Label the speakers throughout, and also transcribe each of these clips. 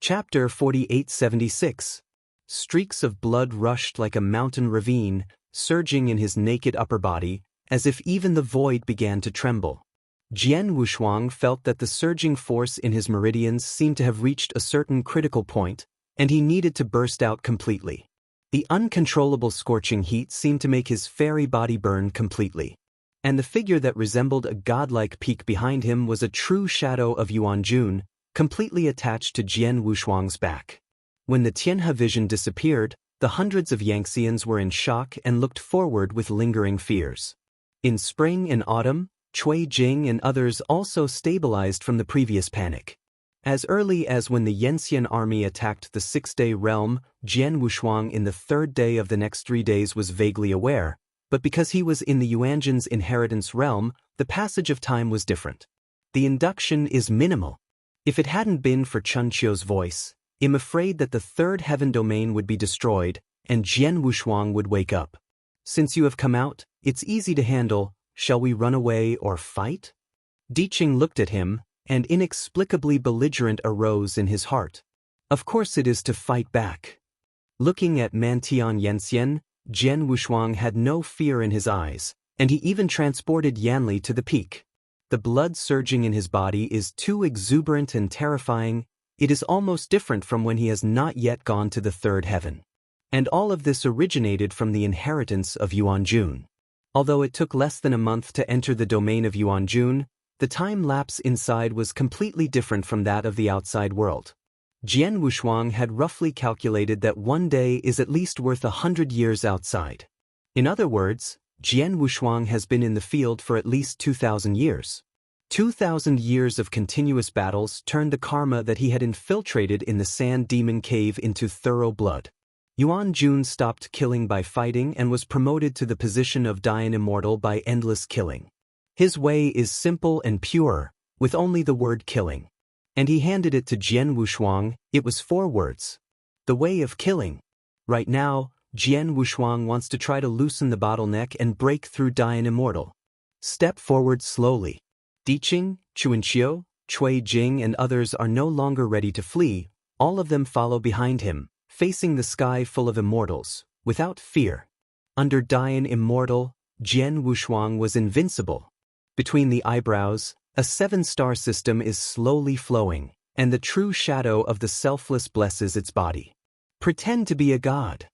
Speaker 1: Chapter 4876. Streaks of blood rushed like a mountain ravine, surging in his naked upper body, as if even the void began to tremble. Jian Wushuang felt that the surging force in his meridians seemed to have reached a certain critical point, and he needed to burst out completely. The uncontrollable scorching heat seemed to make his fairy body burn completely. And the figure that resembled a godlike peak behind him was a true shadow of Yuanjun, completely attached to Jian Wushuang's back. When the Tianhe vision disappeared, the hundreds of Yangtzeans were in shock and looked forward with lingering fears. In spring and autumn, Cui Jing and others also stabilized from the previous panic. As early as when the Yanxian army attacked the six-day realm, Jian Wushuang in the third day of the next 3 days was vaguely aware, but because he was in the Yuanjin's inheritance realm, the passage of time was different. The induction is minimal. If it hadn't been for Chun Qiu's voice, I'm afraid that the third heaven domain would be destroyed, and Jian Wushuang would wake up. Since you have come out, it's easy to handle. Shall we run away or fight? Diqing looked at him, and inexplicably belligerent arose in his heart. Of course it is to fight back. Looking at Mantian Yanxian, Jian Wushuang had no fear in his eyes, and he even transported Yanli to the peak. The blood surging in his body is too exuberant and terrifying. It is almost different from when he has not yet gone to the third heaven. And all of this originated from the inheritance of Yuanjun. Although it took less than a month to enter the domain of Yuanjun, the time lapse inside was completely different from that of the outside world. Jian Wushuang had roughly calculated that 1 day is at least worth 100 years outside. In other words, Jian Wushuang has been in the field for at least 2,000 years. 2,000 years of continuous battles turned the karma that he had infiltrated in the sand demon cave into thorough blood. Yuanjun stopped killing by fighting and was promoted to the position of Dayan Immortal by endless killing. His way is simple and pure, with only the word killing. And he handed it to Jian Wushuang. It was 4 words. The way of killing. Right now, Jian Wushuang wants to try to loosen the bottleneck and break through Dayan Immortal. Step forward slowly. Diqing, Chuanqiu, Cui Jing and others are no longer ready to flee. All of them follow behind him, facing the sky full of immortals, without fear. Under Dayan Immortal, Jian Wushuang was invincible. Between the eyebrows, a 7-star system is slowly flowing, and the true shadow of the selfless blesses its body. Pretend to be a god.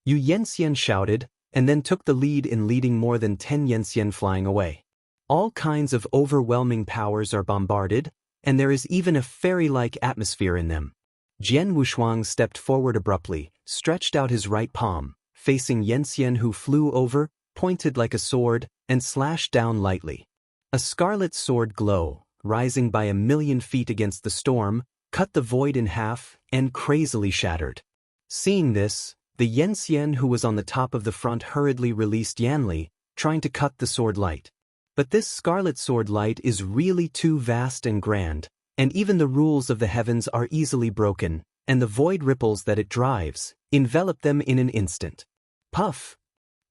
Speaker 1: Yu Yanxian shouted, and then took the lead in leading more than 10 Yanxian flying away. All kinds of overwhelming powers are bombarded, and there is even a fairy-like atmosphere in them. Jian Wushuang stepped forward abruptly, stretched out his right palm, facing Yanxian who flew over, pointed like a sword, and slashed down lightly. A scarlet sword glow, rising by 1,000,000 feet against the storm, cut the void in half and crazily shattered. Seeing this, the Yanxian who was on the top of the front hurriedly released Yanli, trying to cut the sword light. But this scarlet sword light is really too vast and grand, and even the rules of the heavens are easily broken, and the void ripples that it drives envelop them in an instant. Puff!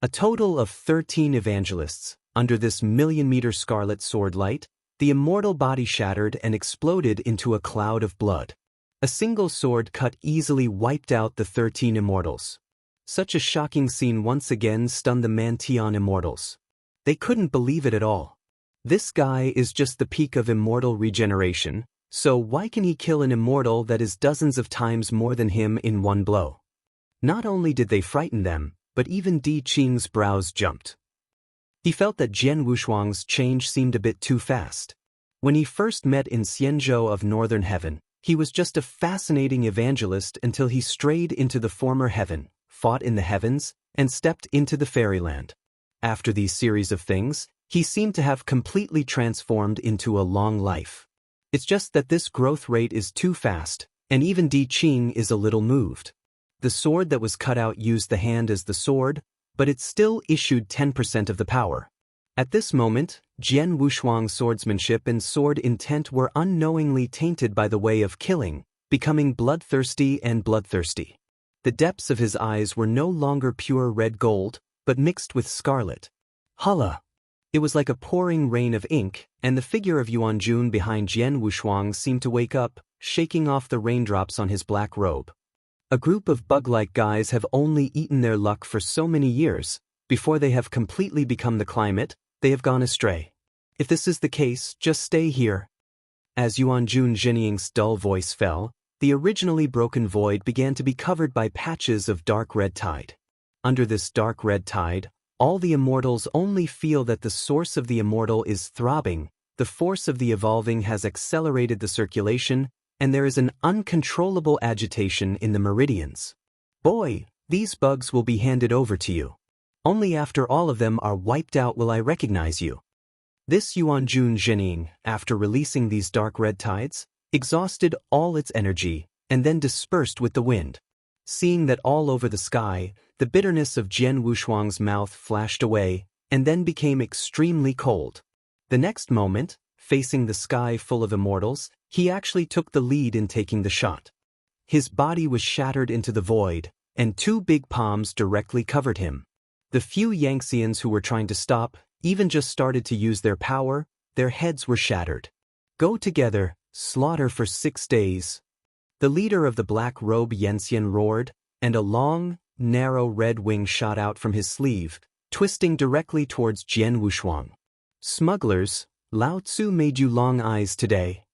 Speaker 1: A total of 13 evangelists, under this 1,000,000-meter scarlet sword light, the immortal body shattered and exploded into a cloud of blood. A single sword cut easily wiped out the 13 immortals. Such a shocking scene once again stunned the Mantian immortals. They couldn't believe it at all. This guy is just the peak of immortal regeneration, so why can he kill an immortal that is dozens of times more than him in one blow? Not only did they frighten them, but even Diqing's brows jumped. He felt that Jian Wushuang's change seemed a bit too fast. When he first met in Xianzhou of Northern Heaven, he was just a fascinating evangelist until he strayed into the former heaven, fought in the heavens, and stepped into the fairyland. After these series of things, he seemed to have completely transformed into a long life. It's just that this growth rate is too fast, and even Diqing is a little moved. The sword that was cut out used the hand as the sword, but it still issued 10% of the power. At this moment, Jian Wushuang's swordsmanship and sword intent were unknowingly tainted by the way of killing, becoming bloodthirsty and bloodthirsty. The depths of his eyes were no longer pure red gold, but mixed with scarlet. Hala! It was like a pouring rain of ink, and the figure of Yuanjun behind Jian Wushuang seemed to wake up, shaking off the raindrops on his black robe. A group of bug-like guys have only eaten their luck for so many years. Before they have completely become the climate, they have gone astray. If this is the case, just stay here. As Yuanjun Zhenying's dull voice fell, the originally broken void began to be covered by patches of dark red tide. Under this dark red tide, all the immortals only feel that the source of the immortal is throbbing, the force of the evolving has accelerated the circulation, and there is an uncontrollable agitation in the meridians. Boy, these bugs will be handed over to you. Only after all of them are wiped out will I recognize you. This Yuanjun Zhenying, after releasing these dark red tides, exhausted all its energy, and then dispersed with the wind. Seeing that all over the sky, the bitterness of Jian Wushuang's mouth flashed away, and then became extremely cold. The next moment, facing the sky full of immortals, he actually took the lead in taking the shot. His body was shattered into the void, and two big palms directly covered him. The few Yangtzeans who were trying to stop, even just started to use their power, their heads were shattered. Go together, slaughter for 6 days. The leader of the black robe Yanxian roared, and a long, narrow red wing shot out from his sleeve, twisting directly towards Jian Wushuang. Smugglers, Lao Tzu made you long eyes today.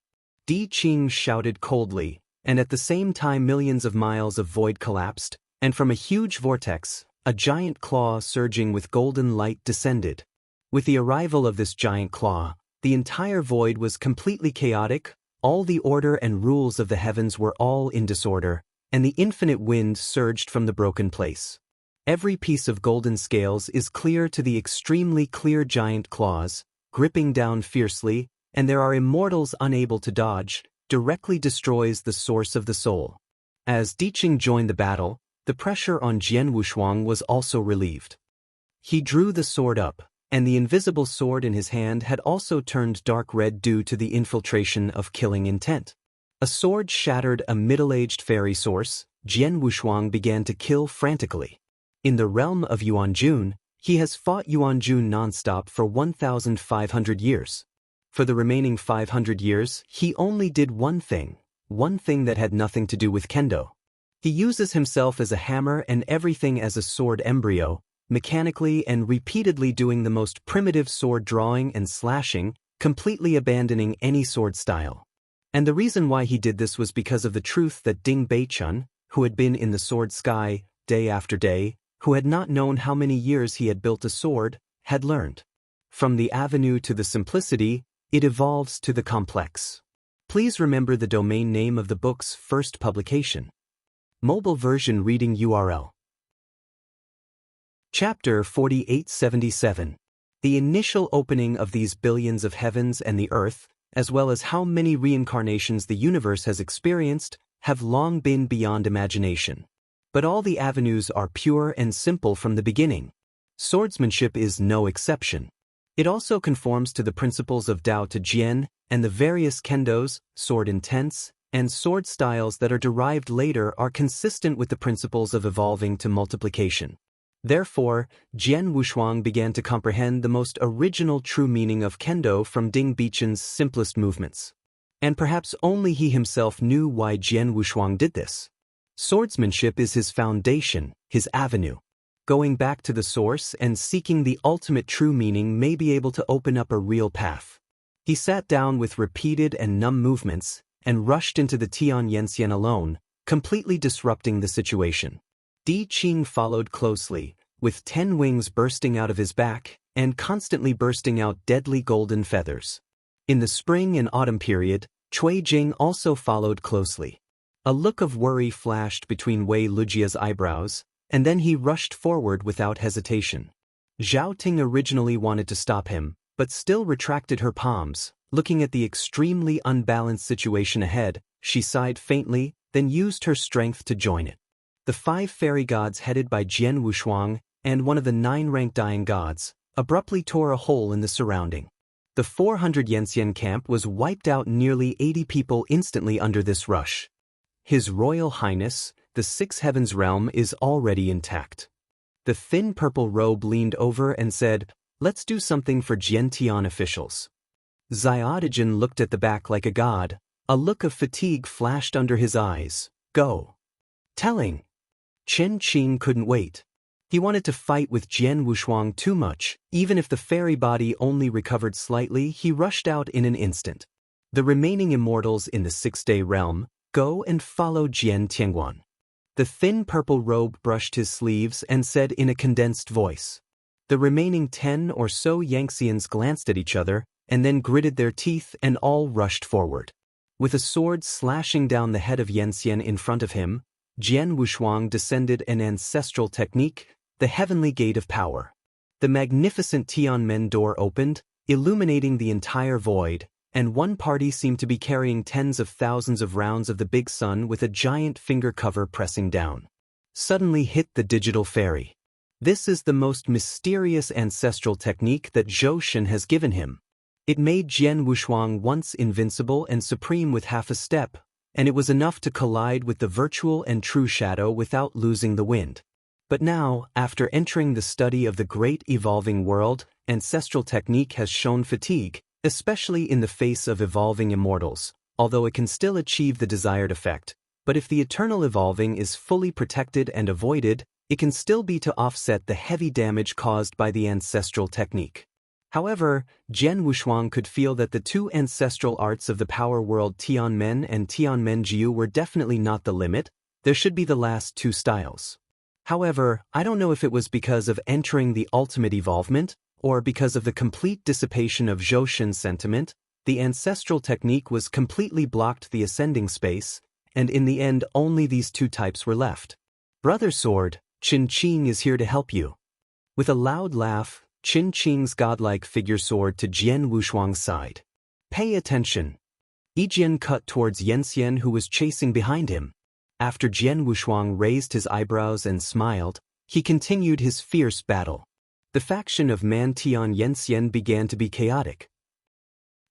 Speaker 1: Di Qing shouted coldly, and at the same time millions of miles of void collapsed, and from a huge vortex, a giant claw surging with golden light descended. With the arrival of this giant claw, the entire void was completely chaotic, all the order and rules of the heavens were all in disorder, and the infinite wind surged from the broken place. Every piece of golden scales is clear to the extremely clear giant claws, gripping down fiercely, and there are immortals unable to dodge, directly destroys the source of the soul. As Di Qing joined the battle, the pressure on Jian Wushuang was also relieved. He drew the sword up, and the invisible sword in his hand had also turned dark red due to the infiltration of killing intent. A sword shattered a middle-aged fairy source. Jian Wushuang began to kill frantically. In the realm of Yuanjun, he has fought Yuanjun non-stop for 1,500 years. For the remaining 500 years, he only did one thing that had nothing to do with kendo. He uses himself as a hammer and everything as a sword embryo, mechanically and repeatedly doing the most primitive sword drawing and slashing, completely abandoning any sword style. And the reason why he did this was because of the truth that Ding Beichun, who had been in the sword sky, day after day, who had not known how many years he had built a sword, had learned. From the avenue to the simplicity, it evolves to the complex. Please remember the domain name of the book's first publication. Mobile version reading URL. Chapter 4877. The initial opening of these billions of heavens and the earth, as well as how many reincarnations the universe has experienced, have long been beyond imagination. But all the avenues are pure and simple from the beginning. Swordsmanship is no exception. It also conforms to the principles of Tao Te Ching and the various kendos, sword intents, and sword styles that are derived later are consistent with the principles of evolving to multiplication. Therefore, Jian Wushuang began to comprehend the most original true meaning of kendo from Ding Beichun's simplest movements. And perhaps only he himself knew why Jian Wushuang did this. Swordsmanship is his foundation, his avenue. Going back to the source and seeking the ultimate true meaning may be able to open up a real path. He sat down with repeated and numb movements and rushed into the Tian Yanxian alone, completely disrupting the situation. Di Qing followed closely, with 10 wings bursting out of his back and constantly bursting out deadly golden feathers. In the spring and autumn period, Cui Jing also followed closely. A look of worry flashed between Wei Lujia's eyebrows, and then he rushed forward without hesitation. Zhao Ting originally wanted to stop him, but still retracted her palms. Looking at the extremely unbalanced situation ahead, she sighed faintly, then used her strength to join it. The 5 fairy gods headed by Jian Wushuang and one of the 9 ranked dying gods abruptly tore a hole in the surrounding. The 400 Yanxian camp was wiped out, nearly 80 people instantly under this rush. His Royal Highness, the 6 Heavens realm is already intact. The thin purple robe leaned over and said, Let's do something for Jian officials. Xiaodigin looked at the back like a god. A look of fatigue flashed under his eyes. Go. Telling. Chen Qing couldn't wait. He wanted to fight with Jian Wushuang too much. Even if the fairy body only recovered slightly, he rushed out in an instant. The remaining immortals in the six-day realm, go and follow Jian Tianguan. The thin purple robe brushed his sleeves and said in a condensed voice. The remaining 10 or so Yangxians glanced at each other, and then gritted their teeth and all rushed forward. With a sword slashing down the head of Yanxian in front of him, Jian Wushuang descended an ancestral technique, the heavenly gate of power. The magnificent Tianmen door opened, illuminating the entire void, and one party seemed to be carrying tens of thousands of rounds of the big sun with a giant finger cover pressing down. Suddenly hit the digital fairy. This is the most mysterious ancestral technique that Zhou Shen has given him. It made Jian Wushuang once invincible and supreme with half a step, and it was enough to collide with the virtual and true shadow without losing the wind. But now, after entering the study of the great evolving world, ancestral technique has shown fatigue, especially in the face of evolving immortals, although it can still achieve the desired effect. But if the eternal evolving is fully protected and avoided, it can still be to offset the heavy damage caused by the ancestral technique. However, Jian Wushuang could feel that the two ancestral arts of the power world Tianmen and Tianmen Jiu were definitely not the limit. There should be the last two styles. However, I don't know if it was because of entering the ultimate evolvement, or because of the complete dissipation of Zhou Shen's sentiment. The ancestral technique was completely blocked the ascending space, and in the end only these two types were left. Brother Sword, Qin Qing is here to help you. With a loud laugh, Qin Qing's godlike figure soared to Jian Wushuang's side. Pay attention. Yijian cut towards Yanxian who was chasing behind him. After Jian Wushuang raised his eyebrows and smiled, he continued his fierce battle. The faction of Man Tian Yanxian began to be chaotic.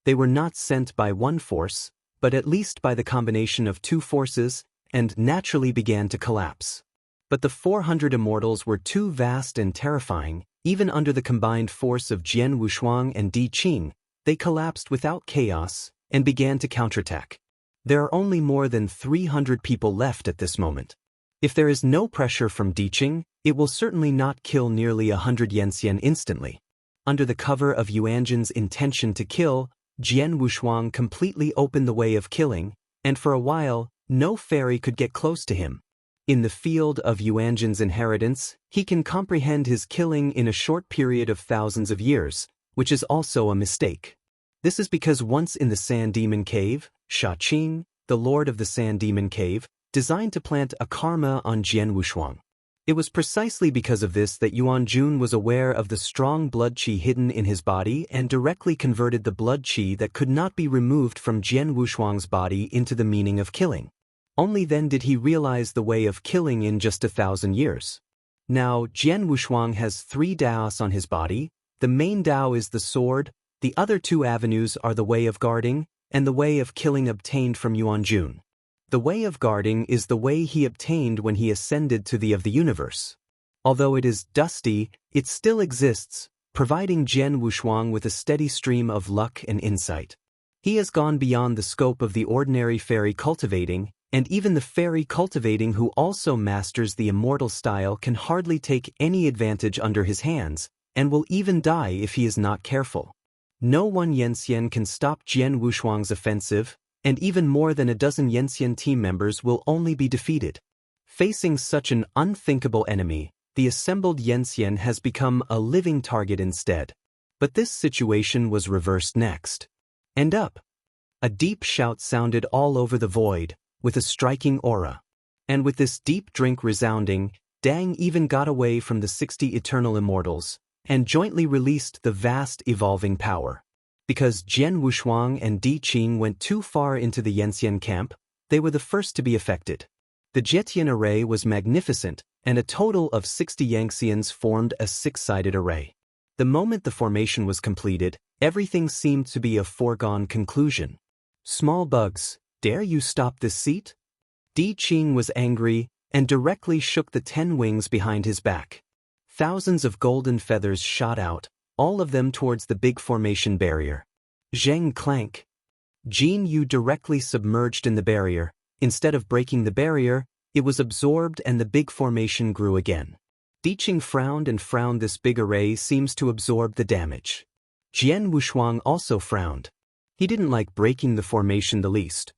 Speaker 1: They were not sent by one force, but at least by the combination of two forces, and naturally began to collapse. But the 400 immortals were too vast and terrifying. Even under the combined force of Jian Wushuang and Di Qing, they collapsed without chaos and began to counterattack. There are only more than 300 people left at this moment. If there is no pressure from Di Qing, it will certainly not kill nearly 100 Yanxian instantly. Under the cover of Yuanjin's intention to kill, Jian Wushuang completely opened the way of killing, and for a while, no fairy could get close to him. In the field of Yuanjin's inheritance, he can comprehend his killing in a short period of thousands of years, which is also a mistake. This is because once in the Sand Demon Cave, Sha Qing, the lord of the Sand Demon Cave, designed to plant a karma on Jian Wushuang. It was precisely because of this that Yuan Jun was aware of the strong blood qi hidden in his body and directly converted the blood qi that could not be removed from Jian Wushuang's body into the meaning of killing. Only then did he realize the way of killing in just 1,000 years. Now, Jian Wushuang has 3 daos on his body. The main dao is the sword, the other 2 avenues are the way of guarding, and the way of killing obtained from Yuan Jun. The way of guarding is the way he obtained when he ascended to the of the universe. Although it is dusty, it still exists, providing Jian Wushuang with a steady stream of luck and insight. He has gone beyond the scope of the ordinary fairy cultivating, and even the fairy cultivating who also masters the immortal style can hardly take any advantage under his hands, and will even die if he is not careful. No one Yanxian can stop Jian Wushuang's offensive, and even more than a dozen Yanxian team members will only be defeated. Facing such an unthinkable enemy, the assembled Yanxian has become a living target instead. But this situation was reversed next. And up! A deep shout sounded all over the void, with a striking aura. And with this deep drink resounding, Dang even got away from the 60 eternal immortals, and jointly released the vast evolving power. Because Jian Wushuang and Di Qing went too far into the Yanxian camp, they were the first to be affected. The Jetian array was magnificent, and a total of 60 Yanxians formed a 6-sided array. The moment the formation was completed, everything seemed to be a foregone conclusion. Small bugs, dare you stop this seat? Di Qing was angry, and directly shook the 10 wings behind his back. Thousands of golden feathers shot out, all of them towards the big formation barrier. Zheng clank. Jin Yu directly submerged in the barrier. Instead of breaking the barrier, it was absorbed and the big formation grew again. Diqing frowned and frowned. This big array seems to absorb the damage. Jian Wushuang also frowned. He didn't like breaking the formation the least.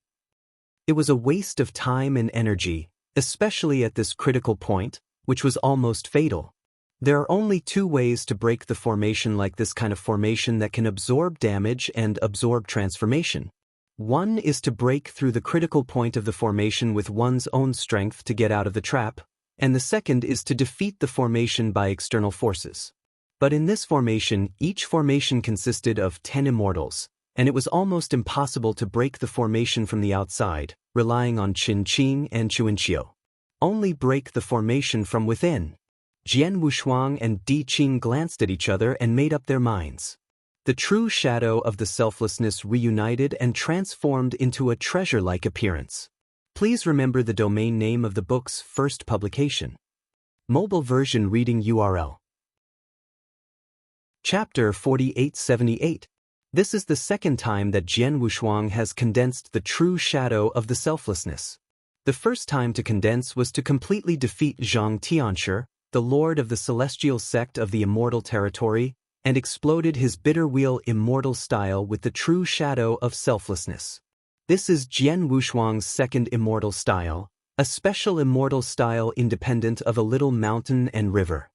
Speaker 1: It was a waste of time and energy, especially at this critical point, which was almost fatal. There are only two ways to break the formation like this kind of formation that can absorb damage and absorb transformation. One is to break through the critical point of the formation with one's own strength to get out of the trap, and the second is to defeat the formation by external forces. But in this formation, each formation consisted of 10 immortals, and it was almost impossible to break the formation from the outside, relying on Qin Qing and Chuanqiu. Only break the formation from within. Jian Wushuang and Di Qing glanced at each other and made up their minds. The true shadow of the selflessness reunited and transformed into a treasure-like appearance. Please remember the domain name of the book's first publication. Mobile version reading URL. Chapter 4878. This is the second time that Jian Wushuang has condensed the true shadow of the selflessness. The first time to condense was to completely defeat Zhang Tianshi, the lord of the celestial sect of the immortal territory, and exploded his bitter wheel immortal style with the true shadow of selflessness. This is Jian Wushuang's second immortal style, a special immortal style independent of a little mountain and river.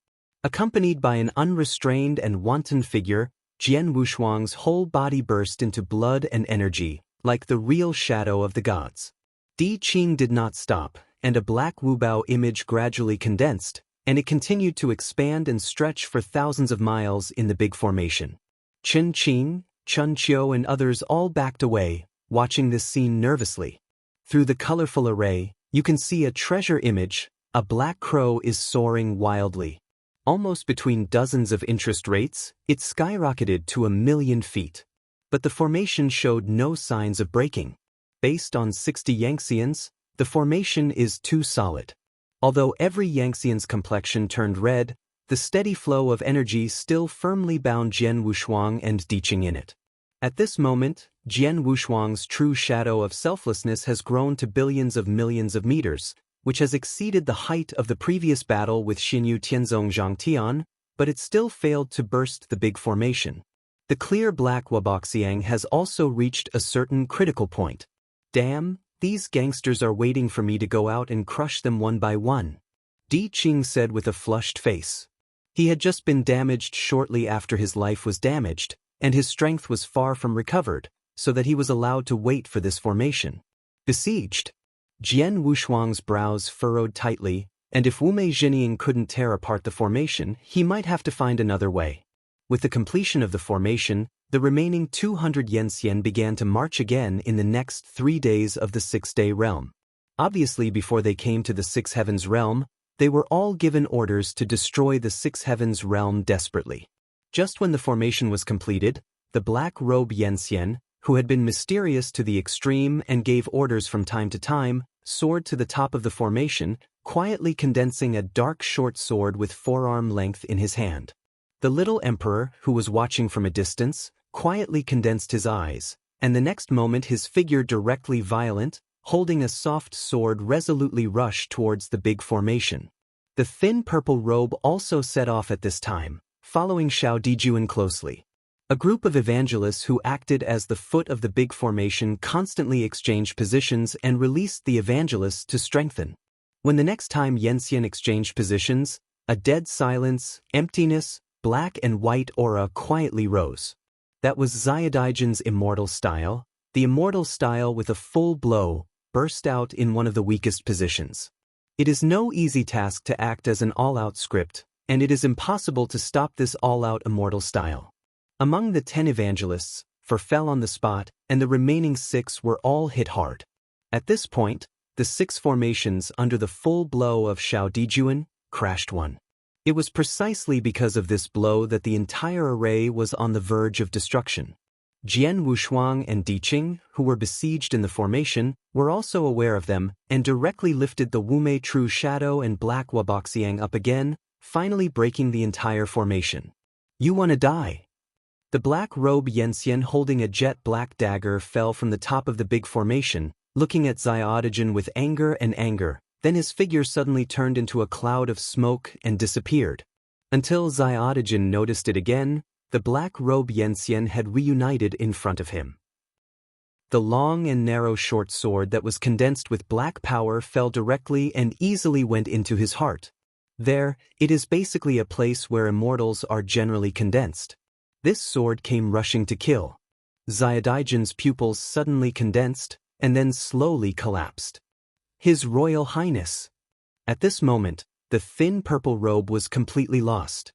Speaker 1: Accompanied by an unrestrained and wanton figure, Jian Wushuang's whole body burst into blood and energy, like the real shadow of the gods. Di Qing did not stop, and a black Wubao image gradually condensed, and it continued to expand and stretch for thousands of miles in the big formation. Qin Qing, Chun Qiu and others all backed away, watching this scene nervously. Through the colorful array, you can see a treasure image. A black crow is soaring wildly. Almost between dozens of interest rates, it skyrocketed to 1,000,000 feet. But the formation showed no signs of breaking. Based on 60 Yangtzeans, the formation is too solid. Although every Yangtzean's complexion turned red, the steady flow of energy still firmly bound Jian Wushuang and Diqing in it. At this moment, Jian Wushuang's true shadow of selflessness has grown to billions of millions of meters, which has exceeded the height of the previous battle with Xinyu Tianzong Zhangtian, but it still failed to burst the big formation. The clear black Waboxiang has also reached a certain critical point. Damn! These gangsters are waiting for me to go out and crush them one by one, Di Qing said with a flushed face. He had just been damaged shortly after his life was damaged, and his strength was far from recovered, so that he was allowed to wait for this formation. Besieged. Jian Wushuang's brows furrowed tightly, and if Wumei Zhinian couldn't tear apart the formation, he might have to find another way. With the completion of the formation, the remaining 200 Yangtzean began to march again in the next 3 days of the 6-day realm. Obviously, before they came to the 6 heavens realm, they were all given orders to destroy the 6 heavens realm desperately. Just when the formation was completed, the black robe Yangtzean, who had been mysterious to the extreme and gave orders from time to time, soared to the top of the formation, quietly condensing a dark short sword with forearm length in his hand. The little emperor, who was watching from a distance, quietly condensed his eyes, and the next moment his figure directly violent, holding a soft sword resolutely rushed towards the big formation. The thin purple robe also set off at this time, following Xiao Dijuan closely. A group of evangelists who acted as the foot of the big formation constantly exchanged positions and released the evangelists to strengthen. When the next time Yangtzean exchanged positions, a dead silence, emptiness, black and white aura quietly rose. That was Xiaodijan's immortal style. The immortal style with a full blow burst out in one of the weakest positions. It is no easy task to act as an all-out script, and it is impossible to stop this all-out immortal style. Among the 10 evangelists, 4 fell on the spot, and the remaining 6 were all hit hard. At this point, the 6 formations under the full blow of Xiao Dijuan crashed one. It was precisely because of this blow that the entire array was on the verge of destruction. Jian Wushuang and Diqing, who were besieged in the formation, were also aware of them and directly lifted the Wumei True Shadow and Black Waboxiang up again, finally breaking the entire formation. You wanna die? The black robe Yensian holding a jet-black dagger fell from the top of the big formation, looking at Xiaodigen with anger, then his figure suddenly turned into a cloud of smoke and disappeared. Until Xiaodigen noticed it again, the black robe Yensian had reunited in front of him. The long and narrow short sword that was condensed with black power fell directly and easily went into his heart. There, it is basically a place where immortals are generally condensed. This sword came rushing to kill. Xiaodigen's pupils suddenly condensed, and then slowly collapsed. His Royal Highness! At this moment, the thin purple robe was completely lost.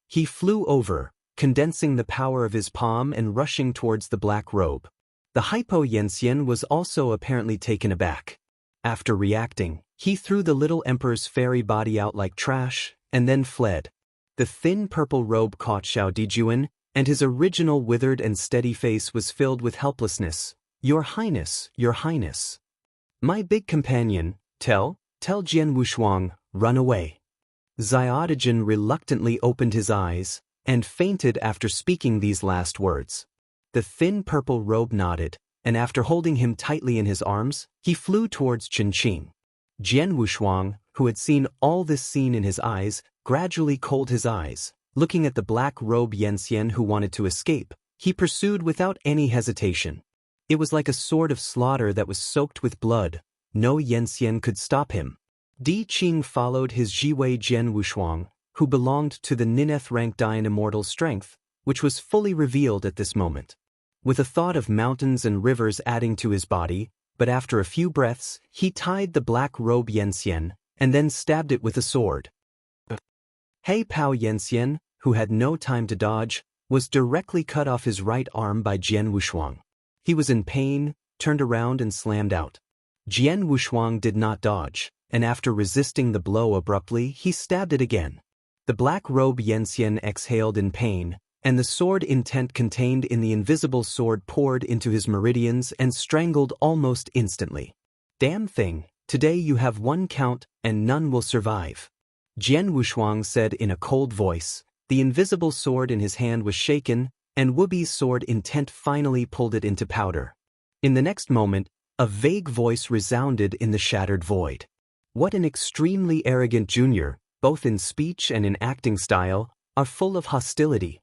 Speaker 1: He flew over, condensing the power of his palm and rushing towards the black robe. The Hypo Yensian was also apparently taken aback. After reacting, he threw the little emperor's fairy body out like trash, and then fled. The thin purple robe caught Xiaodijuan, and his original withered and steady face was filled with helplessness. Your Highness, Your Highness. My big companion, tell Jian Wushuang, run away. Xiaodigen reluctantly opened his eyes, and fainted after speaking these last words. The thin purple robe nodded, and after holding him tightly in his arms, he flew towards Qingqing. Jian Wushuang, who had seen all this scene in his eyes, gradually cooled his eyes. Looking at the black robe Yensian who wanted to escape, he pursued without any hesitation. It was like a sword of slaughter that was soaked with blood. No Yensian could stop him. Di Qing followed his Jiwei Jian Wushuang, who belonged to the Nineth rank Dian Immortal strength, which was fully revealed at this moment. With a thought of mountains and rivers adding to his body, but after a few breaths, he tied the black robe Yensian, and then stabbed it with a sword. Hei Pao Yensian, who had no time to dodge, was directly cut off his right arm by Jian Wushuang. He was in pain, turned around and slammed out. Jian Wushuang did not dodge, and after resisting the blow abruptly, he stabbed it again. The black robe Yensian exhaled in pain, and the sword intent contained in the invisible sword poured into his meridians and strangled almost instantly. Damn thing, today you have one count and none will survive. Jian Wushuang said in a cold voice. The invisible sword in his hand was shaken, and Wubi's sword intent finally pulled it into powder. In the next moment, a vague voice resounded in the shattered void. What an extremely arrogant junior, both in speech and in acting style, are full of hostility.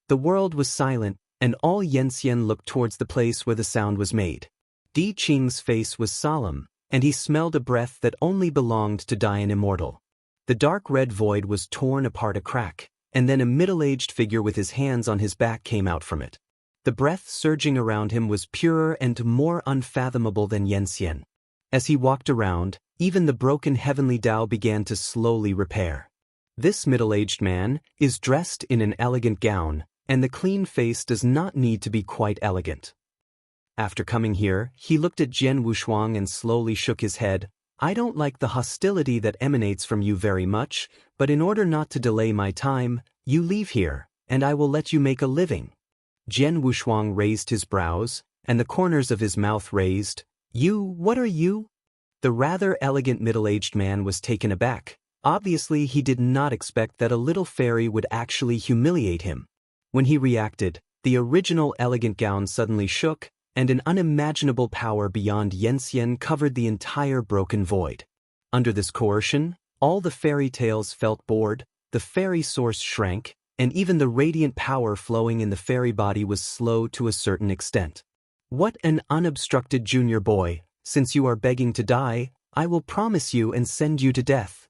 Speaker 1: The world was silent, and all Yensian looked towards the place where the sound was made. Di Qing's face was solemn, and he smelled a breath that only belonged to Dian Immortal. The dark red void was torn apart a crack, and then a middle-aged figure with his hands on his back came out from it. The breath surging around him was purer and more unfathomable than Yensian. As he walked around, even the broken heavenly Tao began to slowly repair. This middle-aged man is dressed in an elegant gown, and the clean face does not need to be quite elegant. After coming here, he looked at Jian Wushuang and slowly shook his head. I don't like the hostility that emanates from you very much, but in order not to delay my time, you leave here, and I will let you make a living. Jian Wushuang raised his brows, and the corners of his mouth raised. What are you? The rather elegant middle-aged man was taken aback. Obviously, he did not expect that a little fairy would actually humiliate him. When he reacted, the original elegant gown suddenly shook, and an unimaginable power beyond Yensian covered the entire broken void. Under this coercion, all the fairy tales felt bored, the fairy source shrank, and even the radiant power flowing in the fairy body was slow to a certain extent. What an unobstructed junior boy, since you are begging to die, I will promise you and send you to death.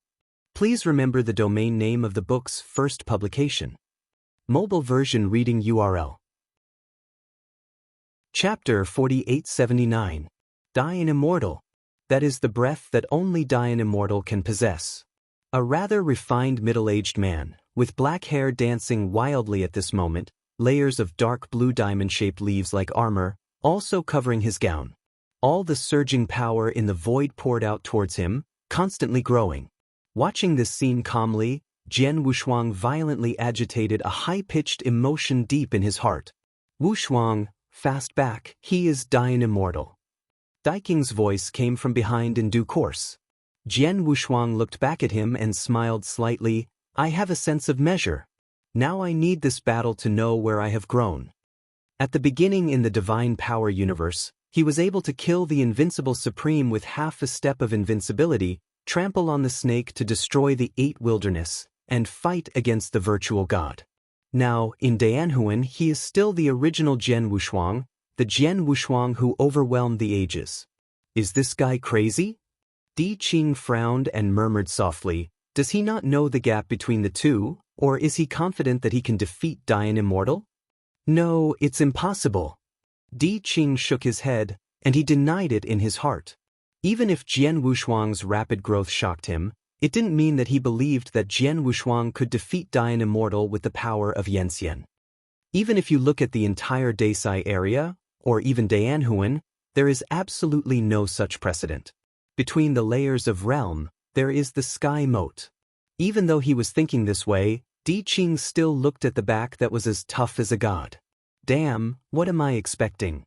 Speaker 1: Please remember the domain name of the book's first publication. Mobile version reading URL. Chapter 4879. Dian Immortal. That is the breath that only Dian Immortal can possess. A rather refined middle-aged man, with black hair dancing wildly at this moment, layers of dark blue diamond-shaped leaves like armor, also covering his gown. All the surging power in the void poured out towards him, constantly growing. Watching this scene calmly, Jian Wushuang violently agitated a high-pitched emotion deep in his heart. Wushuang, fast back, he is Dian Immortal. Daiking's voice came from behind in due course. Jian Wushuang looked back at him and smiled slightly. I have a sense of measure. Now I need this battle to know where I have grown. At the beginning in the Divine Power universe, he was able to kill the Invincible Supreme with half a step of invincibility, trample on the snake to destroy the 8 wilderness, and fight against the virtual god. Now, in Dianhuan he is still the original Jian Wushuang, the Jian Wushuang who overwhelmed the ages. Is this guy crazy? Di Qing frowned and murmured softly, does he not know the gap between the two, or is he confident that he can defeat Dian Immortal? No, it's impossible. Di Qing shook his head, and he denied it in his heart. Even if Jian Wushuang's rapid growth shocked him, it didn't mean that he believed that Jian Wushuang could defeat Dian Immortal with the power of Yanxian. Even if you look at the entire Desai area, or even Dianhuan, there is absolutely no such precedent. Between the layers of realm, there is the sky moat. Even though he was thinking this way, Di Qing still looked at the back that was as tough as a god. Damn, what am I expecting?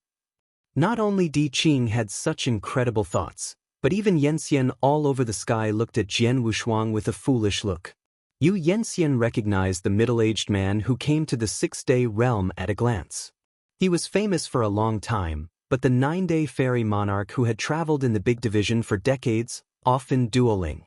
Speaker 1: Not only Di Qing had such incredible thoughts, but even Yanxian all over the sky looked at Jian Wushuang with a foolish look. Yu Yanxian recognized the middle-aged man who came to the 6-day realm at a glance. He was famous for a long time, but the 9-day fairy monarch who had traveled in the big division for decades, often dueling.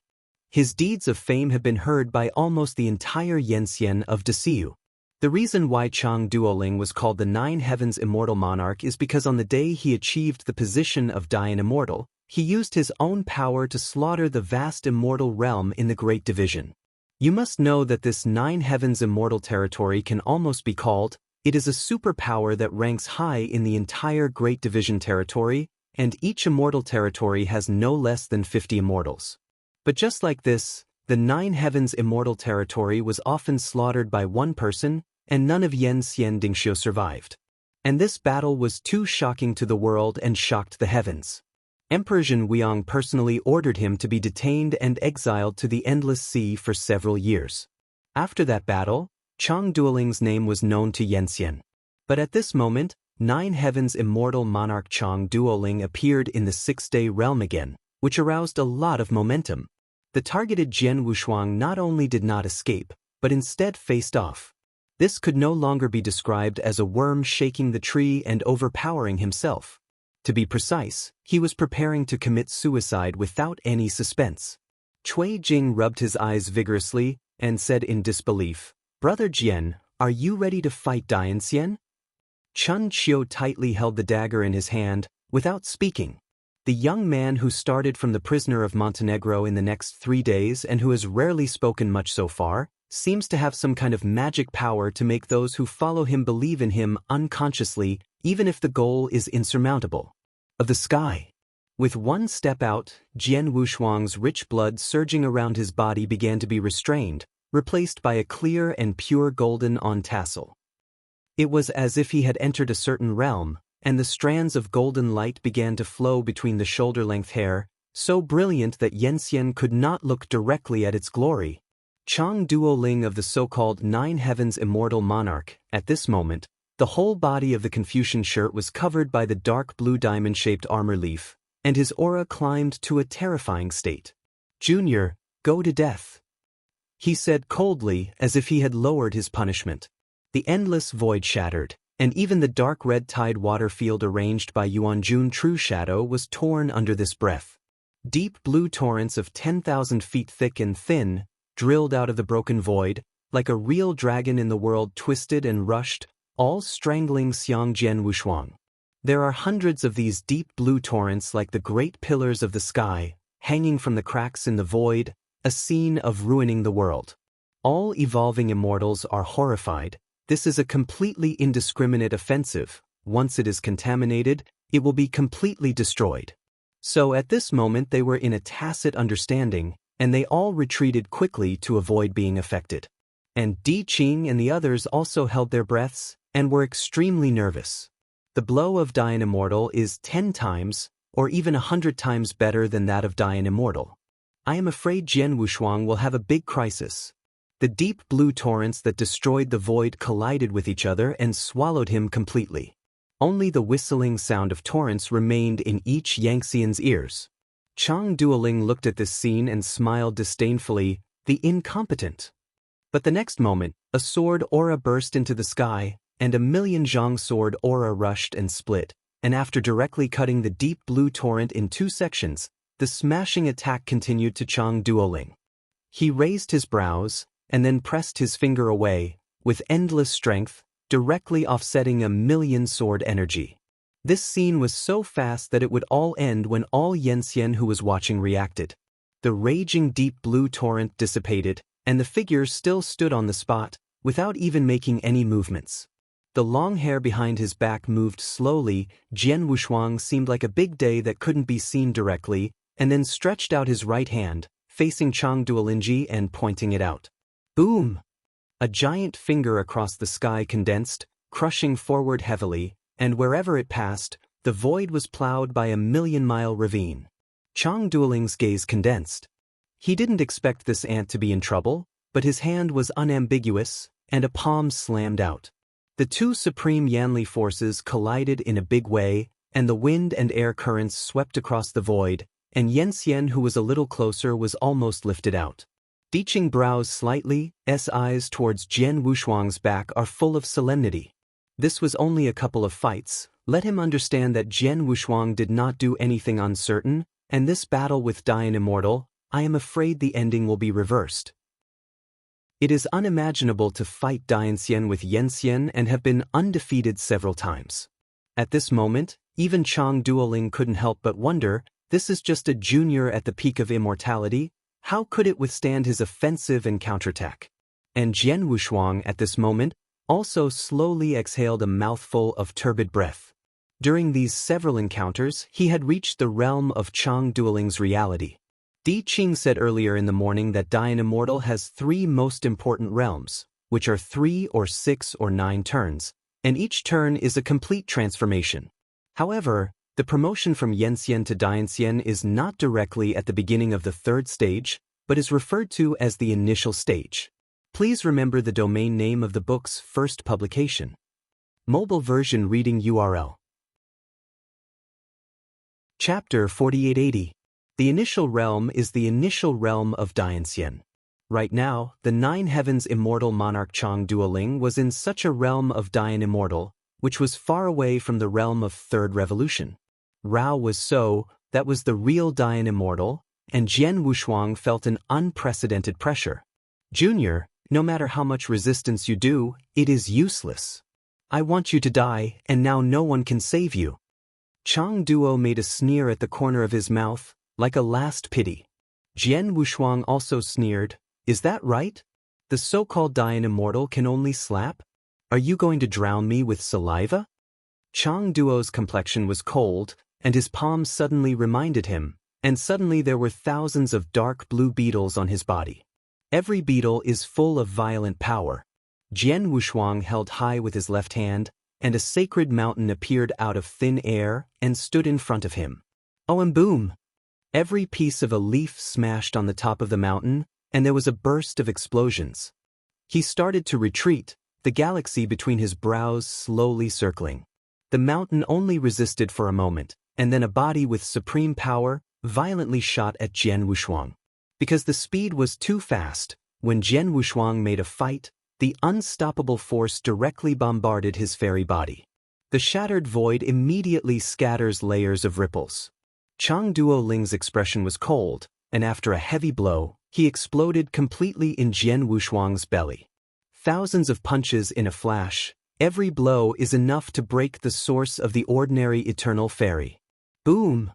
Speaker 1: His deeds of fame have been heard by almost the entire Yanxian of Desiu. The reason why Chang Duoling was called the 9 Heavens Immortal Monarch is because on the day he achieved the position of Dian Immortal, he used his own power to slaughter the vast immortal realm in the Great Division. You must know that this 9 Heavens Immortal territory can almost be called, it is a superpower that ranks high in the entire Great Division territory, and each immortal territory has no less than 50 immortals. But just like this, the 9 Heavens Immortal territory was often slaughtered by one person, and none of Yanxian Dingxiu survived. And this battle was too shocking to the world and shocked the heavens. Emperor Zhen Weong personally ordered him to be detained and exiled to the Endless Sea for several years. After that battle, Chang Duoling's name was known to Yanxian. But at this moment, 9 Heavens Immortal Monarch Chang Duoling appeared in the 6-day realm again, which aroused a lot of momentum. The targeted Jian Wushuang not only did not escape, but instead faced off. This could no longer be described as a worm shaking the tree and overpowering himself. To be precise, he was preparing to commit suicide without any suspense. Cui Jing rubbed his eyes vigorously and said in disbelief, "Brother Jian, are you ready to fight Dianxian?" Chun Qiu tightly held the dagger in his hand, without speaking. The young man who started from the prisoner of Montenegro in the next 3 days and who has rarely spoken much so far, seems to have some kind of magic power to make those who follow him believe in him unconsciously, even if the goal is insurmountable. Of the sky. With one step out, Jian Wushuang's rich blood surging around his body began to be restrained, replaced by a clear and pure golden on tassel. It was as if he had entered a certain realm, and the strands of golden light began to flow between the shoulder-length hair, so brilliant that Yanxian could not look directly at its glory. Chang Duoling of the so-called 9 Heavens Immortal Monarch, at this moment, the whole body of the Confucian shirt was covered by the dark blue diamond-shaped armor leaf, and his aura climbed to a terrifying state. "Junior, go to death," he said coldly, as if he had lowered his punishment. The endless void shattered, and even the dark red tide water field arranged by Yuanjun True Shadow was torn under this breath. Deep blue torrents of 10,000 feet thick and thin drilled out of the broken void, like a real dragon in the world twisted and rushed, all strangling Xiang Jian Wushuang. There are hundreds of these deep blue torrents like the great pillars of the sky, hanging from the cracks in the void, a scene of ruining the world. All evolving immortals are horrified. This is a completely indiscriminate offensive. Once it is contaminated, it will be completely destroyed. So at this moment they were in a tacit understanding, and they all retreated quickly to avoid being affected. And Di Qing and the others also held their breaths, and were extremely nervous. The blow of Dian Immortal is 10 times, or even 100 times better than that of Dian Immortal. I am afraid Jian Wushuang will have a big crisis. The deep blue torrents that destroyed the void collided with each other and swallowed him completely. Only the whistling sound of torrents remained in each Yanxian's ears. Chang Duoling looked at this scene and smiled disdainfully, the incompetent. But the next moment, a sword aura burst into the sky, and a million zhang sword aura rushed and split, and after directly cutting the deep blue torrent in 2 sections, the smashing attack continued to Chang Duoling. He raised his brows, and then pressed his finger away, with endless strength, directly offsetting a million sword energy. This scene was so fast that it would all end when all Yanxian who was watching reacted. The raging deep blue torrent dissipated, and the figure still stood on the spot, without even making any movements. The long hair behind his back moved slowly. Jian Wushuang seemed like a big day that couldn't be seen directly, and then stretched out his right hand, facing Chang Duolingji and pointing it out. Boom! A giant finger across the sky condensed, crushing forward heavily, and wherever it passed, the void was plowed by a million-mile ravine. Chang Duoling's gaze condensed. He didn't expect this ant to be in trouble, but his hand was unambiguous, and a palm slammed out. The 2 supreme Yanli forces collided in a big way, and the wind and air currents swept across the void, and Yanxian, who was a little closer, was almost lifted out. Diqing brows slightly, S eyes towards Jian Wushuang's back are full of solemnity. This was only a couple of fights. Let him understand that Jian Wushuang did not do anything uncertain, and this battle with Dian Immortal, I am afraid the ending will be reversed. It is unimaginable to fight Dianxian with Yanxian and have been undefeated several times. At this moment, even Chang Duoling couldn't help but wonder, this is just a junior at the peak of immortality, how could it withstand his offensive and counterattack? And Jian Wushuang at this moment also slowly exhaled a mouthful of turbid breath. During these several encounters, he had reached the realm of Chang Duoling's reality. Di Qing said earlier in the morning that Dian Immortal has 3 most important realms, which are 3 or 6 or 9 turns, and each turn is a complete transformation. However, the promotion from Yanxian to Dianxian is not directly at the beginning of the 3rd stage, but is referred to as the initial stage. Please remember the domain name of the book's first publication. Mobile version reading URL. Chapter 4880. The initial realm is the initial realm of Dianxian. Right now, the 9 heavens immortal monarch Chang Duoling was in such a realm of Dian Immortal, which was far away from the realm of 3rd Revolution. Rao was so, that was the real Dian Immortal, and Jian Wushuang felt an unprecedented pressure. Junior, no matter how much resistance you do, it is useless. I want you to die, and now no one can save you. Chang Duo made a sneer at the corner of his mouth, like a last pity. Jian Wushuang also sneered, is that right? The so-called Dian Immortal can only slap? Are you going to drown me with saliva? Chang Duo's complexion was cold, and his palms suddenly reminded him, and suddenly there were thousands of dark blue beetles on his body. Every beetle is full of violent power. Jian Wushuang held high with his left hand, and a sacred mountain appeared out of thin air and stood in front of him. Oh, and boom! Every piece of a leaf smashed on the top of the mountain, and there was a burst of explosions. He started to retreat, the galaxy between his brows slowly circling. The mountain only resisted for a moment, and then a body with supreme power violently shot at Jian Wushuang. Because the speed was too fast, when Jian Wushuang made a fight, the unstoppable force directly bombarded his fairy body. The shattered void immediately scatters layers of ripples. Chang Duoling's expression was cold, and after a heavy blow, he exploded completely in Jian Wushuang's belly. Thousands of punches in a flash, every blow is enough to break the source of the ordinary eternal fairy. Boom!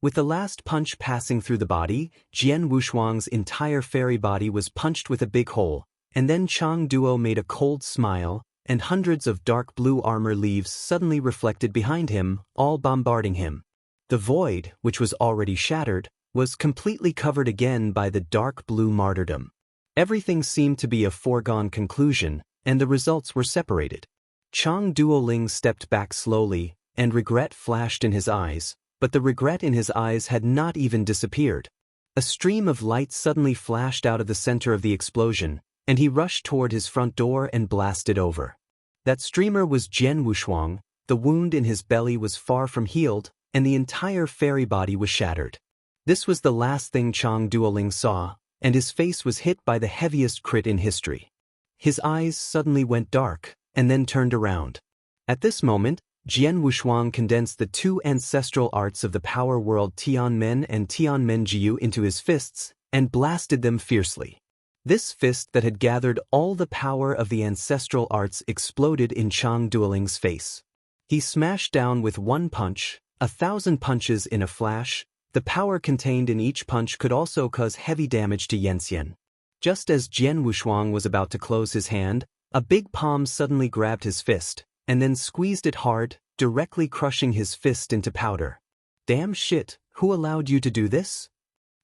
Speaker 1: With the last punch passing through the body, Jian Wushuang's entire fairy body was punched with a big hole, and then Chang Duo made a cold smile, and hundreds of dark blue armor leaves suddenly reflected behind him, all bombarding him. The void, which was already shattered, was completely covered again by the dark blue martyrdom. Everything seemed to be a foregone conclusion, and the results were separated. Chang Duoling stepped back slowly, and regret flashed in his eyes, but the regret in his eyes had not even disappeared. A stream of light suddenly flashed out of the center of the explosion, and he rushed toward his front door and blasted over. That streamer was Jian Wushuang, the wound in his belly was far from healed, and the entire fairy body was shattered. This was the last thing Chang Duoling saw, and his face was hit by the heaviest crit in history. His eyes suddenly went dark, and then turned around. At this moment, Jian Wushuang condensed the two ancestral arts of the power world Tianmen and Tianmenjiu into his fists, and blasted them fiercely. This fist that had gathered all the power of the ancestral arts exploded in Chang Duoling's face. He smashed down with one punch, 1,000 punches in a flash. The power contained in each punch could also cause heavy damage to Yanxian. Just as Jian Wushuang was about to close his hand, a big palm suddenly grabbed his fist, and then squeezed it hard, directly crushing his fist into powder. "Damn shit, who allowed you to do this?"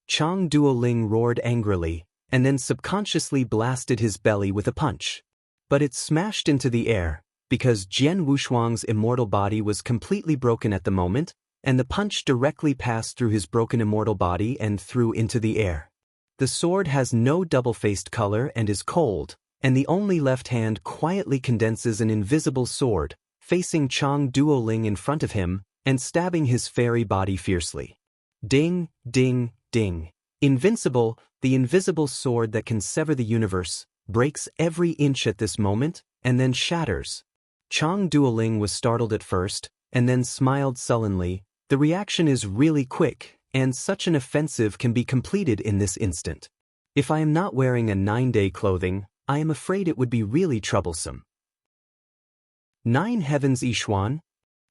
Speaker 1: Chang Duoling roared angrily, and then subconsciously blasted his belly with a punch. But it smashed into the air, because Jian Wushuang's immortal body was completely broken at the moment, and the punch directly passed through his broken immortal body and through into the air. The sword has no double-faced color and is cold, and the only left hand quietly condenses an invisible sword, facing Chang Duoling in front of him, and stabbing his fairy body fiercely. Ding, ding, ding. Invincible, the invisible sword that can sever the universe, breaks every inch at this moment, and then shatters. Chang Duoling was startled at first, and then smiled sullenly. The reaction is really quick, and such an offensive can be completed in this instant. If I am not wearing a 9-day clothing, I am afraid it would be really troublesome. 9 Heavens Yixuan?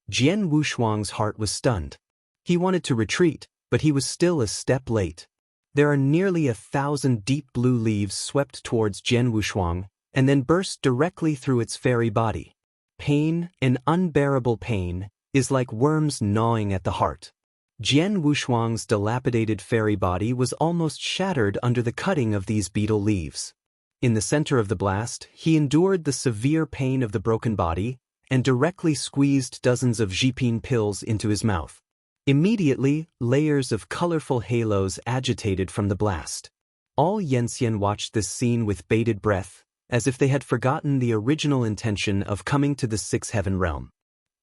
Speaker 1: Jian Wushuang's heart was stunned. He wanted to retreat, but he was still a step late. There are nearly 1,000 deep blue leaves swept towards Jian Wushuang, and then burst directly through its fairy body. Pain, an unbearable pain, is like worms gnawing at the heart. Jian Wushuang's dilapidated fairy body was almost shattered under the cutting of these beetle leaves. In the center of the blast, he endured the severe pain of the broken body, and directly squeezed dozens of Zhipin pills into his mouth. Immediately, layers of colorful halos agitated from the blast. All Yanxian watched this scene with bated breath, as if they had forgotten the original intention of coming to the 6th heaven realm.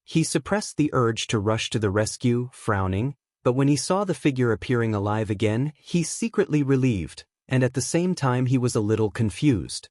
Speaker 1: He suppressed the urge to rush to the rescue, frowning, but when he saw the figure appearing alive again, he secretly relieved, and at the same time he was a little confused.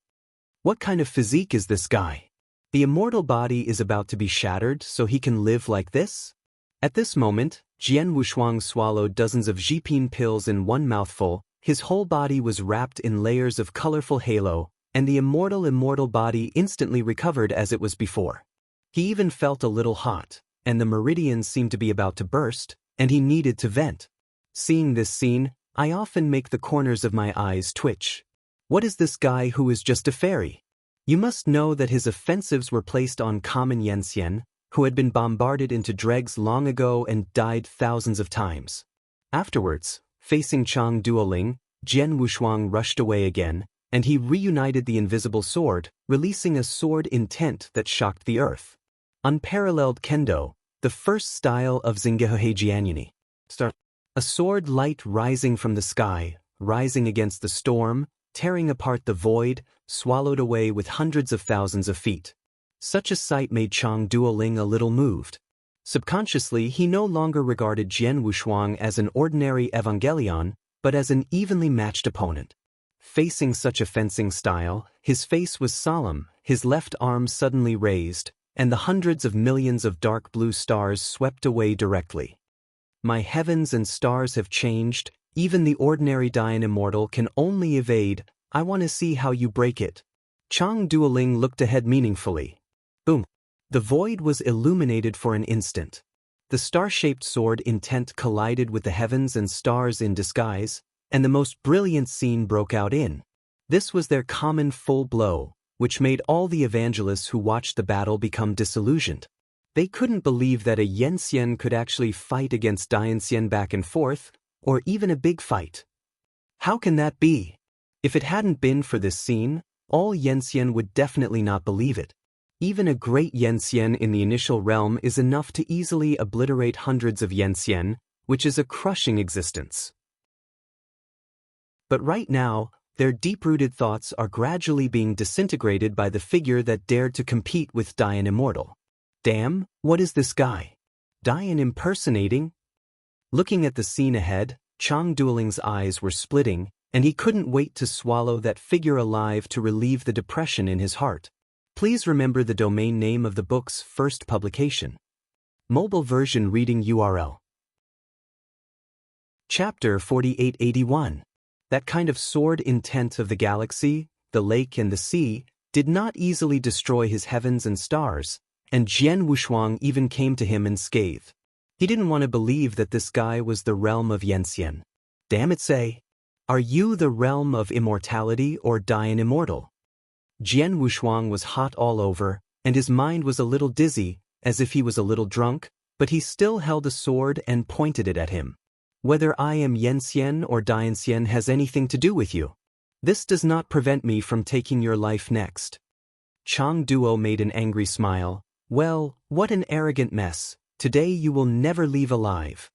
Speaker 1: What kind of physique is this guy? The immortal body is about to be shattered so he can live like this? At this moment, Jian Wushuang swallowed dozens of Zhipin pills in one mouthful. His whole body was wrapped in layers of colorful halo, and the immortal body instantly recovered as it was before. He even felt a little hot, and the meridians seemed to be about to burst, and he needed to vent. Seeing this scene, I often make the corners of my eyes twitch. What is this guy who is just a fairy? You must know that his offensives were placed on common Yanxian, who had been bombarded into dregs long ago and died thousands of times. Afterwards, facing Chang Duoling, Jian Wushuang rushed away again, and he reunited the invisible sword, releasing a sword intent that shocked the earth. Unparalleled kendo, the first style of Zingehhe Jianyuni. A sword light rising from the sky, rising against the storm, tearing apart the void, swallowed away with hundreds of thousands of feet. Such a sight made Chang Duoling a little moved. Subconsciously, he no longer regarded Jian Wushuang as an ordinary Evangelion, but as an evenly matched opponent. Facing such a fencing style, his face was solemn, his left arm suddenly raised, and the hundreds of millions of dark blue stars swept away directly. My heavens and stars have changed, even the ordinary Dian Immortal can only evade. I want to see how you break it. Chang Duoling looked ahead meaningfully. Boom. The void was illuminated for an instant. The star-shaped sword intent collided with the heavens and stars in disguise, and the most brilliant scene broke out in. This was their common full blow, which made all the evangelists who watched the battle become disillusioned. They couldn't believe that a Yanxian could actually fight against Dianxian back and forth, or even a big fight. How can that be? If it hadn't been for this scene, all Yanxian would definitely not believe it. Even a great Yanxian in the initial realm is enough to easily obliterate hundreds of Yanxian, which is a crushing existence. But right now, their deep-rooted thoughts are gradually being disintegrated by the figure that dared to compete with Dian Immortal. Damn, what is this guy? Dian impersonating? Looking at the scene ahead, Chang Duoling's eyes were splitting, and he couldn't wait to swallow that figure alive to relieve the depression in his heart. Please remember the domain name of the book's first publication. Mobile version reading URL. Chapter 4881. That kind of sword intent of the galaxy, the lake and the sea, did not easily destroy his heavens and stars, and Jian Wushuang even came to him in scathe. He didn't want to believe that this guy was the realm of Yanxian. Damn it, say, are you the realm of immortality or die an immortal? Jian Wushuang was hot all over, and his mind was a little dizzy, as if he was a little drunk, but he still held a sword and pointed it at him. Whether I am Yanxian or Dianxian has anything to do with you. This does not prevent me from taking your life next. Chang Duo made an angry smile. Well, what an arrogant mess. Today you will never leave alive.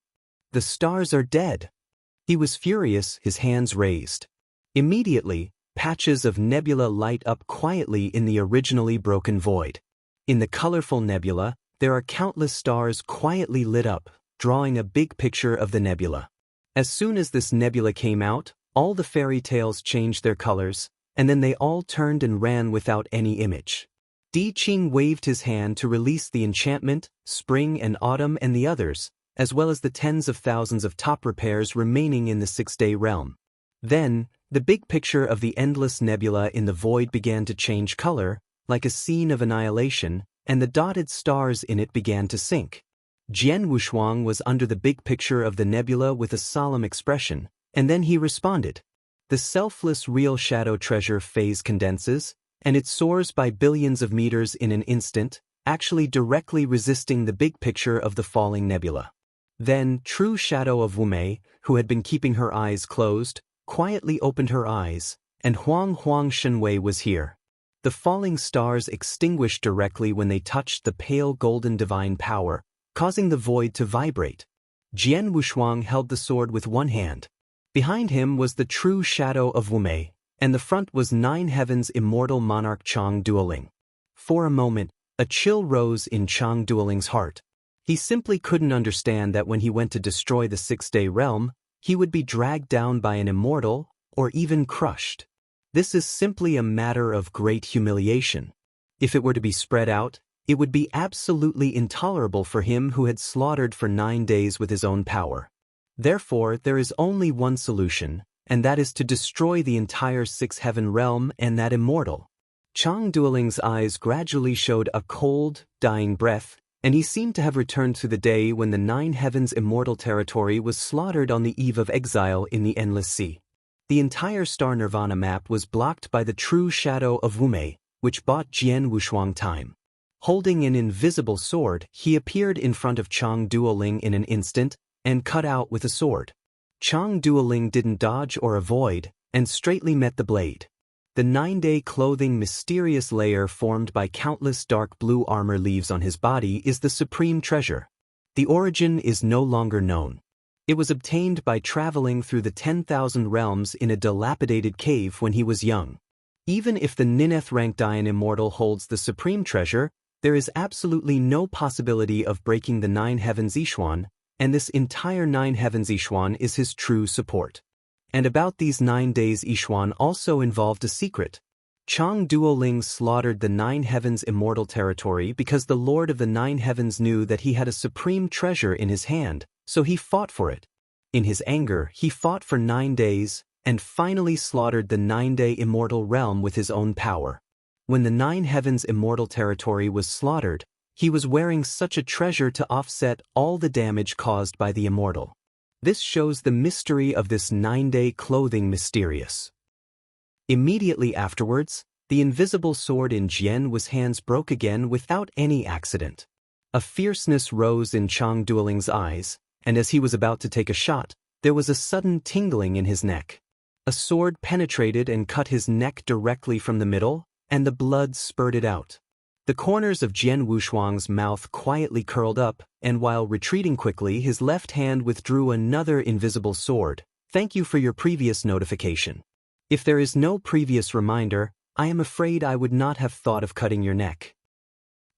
Speaker 1: The stars are dead. He was furious, his hands raised. Immediately, patches of nebula light up quietly in the originally broken void. In the colorful nebula, there are countless stars quietly lit up, drawing a big picture of the nebula. As soon as this nebula came out, all the fairy tales changed their colors, and then they all turned and ran without any image. Di Qing waved his hand to release the enchantment, spring and autumn and the others, as well as the tens of thousands of top repairs remaining in the six-day realm. Then, the big picture of the endless nebula in the void began to change color, like a scene of annihilation, and the dotted stars in it began to sink. Jian Wushuang was under the big picture of the nebula with a solemn expression, and then he responded. The selfless real shadow treasure phase condenses, and it soars by billions of meters in an instant, actually directly resisting the big picture of the falling nebula. Then, true shadow of Wumei, who had been keeping her eyes closed, quietly opened her eyes, and Huang Shenwei was here. The falling stars extinguished directly when they touched the pale golden divine power, causing the void to vibrate. Jian Wushuang held the sword with one hand. Behind him was the true shadow of Wumei, and the front was Nine Heavens' immortal monarch Chang Duoling. For a moment, a chill rose in Chang Duoling's heart. He simply couldn't understand that when he went to destroy the six-day realm, he would be dragged down by an immortal, or even crushed. This is simply a matter of great humiliation. If it were to be spread out, it would be absolutely intolerable for him who had slaughtered for 9 days with his own power. Therefore, there is only one solution, and that is to destroy the entire six-heaven realm and that immortal. Chang Duoling's eyes gradually showed a cold, dying breath, and he seemed to have returned to the day when the Nine Heavens' immortal territory was slaughtered on the eve of exile in the Endless Sea. The entire Star Nirvana map was blocked by the true shadow of Wumei, which bought Jian Wushuang time. Holding an invisible sword, he appeared in front of Chang Duoling in an instant, and cut out with a sword. Chang Duoling didn't dodge or avoid, and straightly met the blade. The 9-day clothing mysterious layer formed by countless dark blue armor leaves on his body is the supreme treasure. The origin is no longer known. It was obtained by traveling through the 10,000 realms in a dilapidated cave when he was young. Even if the Nineth rank Dian Immortal holds the supreme treasure, there is absolutely no possibility of breaking the Nine Heavens Yixuan, and this entire Nine Heavens Yixuan is his true support. And about these 9 days Yixuan also involved a secret. Chang Duoling slaughtered the Nine Heavens immortal territory because the Lord of the Nine Heavens knew that he had a supreme treasure in his hand, so he fought for it. In his anger, he fought for 9 days, and finally slaughtered the 9-day immortal realm with his own power. When the Nine Heavens immortal territory was slaughtered, he was wearing such a treasure to offset all the damage caused by the immortal. This shows the mystery of this 9-day clothing mysterious. Immediately afterwards, the invisible sword in Jian Wu's hands broke again without any accident. A fierceness rose in Chang Duoling's eyes, and as he was about to take a shot, there was a sudden tingling in his neck. A sword penetrated and cut his neck directly from the middle, and the blood spurted out. The corners of Jian Wushuang's mouth quietly curled up, and while retreating quickly, his left hand withdrew another invisible sword. Thank you for your previous notification. If there is no previous reminder, I am afraid I would not have thought of cutting your neck.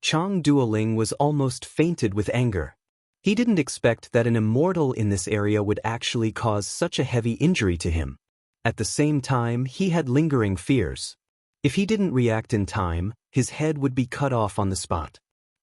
Speaker 1: Chang Duoling was almost fainted with anger. He didn't expect that an immortal in this area would actually cause such a heavy injury to him. At the same time, he had lingering fears. If he didn't react in time, his head would be cut off on the spot.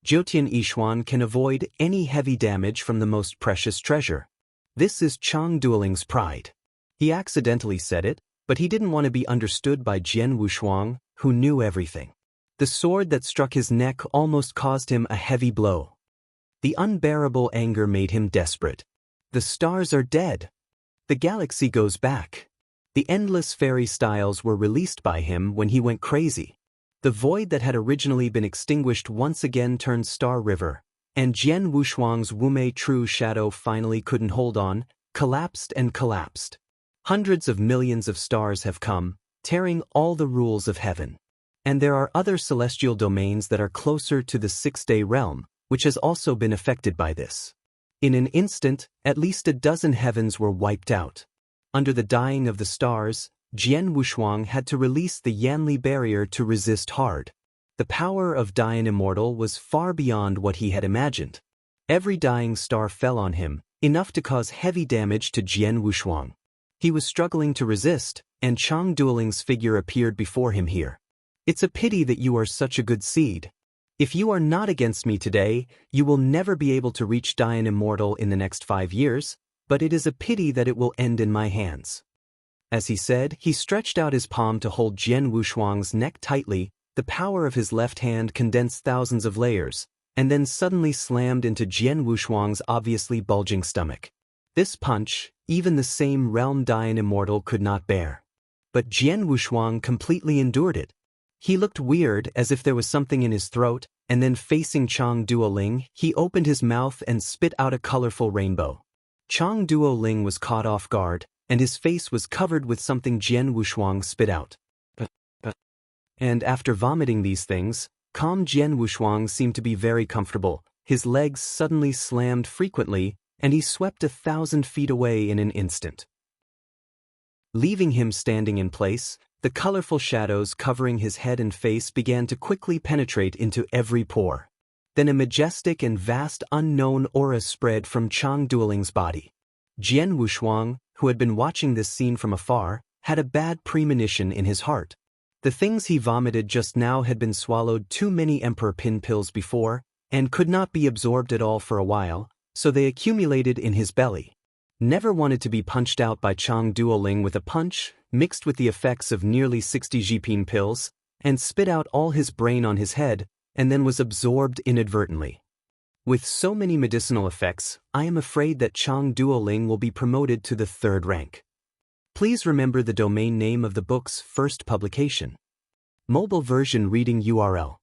Speaker 1: Jyotian Yixuan can avoid any heavy damage from the most precious treasure. This is Chang Duoling's pride. He accidentally said it, but he didn't want to be understood by Jian Wushuang, who knew everything. The sword that struck his neck almost caused him a heavy blow. The unbearable anger made him desperate. The stars are dead. The galaxy goes back. The endless fairy styles were released by him when he went crazy. The void that had originally been extinguished once again turned Star River, and Jian Wushuang's Wumei True Shadow finally couldn't hold on, collapsed and collapsed. Hundreds of millions of stars have come, tearing all the rules of heaven. And there are other celestial domains that are closer to the six-day realm, which has also been affected by this. In an instant, at least a dozen heavens were wiped out. Under the dying of the stars, Jian Wushuang had to release the Yanli barrier to resist hard. The power of Dian Immortal was far beyond what he had imagined. Every dying star fell on him, enough to cause heavy damage to Jian Wushuang. He was struggling to resist, and Chang Duoling's figure appeared before him here. It's a pity that you are such a good seed. If you are not against me today, you will never be able to reach Dian Immortal in the next 5 years, but it is a pity that it will end in my hands. As he said, he stretched out his palm to hold Jian Wushuang's neck tightly. The power of his left hand condensed thousands of layers, and then suddenly slammed into Jian Wushuang's obviously bulging stomach. This punch, even the same realm Dian Immortal could not bear. But Jian Wushuang completely endured it. He looked weird, as if there was something in his throat, and then facing Chang Duoling, he opened his mouth and spit out a colorful rainbow. Chang Duoling was caught off guard, and his face was covered with something Jian Wushuang spit out. And after vomiting these things, calm Jian Wushuang seemed to be very comfortable. His legs suddenly slammed frequently, and he swept 1,000 feet away in an instant. Leaving him standing in place, the colorful shadows covering his head and face began to quickly penetrate into every pore. Then a majestic and vast unknown aura spread from Chang Duoling's body. Jian Wushuang, who had been watching this scene from afar, had a bad premonition in his heart. The things he vomited just now had been swallowed too many Emperor Pin pills before, and could not be absorbed at all for a while, so they accumulated in his belly. Never wanted to be punched out by Chang Duoling with a punch, mixed with the effects of nearly 60 Jipin pills, and spit out all his brain on his head, and then was absorbed inadvertently. With so many medicinal effects, I am afraid that Chang Duoling will be promoted to the 3rd rank. Please remember the domain name of the book's first publication. Mobile version reading URL.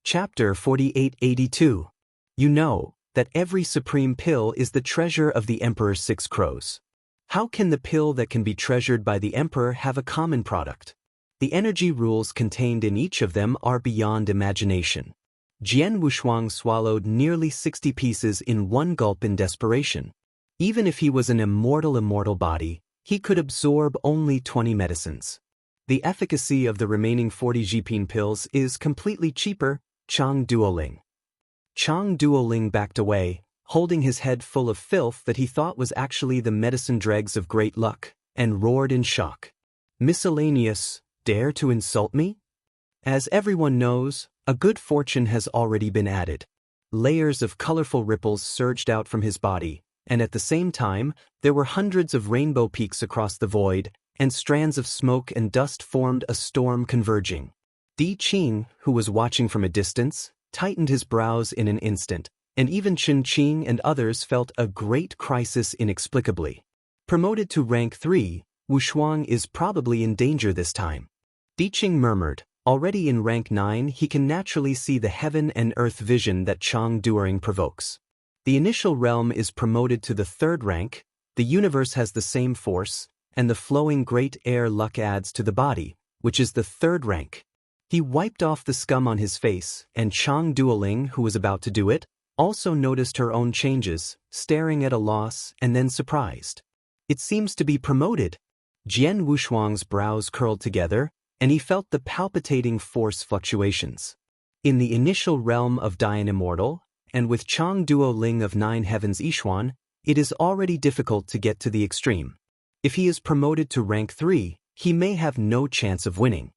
Speaker 1: Chapter 4882. You know that every supreme pill is the treasure of the Emperor's 6 crows. How can the pill that can be treasured by the Emperor have a common product? The energy rules contained in each of them are beyond imagination. Jian Wushuang swallowed nearly 60 pieces in one gulp in desperation. Even if he was an immortal body, he could absorb only 20 medicines. The efficacy of the remaining 40 Jipin pills is completely cheaper. Chang Duoling. Chang Duoling backed away, holding his head full of filth that he thought was actually the medicine dregs of great luck, and roared in shock. Miscellaneous, dare to insult me? As everyone knows, a good fortune has already been added. Layers of colorful ripples surged out from his body, and at the same time, there were hundreds of rainbow peaks across the void, and strands of smoke and dust formed a storm converging. Di Qing, who was watching from a distance, tightened his brows in an instant, and even Chen Qing and others felt a great crisis inexplicably. Promoted to rank 3, Wushuang is probably in danger this time. Di Qing murmured, already in rank 9 he can naturally see the heaven and earth vision that Chang Duoling provokes. The initial realm is promoted to the 3rd rank, the universe has the same force, and the flowing great air luck adds to the body, which is the 3rd rank. He wiped off the scum on his face, and Chang Duoling, who was about to do it, also noticed her own changes, staring at a loss and then surprised. It seems to be promoted. Jian Wushuang's brows curled together, and he felt the palpitating force fluctuations. In the initial realm of Dian Immortal, and with Chang Duoling of 9 Heavens Yixuan, it is already difficult to get to the extreme. If he is promoted to rank 3, he may have no chance of winning.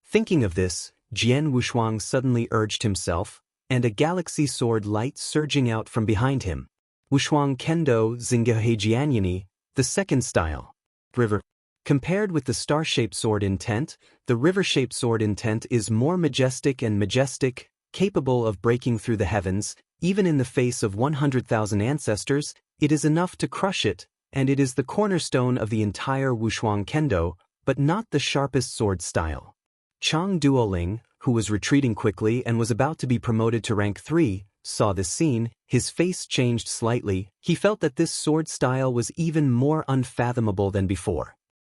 Speaker 1: Thinking of this, Jian Wushuang suddenly urged himself, and a galaxy sword light surging out from behind him. Wushuang Kendo Zingaheijianyani, the second style. River. Compared with the star-shaped sword intent, the river-shaped sword intent is more majestic, capable of breaking through the heavens. Even in the face of 100,000 ancestors, it is enough to crush it, and it is the cornerstone of the entire Wushuang Kendo, but not the sharpest sword style. Chang Duoling, who was retreating quickly and was about to be promoted to rank 3, saw this scene. His face changed slightly. He felt that this sword style was even more unfathomable than before.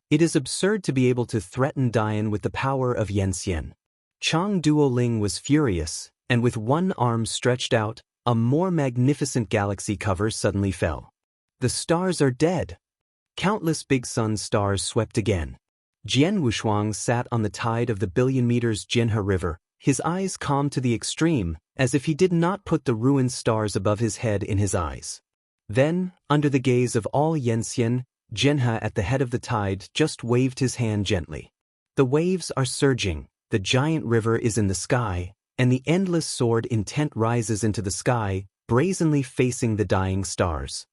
Speaker 1: It is absurd to be able to threaten Dian with the power of Yanxian. Chang Duoling was furious, and with one arm stretched out, a more magnificent galaxy cover suddenly fell. The stars are dead. Countless big sun stars swept again. Jian Wushuang sat on the tide of the billion meters Jianhe River, his eyes calm to the extreme, as if he did not put the ruined stars above his head in his eyes. Then, under the gaze of all Yanxian, Jianhe at the head of the tide just waved his hand gently. The waves are surging, the giant river is in the sky, and the endless sword intent rises into the sky, brazenly facing the dying stars.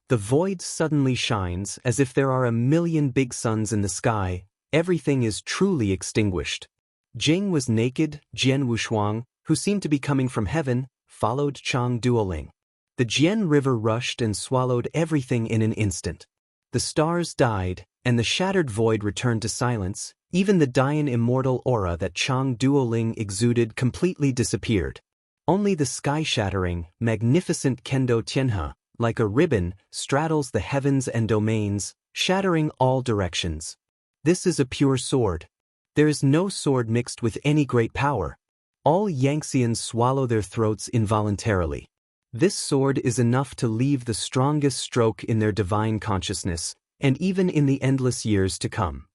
Speaker 1: The void suddenly shines as if there are 1,000,000 big suns in the sky. Everything is truly extinguished. Jing was naked. Jian Wushuang, who seemed to be coming from heaven, followed Chang Duoling. The Jian River rushed and swallowed everything in an instant. The stars died, and the shattered void returned to silence. Even the Dian immortal aura that Chang Duoling exuded completely disappeared. Only the sky-shattering, magnificent Kendo Tianhe, like a ribbon, straddles the heavens and domains, shattering all directions. This is a pure sword. There is no sword mixed with any great power. All Yanxians swallow their throats involuntarily. This sword is enough to leave the strongest stroke in their divine consciousness, and even in the endless years to come.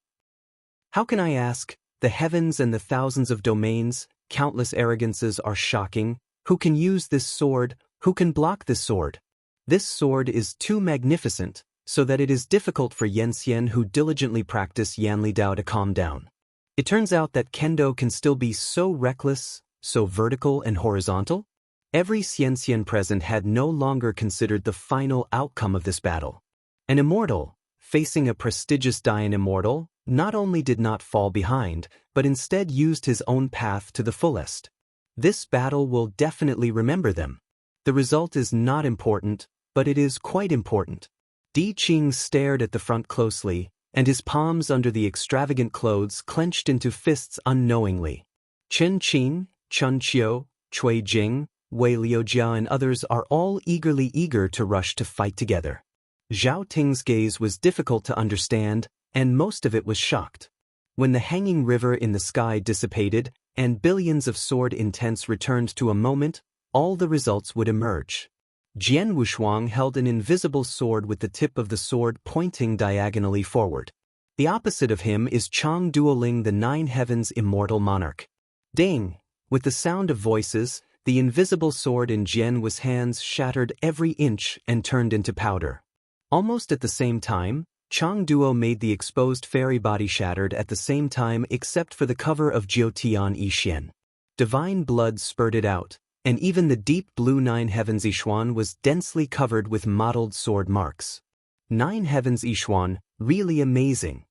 Speaker 1: How can I ask? The heavens and the thousands of domains, countless arrogances are shocking. Who can use this sword? Who can block this sword? This sword is too magnificent, so that it is difficult for Yanxian who diligently practice Yanli Dao to calm down. It turns out that Kendo can still be so reckless, so vertical and horizontal. Every Xianxian present had no longer considered the final outcome of this battle. An immortal, facing a prestigious Dian immortal, not only did not fall behind, but instead used his own path to the fullest. This battle will definitely remember them. The result is not important, but it is quite important. Di Qing stared at the front closely, and his palms under the extravagant clothes clenched into fists unknowingly. Chen Qin, Chun Qiu, Cui Jing, Wei Liujia and others are all eager to rush to fight together. Zhao Ting's gaze was difficult to understand, and most of it was shocked. When the hanging river in the sky dissipated, and billions of sword intents returned to a moment, all the results would emerge. Jian Wushuang held an invisible sword with the tip of the sword pointing diagonally forward. The opposite of him is Chang Duoling, the 9 heavens immortal monarch. Ding! With the sound of voices, the invisible sword in Jian Wu's hands shattered every inch and turned into powder. Almost at the same time, Chang Duo made the exposed fairy body shattered at the same time except for the cover of Jiutian Yixian. Divine blood spurted out, and even the deep blue 9 heavens Yixuan was densely covered with mottled sword marks. 9 heavens Yixuan, really amazing.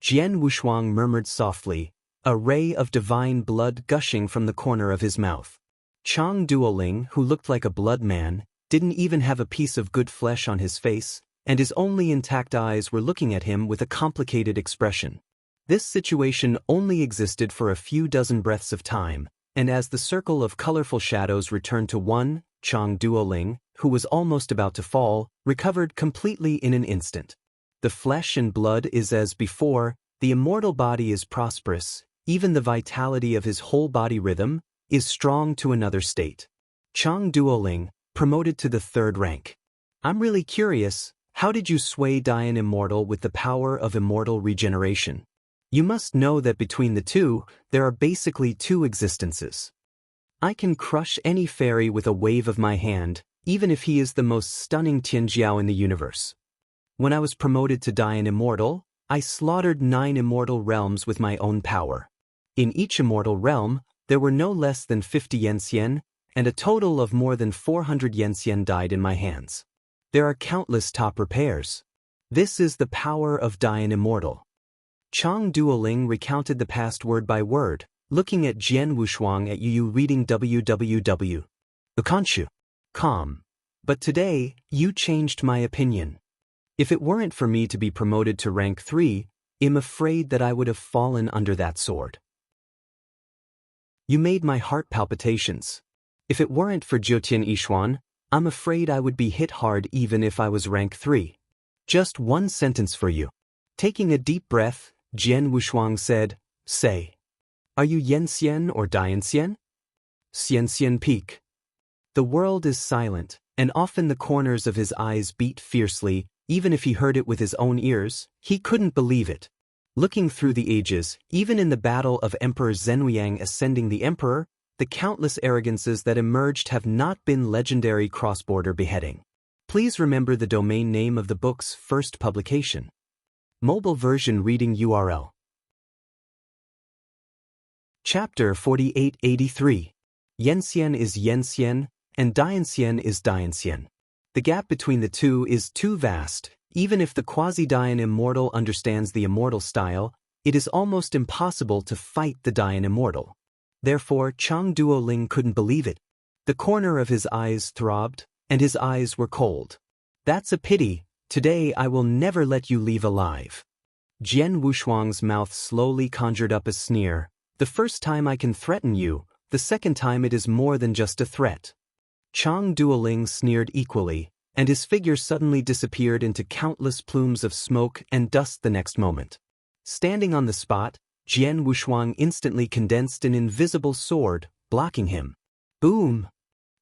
Speaker 1: Jian Wushuang murmured softly, a ray of divine blood gushing from the corner of his mouth. Chang Duoling, who looked like a blood man, didn't even have a piece of good flesh on his face, and his only intact eyes were looking at him with a complicated expression. This situation only existed for a few dozen breaths of time, and as the circle of colorful shadows returned to one, Chang Duoling, who was almost about to fall, recovered completely in an instant. The flesh and blood is as before, the immortal body is prosperous, even the vitality of his whole body rhythm is strong to another state. Chang Duoling, promoted to the 3rd rank. I'm really curious, how did you sway Dian Immortal with the power of immortal regeneration? You must know that between the two, there are basically 2 existences. I can crush any fairy with a wave of my hand, even if he is the most stunning Tianjiao in the universe. When I was promoted to Dayan Immortal, I slaughtered 9 immortal realms with my own power. In each immortal realm, there were no less than 50 yenxian, and a total of more than 400 yenxian died in my hands. There are countless top repairs. This is the power of Dayan Immortal. Chang Duoling recounted the past word by word, looking at Jian Wushuang at Yu reading www. Ukanshu. Calm. But today, you changed my opinion. If it weren't for me to be promoted to rank 3, I'm afraid that I would have fallen under that sword. You made my heart palpitations. If it weren't for Jiutian Yishuan, I'm afraid I would be hit hard even if I was rank 3. Just one sentence for you. Taking a deep breath, Jian Wushuang said, Say. Are you Yenxian or Dayanxian? Xianxian Peak. The world is silent, and often the corners of his eyes beat fiercely. Even if he heard it with his own ears, he couldn't believe it. Looking through the ages, even in the battle of Emperor Zhenliang ascending the emperor, the countless arrogances that emerged have not been legendary cross-border beheading. Please remember the domain name of the book's first publication. Mobile version reading URL. Chapter 4883. Yenxian is Yenxian, and Dayanxian is Dayanxian. The gap between the two is too vast. Even if the quasi-Dayan Immortal understands the Immortal style, it is almost impossible to fight the Dayan Immortal. Therefore, Chang Duoling couldn't believe it. The corner of his eyes throbbed, and his eyes were cold. That's a pity. Today I will never let you leave alive. Jian Wushuang's mouth slowly conjured up a sneer. The first time I can threaten you, the second time it is more than just a threat. Chang Duoling sneered equally, and his figure suddenly disappeared into countless plumes of smoke and dust the next moment. Standing on the spot, Jian Wushuang instantly condensed an invisible sword, blocking him. Boom!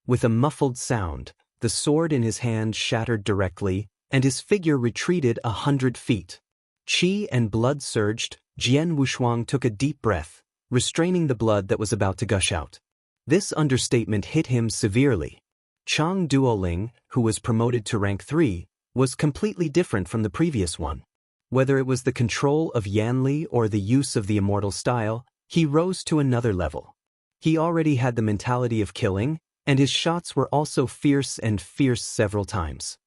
Speaker 1: With a muffled sound, the sword in his hand shattered directly, and his figure retreated 100 feet. Qi and blood surged. Jian Wushuang took a deep breath, restraining the blood that was about to gush out. This understatement hit him severely. Chang Duoling, who was promoted to rank 3, was completely different from the previous one. Whether it was the control of Yanli or the use of the immortal style, he rose to another level. He already had the mentality of killing, and his shots were also fierce several times.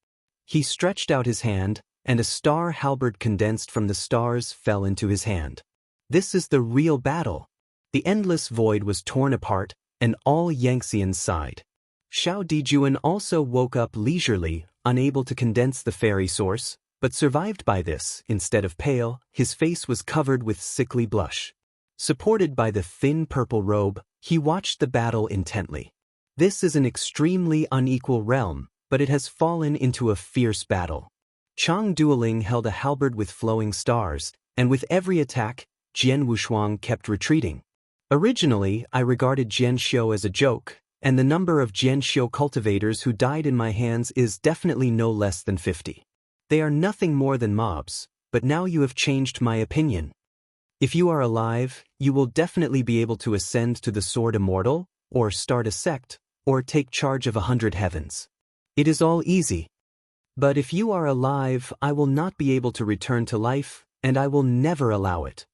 Speaker 1: He stretched out his hand, and a star halberd condensed from the stars fell into his hand. This is the real battle. The endless void was torn apart, and all Yanxians sighed. Xiao Dijuan also woke up leisurely, unable to condense the fairy source, but survived by this. Instead of pale, his face was covered with sickly blush. Supported by the thin purple robe, he watched the battle intently. This is an extremely unequal realm, but it has fallen into a fierce battle. Chang Duoling held a halberd with flowing stars, and with every attack, Jian Wushuang kept retreating. Originally, I regarded Jianxiu as a joke, and the number of Jianxiu cultivators who died in my hands is definitely no less than 50. They are nothing more than mobs, but now you have changed my opinion. If you are alive, you will definitely be able to ascend to the Sword Immortal, or start a sect, or take charge of 100 heavens. It is all easy. But if you are alive, I will not be able to return to life, and I will never allow it.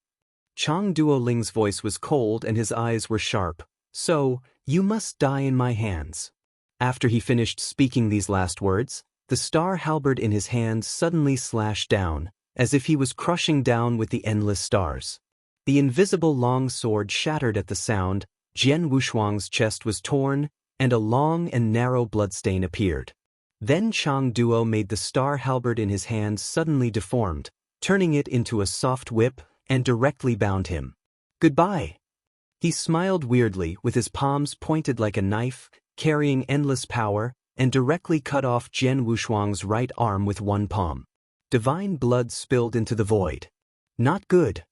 Speaker 1: Chang Duoling's voice was cold and his eyes were sharp. So, you must die in my hands. After he finished speaking these last words, the star halberd in his hand suddenly slashed down, as if he was crushing down with the endless stars. The invisible long sword shattered at the sound, Jian Wushuang's chest was torn, and a long and narrow bloodstain appeared. Then Chang Duo made the star halberd in his hand suddenly deformed, turning it into a soft whip, and directly bound him. Goodbye. He smiled weirdly with his palms pointed like a knife, carrying endless power, and directly cut off Jian Wushuang's right arm with one palm. Divine blood spilled into the void. Not good.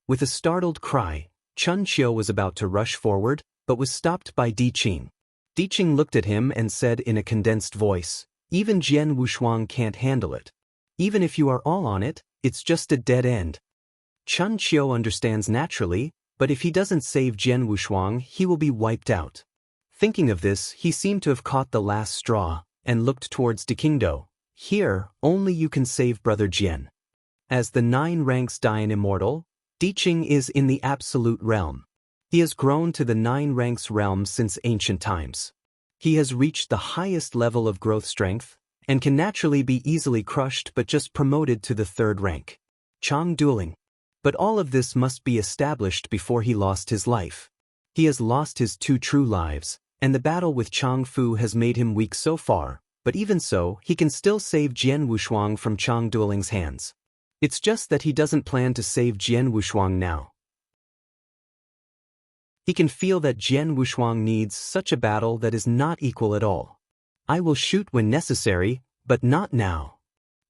Speaker 1: With a startled cry, Chun Qiu was about to rush forward, but was stopped by Di Qing. Di Qing looked at him and said in a condensed voice, "Even Jian Wushuang can't handle it. Even if you are all on it, it's just a dead end." Chun Qiu understands naturally, but if he doesn't save Jian Wushuang, he will be wiped out. Thinking of this, he seemed to have caught the last straw. and looked towards Dikingdo. Here, only you can save Brother Jian. As the 9 ranks Dian Immortal, Diqing is in the absolute realm. He has grown to the 9 ranks realm since ancient times. He has reached the highest level of growth strength, and can naturally be easily crushed but just promoted to the 3rd rank. Chang dueling. But all of this must be established before he lost his life. He has lost his 2 true lives, and the battle with Chang Fu has made him weak so far, but even so, he can still save Jian Wushuang from Chang dueling's hands. It's just that he doesn't plan to save Jian Wushuang now. He can feel that Jian Wushuang needs such a battle that is not equal at all. I will shoot when necessary, but not now.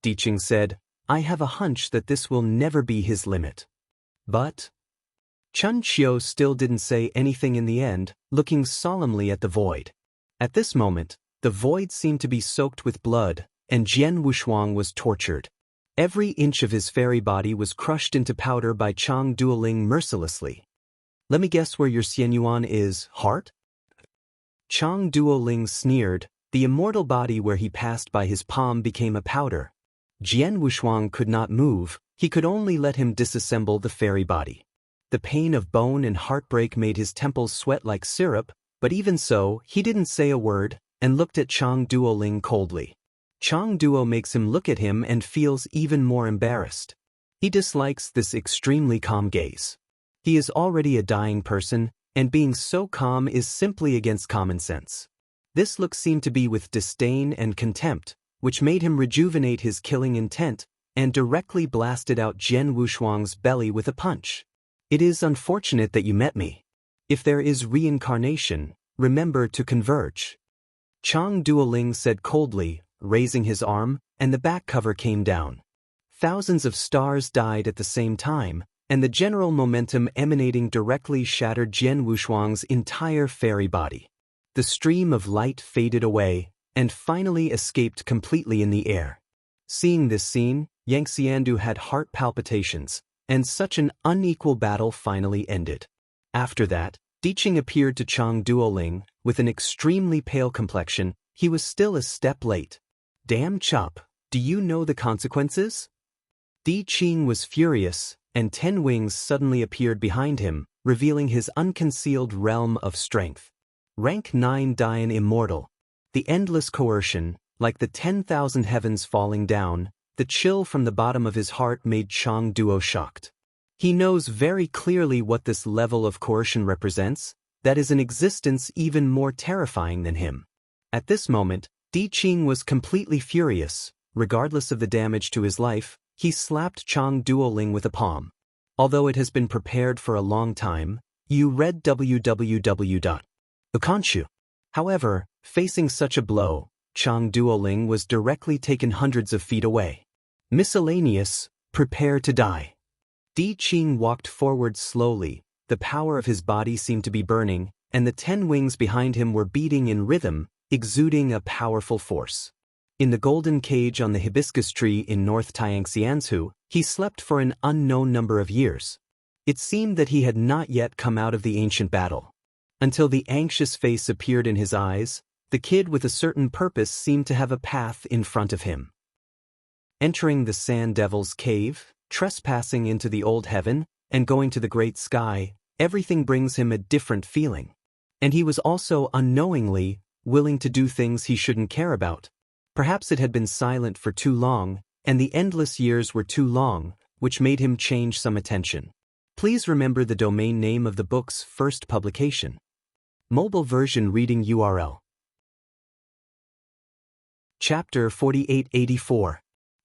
Speaker 1: Diqing said, I have a hunch that this will never be his limit. But Chun Qiu still didn't say anything in the end, looking solemnly at the void. At this moment, the void seemed to be soaked with blood, and Jian Wushuang was tortured. Every inch of his fairy body was crushed into powder by Chang dueling mercilessly. Let me guess where your Xianyuan is, heart? Chang dueling sneered. The immortal body where he passed by his palm became a powder. Jian Wushuang could not move, he could only let him disassemble the fairy body. The pain of bone and heartbreak made his temples sweat like syrup, but even so, he didn't say a word, and looked at Chang Duoling coldly. Chang Duo makes him look at him and feels even more embarrassed. He dislikes this extremely calm gaze. He is already a dying person, and being so calm is simply against common sense. This look seemed to be with disdain and contempt, which made him rejuvenate his killing intent, and directly blasted out Jian Wushuang's belly with a punch. It is unfortunate that you met me. If there is reincarnation, remember to converge. Chang Duoling said coldly, raising his arm, and the back cover came down. Thousands of stars died at the same time, and the general momentum emanating directly shattered Jian Wushuang's entire fairy body. The stream of light faded away, and finally escaped completely in the air. Seeing this scene, Yang Xiandu had heart palpitations, and such an unequal battle finally ended. After that, Diqing appeared to Chang Duoling, with an extremely pale complexion. He was still a step late. Damn chop, do you know the consequences? Diqing was furious, and 10 wings suddenly appeared behind him, revealing his unconcealed realm of strength. Rank 9 Dian Immortal. The endless coercion, like the 10,000 heavens falling down, the chill from the bottom of his heart made Chang Duo shocked. He knows very clearly what this level of coercion represents, that is an existence even more terrifying than him. At this moment, Diqing was completely furious. Regardless of the damage to his life, he slapped Chang Duoling with a palm. Although it has been prepared for a long time, you read www.Ukanshu. However, facing such a blow, Chang Duoling was directly taken hundreds of feet away. Miscellaneous, prepare to die. Diqing walked forward slowly, the power of his body seemed to be burning, and the 10 wings behind him were beating in rhythm, exuding a powerful force. In the golden cage on the hibiscus tree in North Tianxianzhu, he slept for an unknown number of years. It seemed that he had not yet come out of the ancient battle. Until the anxious face appeared in his eyes, the kid with a certain purpose seemed to have a path in front of him. Entering the Sand Devil's cave, trespassing into the old heaven, and going to the great sky, everything brings him a different feeling. And he was also unknowingly willing to do things he shouldn't care about. Perhaps it had been silent for too long, and the endless years were too long, which made him change some attention. Please remember the domain name of the book's first publication. Mobile version reading URL. Chapter 4884.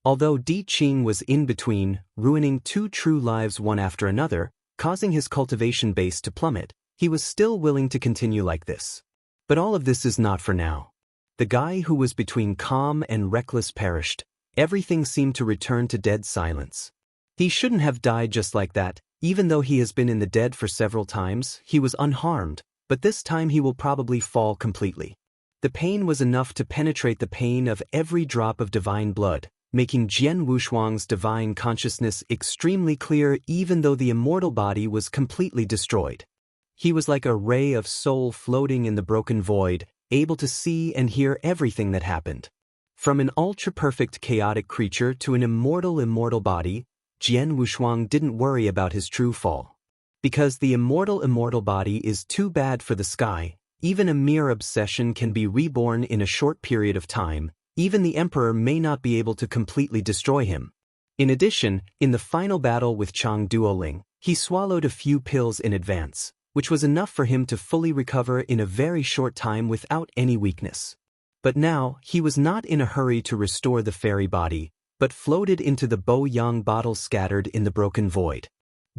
Speaker 1: Although Diqing was in between, ruining 2 true lives one after another, causing his cultivation base to plummet, he was still willing to continue like this. But all of this is not for now. The guy who was between calm and reckless perished. Everything seemed to return to dead silence. He shouldn't have died just like that. Even though he has been in the dead for several times, he was unharmed, but this time he will probably fall completely. The pain was enough to penetrate the pain of every drop of divine blood, making Jian Wushuang's divine consciousness extremely clear even though the immortal body was completely destroyed. He was like a ray of soul floating in the broken void, able to see and hear everything that happened. From an ultra-perfect chaotic creature to an immortal body, Jian Wushuang didn't worry about his true fall. Because the immortal body is too bad for the sky, even a mere obsession can be reborn in a short period of time, even the emperor may not be able to completely destroy him. In addition, in the final battle with Chang Duoling, he swallowed a few pills in advance, which was enough for him to fully recover in a very short time without any weakness. But now, he was not in a hurry to restore the fairy body, but floated into the Bo-Yang bottle scattered in the broken void.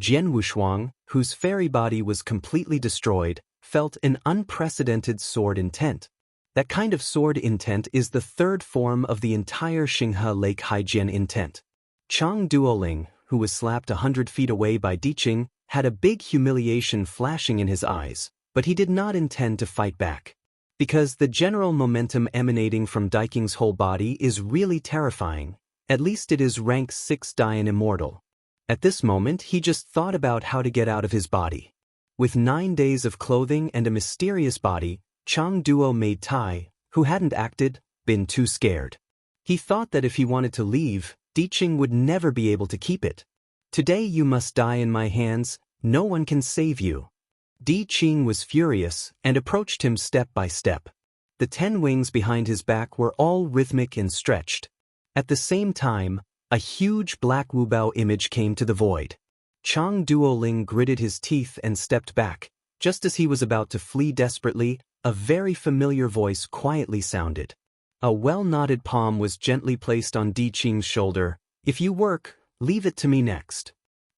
Speaker 1: Jian Wushuang, whose fairy body was completely destroyed, felt an unprecedented sword intent. That kind of sword intent is the third form of the entire Xinghe Lake Haijian intent. Chang Duoling, who was slapped 100 feet away by Diqing, had a big humiliation flashing in his eyes, but he did not intend to fight back. Because the general momentum emanating from Diqing's whole body is really terrifying, at least it is rank 6 Dian Immortal. At this moment he just thought about how to get out of his body. With 9 days of clothing and a mysterious body, Chang Duo made Tai, who hadn't acted, been too scared. He thought that if he wanted to leave, Diqing would never be able to keep it. Today you must die in my hands, no one can save you. Diqing was furious and approached him step by step. The 10 wings behind his back were all rhythmic and stretched. At the same time, a huge black Wubao image came to the void. Chang Duoling gritted his teeth and stepped back. Just as he was about to flee desperately, a very familiar voice quietly sounded. A well-knotted palm was gently placed on Diqing's shoulder. If you work, leave it to me next.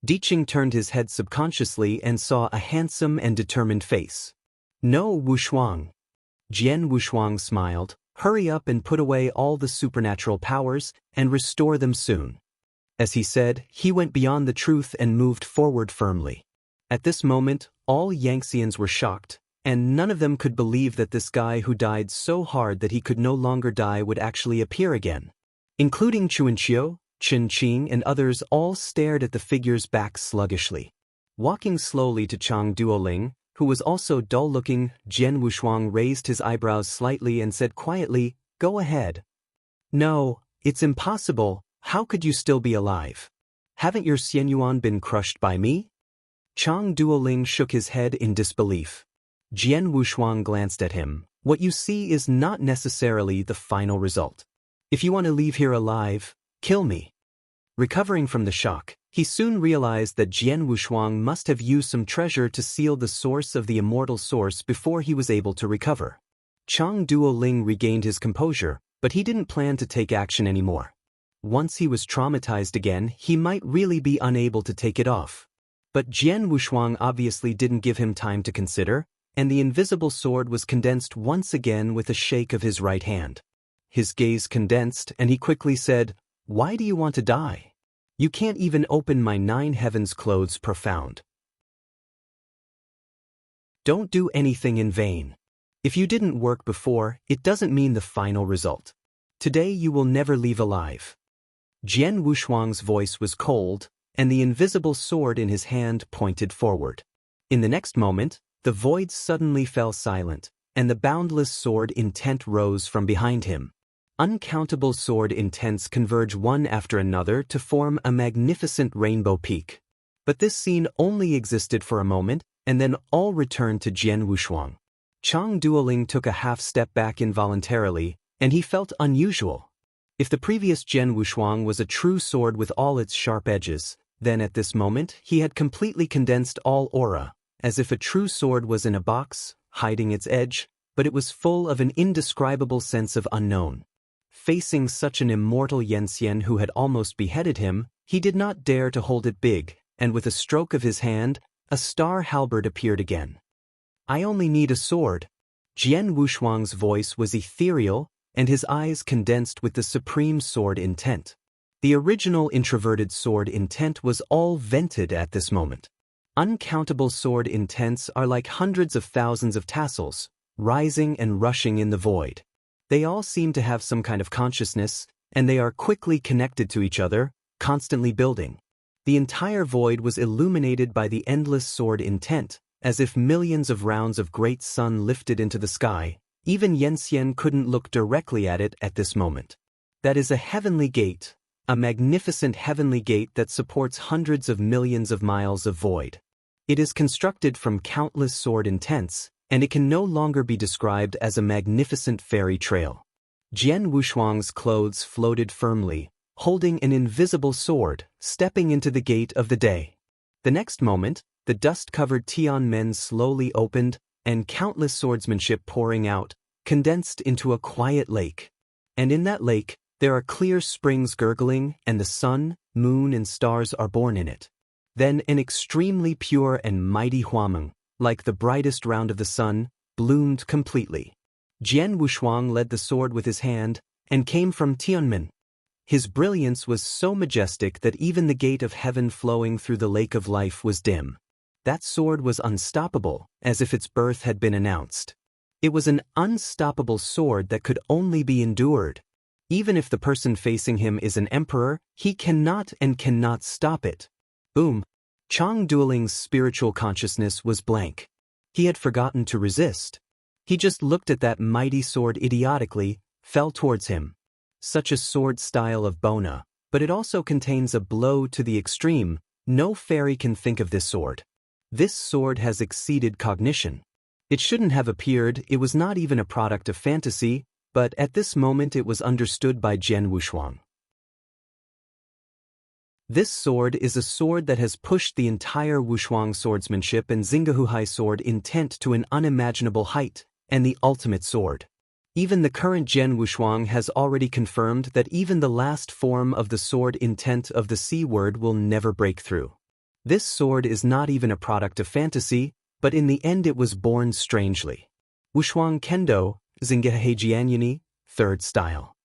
Speaker 1: Diqing turned his head subconsciously and saw a handsome and determined face. No, Wushuang. Jian Wushuang smiled. Hurry up and put away all the supernatural powers and restore them soon. As he said, he went beyond the truth and moved forward firmly. At this moment, all Yangtzeans were shocked, and none of them could believe that this guy who died so hard that he could no longer die would actually appear again. Including Chuanqiu, Chen Qing and others all stared at the figure's back sluggishly. Walking slowly to Chang Duoling, who was also dull-looking, Jian Wushuang raised his eyebrows slightly and said quietly, "Go ahead." "No, it's impossible. How could you still be alive? Haven't your Xianyuan been crushed by me?" Chang Duoling shook his head in disbelief. Jian Wushuang glanced at him. "What you see is not necessarily the final result. If you want to leave here alive, kill me." Recovering from the shock, he soon realized that Jian Wushuang must have used some treasure to seal the source of the immortal source before he was able to recover. Chang Duoling regained his composure, but he didn't plan to take action anymore. Once he was traumatized again, he might really be unable to take it off. But Jian Wushuang obviously didn't give him time to consider, and the invisible sword was condensed once again with a shake of his right hand. His gaze condensed, and he quickly said, "Why do you want to die? You can't even open my 9 heavens clothes profound. Don't do anything in vain. If you didn't work before, it doesn't mean the final result. Today you will never leave alive." Jian Wushuang's voice was cold, and the invisible sword in his hand pointed forward. In the next moment, the void suddenly fell silent, and the boundless sword intent rose from behind him. Uncountable sword intents converge one after another to form a magnificent rainbow peak. But this scene only existed for a moment, and then all returned to Jian Wushuang. Chang Duoling took a half step back involuntarily, and he felt unusual. If the previous Jian Wushuang was a true sword with all its sharp edges, then at this moment he had completely condensed all aura, as if a true sword was in a box, hiding its edge, but it was full of an indescribable sense of unknown. Facing such an immortal Yanxian who had almost beheaded him, he did not dare to hold it big, and with a stroke of his hand, a star halberd appeared again. "I only need a sword." Jian Wushuang's voice was ethereal, and his eyes condensed with the supreme sword intent. The original introverted sword intent was all vented at this moment. Uncountable sword intents are like hundreds of thousands of tassels, rising and rushing in the void. They all seem to have some kind of consciousness, and they are quickly connected to each other, constantly building. The entire void was illuminated by the endless sword intent, as if millions of rounds of great sun lifted into the sky, Even Yanxian couldn't look directly at it at this moment. That is a heavenly gate, a magnificent heavenly gate that supports hundreds of millions of miles of void. It is constructed from countless sword intents, and it can no longer be described as a magnificent fairy trail. Jian Wushuang's clothes floated firmly, holding an invisible sword, stepping into the gate of the day. The next moment, the dust-covered Tianmen slowly opened, and countless swordsmanship pouring out, condensed into a quiet lake. And in that lake, there are clear springs gurgling, and the sun, moon and stars are born in it. Then an extremely pure and mighty huameng, like the brightest round of the sun, bloomed completely. Jian Wushuang led the sword with his hand, and came from Tianmen. His brilliance was so majestic that even the gate of heaven flowing through the lake of life was dim. That sword was unstoppable, as if its birth had been announced. It was an unstoppable sword that could only be endured. Even if the person facing him is an emperor, he cannot stop it. Boom! Chang Duoling's spiritual consciousness was blank. He had forgotten to resist. He just looked at that mighty sword idiotically, fell towards him. Such a sword style of Bona, but it also contains a blow to the extreme. No fairy can think of this sword. This sword has exceeded cognition. It shouldn't have appeared, it was not even a product of fantasy, but at this moment it was understood by Jian Wushuang. This sword is a sword that has pushed the entire Wushuang swordsmanship and Xinggehuhai sword intent to an unimaginable height, and the ultimate sword. Even the current Jian Wushuang has already confirmed that even the last form of the sword intent of the C word will never break through. This sword is not even a product of fantasy, but in the end it was born strangely. Wushuang Kendo, Xinggehe Jianyuni, 3rd style.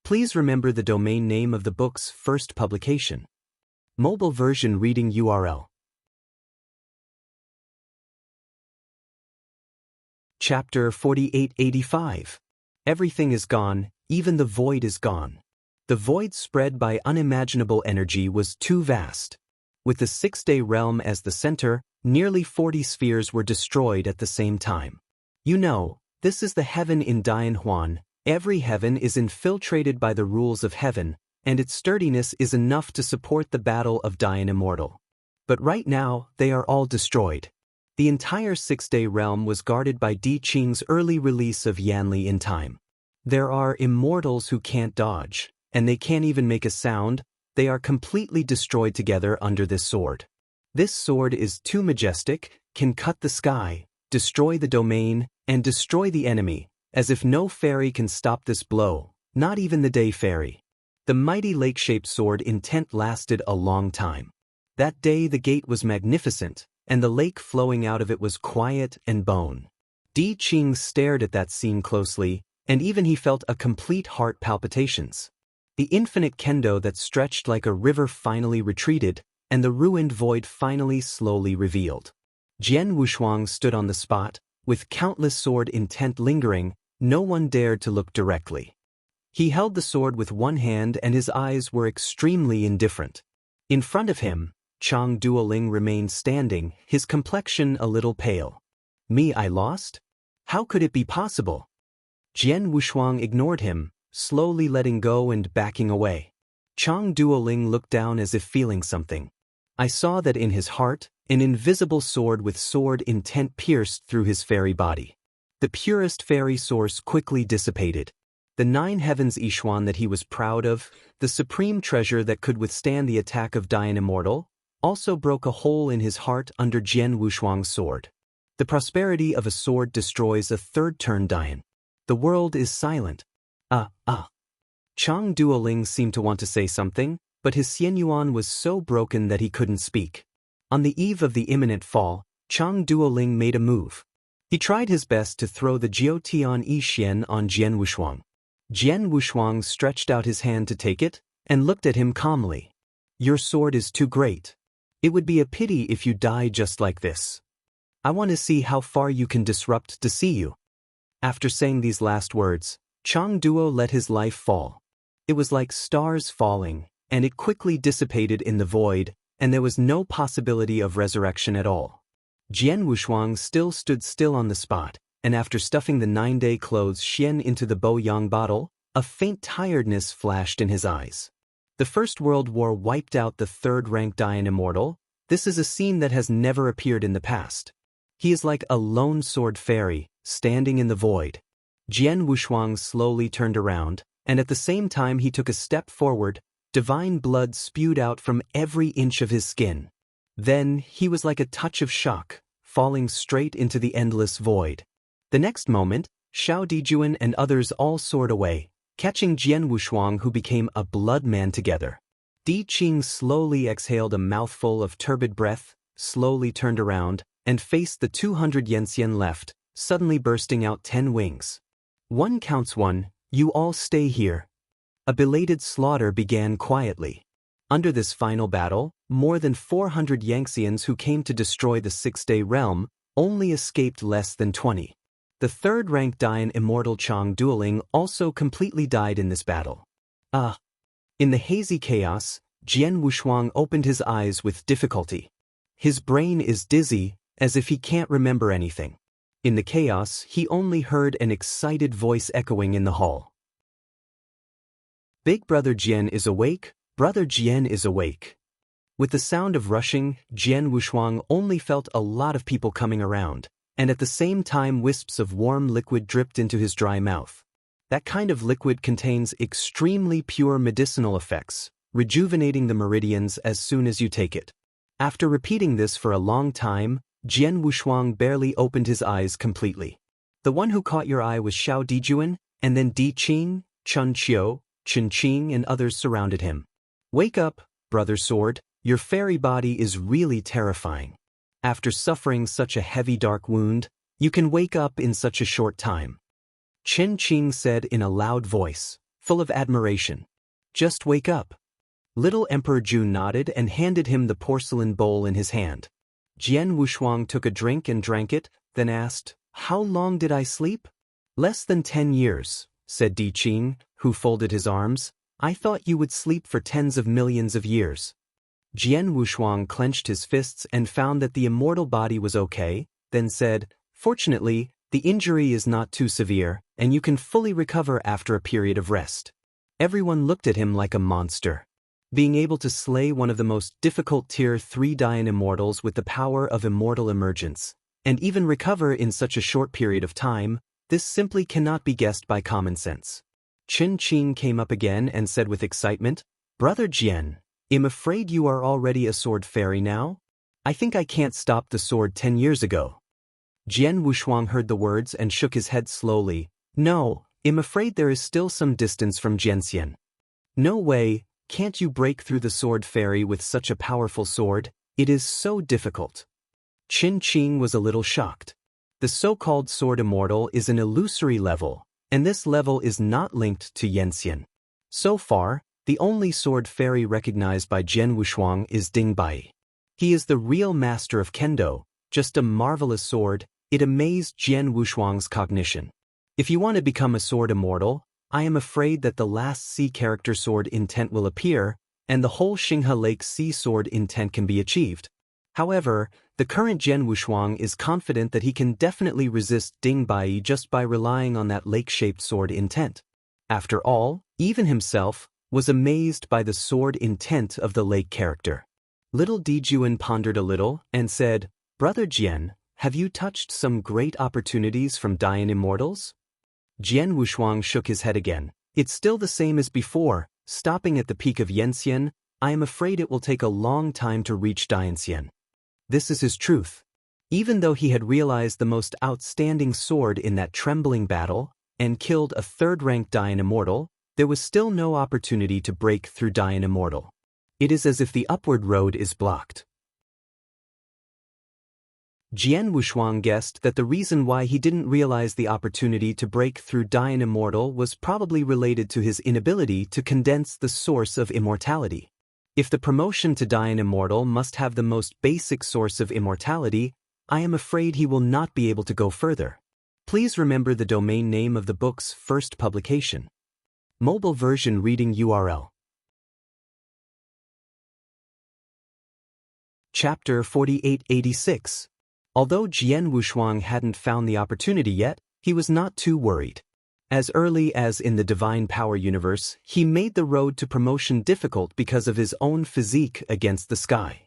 Speaker 1: Please remember the domain name of the book's first publication. Mobile version reading URL. Chapter 4885. Everything is gone, even the void is gone. The void spread by unimaginable energy was too vast. With the 6-day realm as the center, nearly 40 spheres were destroyed at the same time. You know, this is the heaven in Dian Huan. Every heaven is infiltrated by the rules of heaven, and its sturdiness is enough to support the battle of Dian Immortal. But right now, they are all destroyed. The entire 6-day realm was guarded by Di Qing's early release of Yanli in time. There are immortals who can't dodge, and they can't even make a sound. They are completely destroyed together under this sword. This sword is too majestic, can cut the sky, destroy the domain, and destroy the enemy, as if no fairy can stop this blow, not even the day fairy. The mighty lake-shaped sword intent lasted a long time. That day the gate was magnificent, and the lake flowing out of it was quiet and bone. Di Qing stared at that scene closely, and even he felt a complete heart palpitations. The infinite kendo that stretched like a river finally retreated, and the ruined void finally slowly revealed. Jian Wushuang stood on the spot, with countless sword intent lingering. No one dared to look directly. He held the sword with one hand and his eyes were extremely indifferent. In front of him, Chang Duoling remained standing, his complexion a little pale. Me, I lost? How could it be possible? Jian Wushuang ignored him, slowly letting go and backing away. Chang Duoling looked down as if feeling something. I saw that in his heart, an invisible sword with sword intent pierced through his fairy body. The purest fairy source quickly dissipated. The 9 heavens Yishuan that he was proud of, the supreme treasure that could withstand the attack of Dian Immortal, also broke a hole in his heart under Jian Wushuang's sword. The prosperity of a sword destroys a 3rd turn Dian. The world is silent. Chang Duoling seemed to want to say something, but his Xianyuan was so broken that he couldn't speak. On the eve of the imminent fall, Chang Duoling made a move. He tried his best to throw the Jiutian Yixian on Jian Wushuang. Jian Wushuang stretched out his hand to take it, and looked at him calmly. Your sword is too great. It would be a pity if you die just like this. I want to see how far you can disrupt to see you. After saying these last words, Chang Duo let his life fall. It was like stars falling, and it quickly dissipated in the void, and there was no possibility of resurrection at all. Jian Wushuang still stood still on the spot, and after stuffing the 9-day clothes Xian into the Bo Yang bottle, a faint tiredness flashed in his eyes. The First World War wiped out the third-ranked Dayan Immortal. This is a scene that has never appeared in the past. He is like a lone sword fairy, standing in the void. Jian Wushuang slowly turned around, and at the same time he took a step forward. Divine blood spewed out from every inch of his skin. Then, he was like a touch of shock, falling straight into the endless void. The next moment, Xiao Dijuan and others all soared away, catching Jian Wushuang, who became a blood man together. Di Qing slowly exhaled a mouthful of turbid breath, slowly turned around, and faced the 200 Yenxian left, suddenly bursting out 10 wings. One counts one, you all stay here. A belated slaughter began quietly. Under this final battle, more than 400 Yangxians who came to destroy the Six-Day Realm only escaped less than 20. The third-ranked Dayan Immortal Chang Dueling also completely died in this battle. In the hazy chaos, Jian Wushuang opened his eyes with difficulty. His brain is dizzy, as if he can't remember anything. In the chaos, he only heard an excited voice echoing in the hall. Big Brother Jian is awake, Brother Jian is awake. With the sound of rushing, Jian Wushuang only felt a lot of people coming around, and at the same time wisps of warm liquid dripped into his dry mouth. That kind of liquid contains extremely pure medicinal effects, rejuvenating the meridians as soon as you take it. After repeating this for a long time, Jian Wushuang barely opened his eyes completely. The one who caught your eye was Xiao Dijuan, and then Di Qing, Chun Qiu, Chen Qing and others surrounded him. Wake up, Brother Sword, your fairy body is really terrifying. After suffering such a heavy dark wound, you can wake up in such a short time. Chen Qing said in a loud voice, full of admiration. Just wake up. Little Emperor Ju nodded and handed him the porcelain bowl in his hand. Jian Wushuang took a drink and drank it, then asked, How long did I sleep? Less than 10 years, said Di Qing, who folded his arms. I thought you would sleep for tens of millions of years. Jian Wushuang clenched his fists and found that the immortal body was okay, then said, Fortunately, the injury is not too severe, and you can fully recover after a period of rest. Everyone looked at him like a monster. Being able to slay one of the most difficult Tier 3 Dayan Immortals with the power of immortal emergence, and even recover in such a short period of time, this simply cannot be guessed by common sense. Chen Qing came up again and said with excitement, Brother Jian, I'm afraid you are already a sword fairy now? I think I can't stop the sword 10 years ago. Jian Wushuang heard the words and shook his head slowly. No, I'm afraid there is still some distance from Jianxian. No way, can't you break through the sword fairy with such a powerful sword? It is so difficult. Chen Qing was a little shocked. The so-called sword immortal is an illusory level, and this level is not linked to Yanxian. So far, the only sword fairy recognized by Jian Wushuang is Ding Bai. He is the real master of kendo, just a marvelous sword. It amazed Jian Wushuang's cognition. If you want to become a sword immortal, I am afraid that the last sea character sword intent will appear, and the whole Xinghe Lake sea sword intent can be achieved. However, the current Jian Wushuang is confident that he can definitely resist Ding Bai just by relying on that lake-shaped sword intent. After all, even himself was amazed by the sword intent of the lake character. Little Dijuan pondered a little and said, Brother Jian, have you touched some great opportunities from Dayan Immortals? Jian Wushuang shook his head again. It's still the same as before, stopping at the peak of Yanxian. I am afraid it will take a long time to reach Dayanxian. This is his truth. Even though he had realized the most outstanding sword in that trembling battle, and killed a third-ranked Dayan Immortal, there was still no opportunity to break through Dayan Immortal. It is as if the upward road is blocked. Jian Wushuang guessed that the reason why he didn't realize the opportunity to break through Dayan Immortal was probably related to his inability to condense the source of immortality. If the promotion to Dayan Immortal must have the most basic source of immortality, I am afraid he will not be able to go further. Please remember the domain name of the book's first publication. Mobile version reading URL. Chapter 4886. Although Jian Wushuang hadn't found the opportunity yet, he was not too worried. As early as in the Divine Power universe, he made the road to promotion difficult because of his own physique against the sky.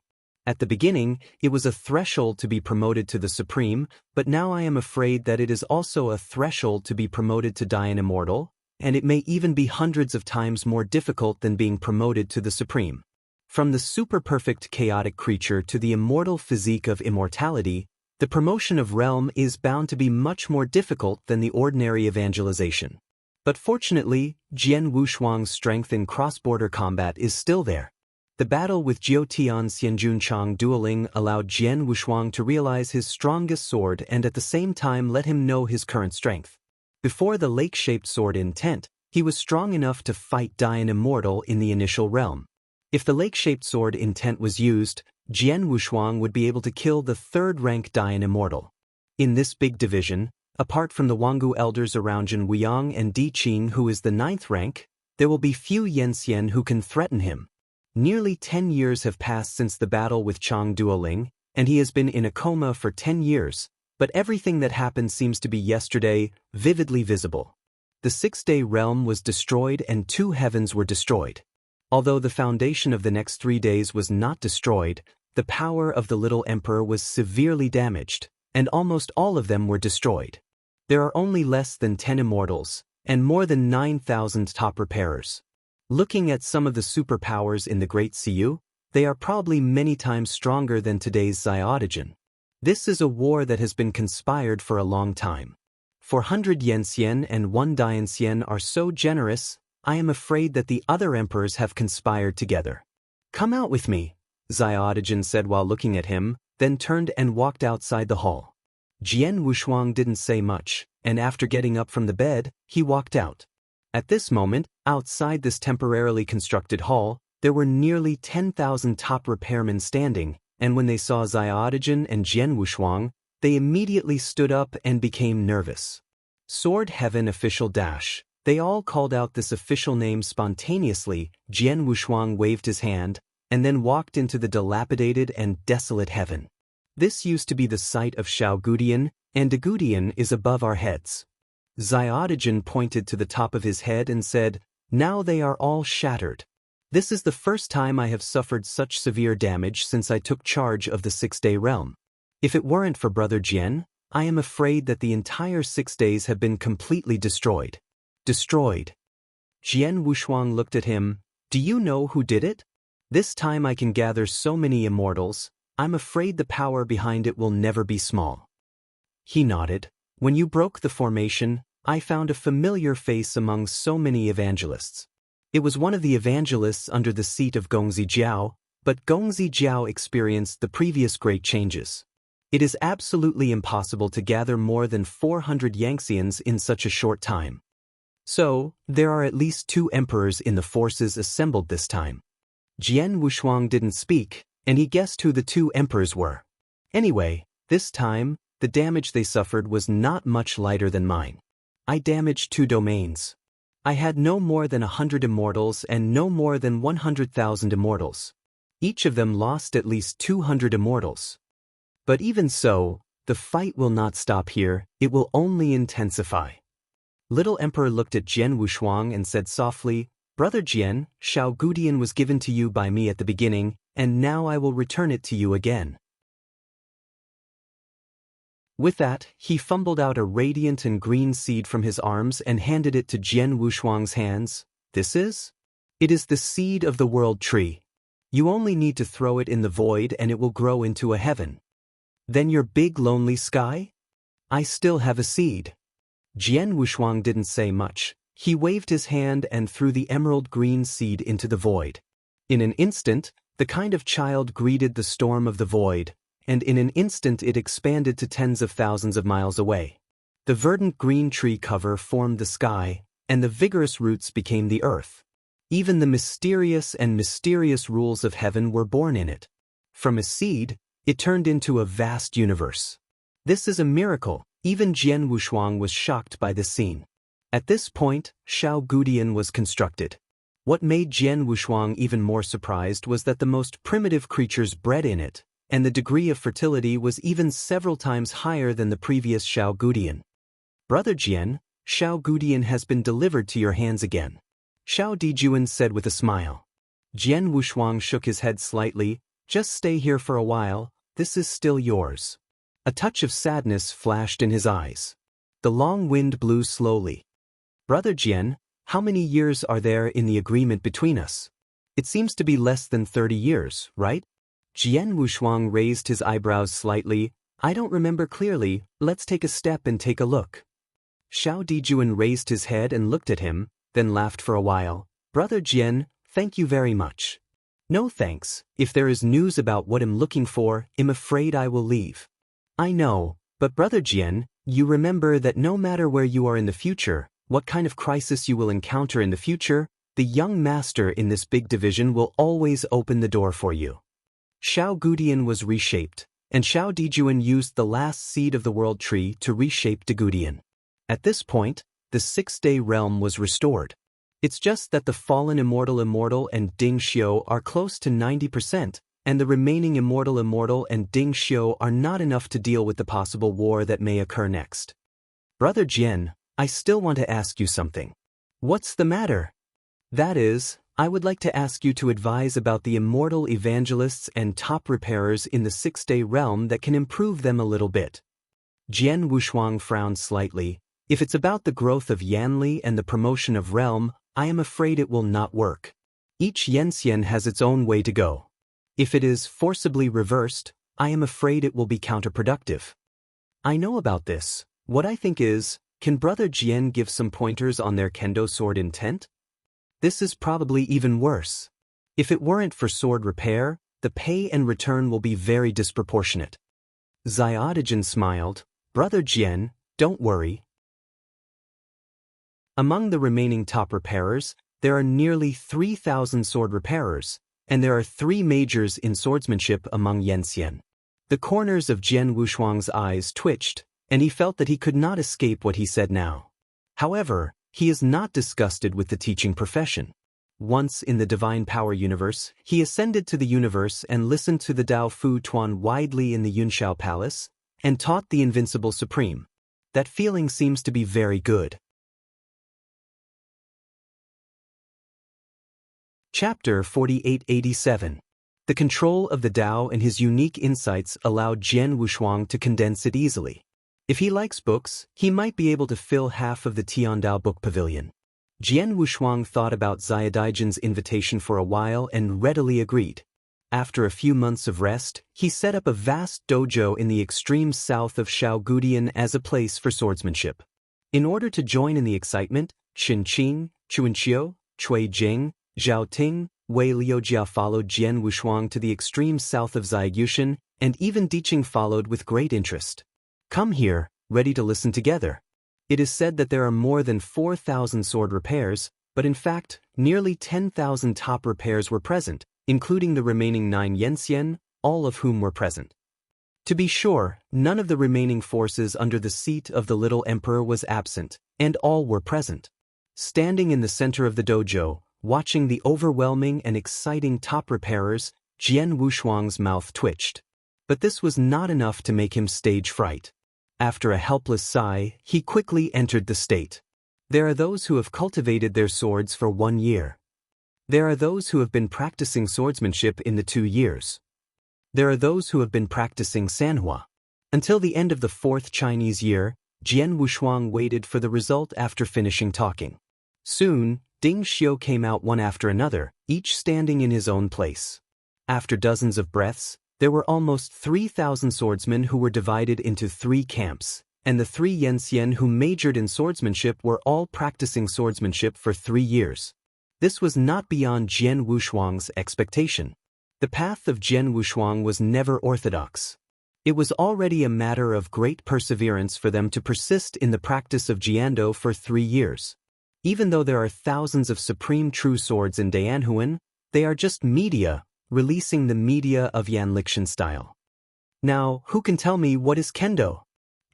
Speaker 1: At the beginning, it was a threshold to be promoted to the Supreme, but now I am afraid that it is also a threshold to be promoted to Dian Immortal, and it may even be hundreds of times more difficult than being promoted to the Supreme. From the super-perfect chaotic creature to the immortal physique of immortality, the promotion of realm is bound to be much more difficult than the ordinary evangelization. But fortunately, Jian Wushuang's strength in cross-border combat is still there. The battle with Jiao Tian Xianjunchang dueling allowed Jian Wushuang to realize his strongest sword and at the same time let him know his current strength. Before the lake-shaped sword intent, he was strong enough to fight Dian Immortal in the initial realm. If the lake-shaped sword intent was used, Jian Wushuang would be able to kill the third-rank Dian Immortal. In this big division, apart from the Wanggu elders around Jin Wuyang and Di Qing who is the 9th rank, there will be few Yanxian who can threaten him. Nearly 10 years have passed since the battle with Chang Duoling, and he has been in a coma for 10 years, but everything that happened seems to be yesterday, vividly visible. The 6-day realm was destroyed and 2 heavens were destroyed. Although the foundation of the next 3 days was not destroyed, the power of the little emperor was severely damaged, and almost all of them were destroyed. There are only less than 10 immortals, and more than 9,000 top repairers. Looking at some of the superpowers in the Great Siyu, they are probably many times stronger than today's Xiaotigen. This is a war that has been conspired for a long time. 400 Yanxian and 1 Dianxian are so generous, I am afraid that the other emperors have conspired together. Come out with me, Xiaotigen said while looking at him, then turned and walked outside the hall. Jian Wushuang didn't say much, and after getting up from the bed, he walked out. At this moment, outside this temporarily constructed hall, there were nearly 10,000 top repairmen standing, and when they saw Xiaotigen and Jian Wushuang, they immediately stood up and became nervous. Sword Heaven Official Dash. They all called out this official name spontaneously. Jian Wushuang waved his hand, and then walked into the dilapidated and desolate heaven. This used to be the site of Shao Gudian, and De Gudian is above our heads. Xiaotigen pointed to the top of his head and said, "Now they are all shattered. This is the first time I have suffered such severe damage since I took charge of the 6-day realm. If it weren't for Brother Jian, I am afraid that the entire 6 days have been completely destroyed." Destroyed. Jian Wushuang looked at him. "Do you know who did it? This time I can gather so many immortals, I'm afraid the power behind it will never be small." He nodded. "When you broke the formation, I found a familiar face among so many evangelists. It was one of the evangelists under the seat of Gongzi Jiao, but Gongzi Jiao experienced the previous great changes. It is absolutely impossible to gather more than 400 Yanxians in such a short time. So, there are at least 2 emperors in the forces assembled this time." Jian Wushuang didn't speak, and he guessed who the 2 emperors were. Anyway, this time, the damage they suffered was not much lighter than mine. I damaged 2 domains. I had no more than 100 immortals and no more than 100,000 immortals. Each of them lost at least 200 immortals. But even so, the fight will not stop here, it will only intensify. Little Emperor looked at Jian Wushuang and said softly, "Brother Jian, Shao Gudian was given to you by me at the beginning, and now I will return it to you again." With that, he fumbled out a radiant and green seed from his arms and handed it to Jian Wushuang's hands. "This is? It is the seed of the world tree. You only need to throw it in the void and it will grow into a heaven. Then your big lonely sky? I still have a seed." Jian Wushuang didn't say much. He waved his hand and threw the emerald green seed into the void. In an instant, the kind of child greeted the storm of the void, and in an instant it expanded to tens of thousands of miles away. The verdant green tree cover formed the sky, and the vigorous roots became the earth. Even the mysterious rules of heaven were born in it. From a seed, it turned into a vast universe. This is a miracle. Even Jian Wushuang was shocked by this scene. At this point, Shao Gudian was constructed. What made Jian Wushuang even more surprised was that the most primitive creatures bred in it, and the degree of fertility was even several times higher than the previous Xiao Gudian. Brother Jian, Xiao Gudian has been delivered to your hands again, Xiao Dijuan said with a smile. Jian Wushuang shook his head slightly. Just stay here for a while, this is still yours. A touch of sadness flashed in his eyes. The long wind blew slowly. Brother Jian, how many years are there in the agreement between us? It seems to be less than 30 years, right? Jian Wushuang raised his eyebrows slightly. I don't remember clearly, let's take a step and take a look. Xiao Dijuan raised his head and looked at him, then laughed for a while. Brother Jian, thank you very much. No thanks, if there is news about what I'm looking for, I'm afraid I will leave. I know, but Brother Jian, you remember that no matter where you are in the future, what kind of crisis you will encounter in the future, the young master in this big division will always open the door for you. Xiao Gudian was reshaped, and Xiao Dijuan used the last seed of the world tree to reshape Degudian. At this point, the six-day realm was restored. It's just that the fallen immortal and Ding Xiu are close to 90%, and the remaining immortal and Ding Xiu are not enough to deal with the possible war that may occur next. Brother Jian, I still want to ask you something. What's the matter? That is, I would like to ask you to advise about the immortal evangelists and top repairers in the six-day realm that can improve them a little bit. Jian Wushuang frowned slightly. If it's about the growth of Yanli and the promotion of realm, I am afraid it will not work. Each Yanxian has its own way to go. If it is forcibly reversed, I am afraid it will be counterproductive. I know about this. What I think is, can Brother Jian give some pointers on their kendo sword intent? This is probably even worse. If it weren't for sword repair, the pay and return will be very disproportionate. Xiaodijan smiled. Brother Jian, don't worry. Among the remaining top repairers, there are nearly 3,000 sword repairers, and there are 3 majors in swordsmanship among Yanxian. The corners of Jian Wushuang's eyes twitched, and he felt that he could not escape what he said now. However, he is not disgusted with the teaching profession. Once in the Divine Power universe, he ascended to the universe and listened to the Dao Fu Tuan widely in the Yunshao Palace, and taught the Invincible Supreme. That feeling seems to be very good. Chapter 4887. The control of the Tao and his unique insights allowed Jian Wushuang to condense it easily. If he likes books, he might be able to fill half of the Tiandao book pavilion. Jian Wushuang thought about Xiaodijan's invitation for a while and readily agreed. After a few months of rest, he set up a vast dojo in the extreme south of Xiaogudian as a place for swordsmanship. In order to join in the excitement, Qinqing, Chuanqiu, Cui Jing, Zhao Ting, Wei Liujia followed Jian Wushuang to the extreme south of Xiaogushan, and even Diqing followed with great interest. Come here, ready to listen together. It is said that there are more than 4,000 sword repairs, but in fact, nearly 10,000 top repairs were present, including the remaining 9 Yanxian, all of whom were present. To be sure, none of the remaining forces under the seat of the little emperor was absent, and all were present. Standing in the center of the dojo, watching the overwhelming and exciting top repairers, Jian Wushuang's mouth twitched. But this was not enough to make him stage fright. After a helpless sigh, he quickly entered the state. There are those who have cultivated their swords for 1 year. There are those who have been practicing swordsmanship in the 2 years. There are those who have been practicing sanhua. Until the end of the 4th Chinese year, Jian Wushuang waited for the result after finishing talking. Soon, Ding Xiu came out one after another, each standing in his own place. After dozens of breaths, there were almost 3,000 swordsmen who were divided into 3 camps, and the 3 Yanxian who majored in swordsmanship were all practicing swordsmanship for 3 years. This was not beyond Jian Wushuang's expectation. The path of Jian Wushuang was never orthodox. It was already a matter of great perseverance for them to persist in the practice of Jiando for 3 years. Even though there are thousands of supreme true swords in Dayanhuan, they are just media, releasing the media of Yanlixian style. Now, who can tell me what is kendo?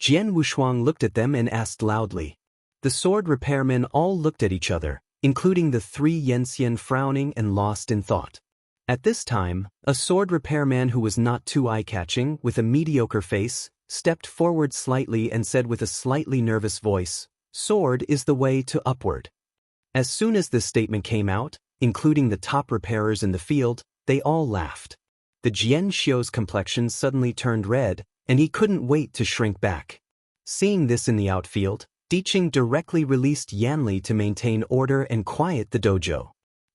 Speaker 1: Jian Wushuang looked at them and asked loudly. The sword repairmen all looked at each other, including the 3 Yanxian frowning and lost in thought. At this time, a sword repairman who was not too eye-catching, with a mediocre face, stepped forward slightly and said with a slightly nervous voice, "Sword is the way to upward." As soon as this statement came out, including the top repairers in the field, they all laughed. The Jian Xiu's complexion suddenly turned red, and he couldn't wait to shrink back. Seeing this in the outfield, Diqing directly released Yanli to maintain order and quiet the dojo.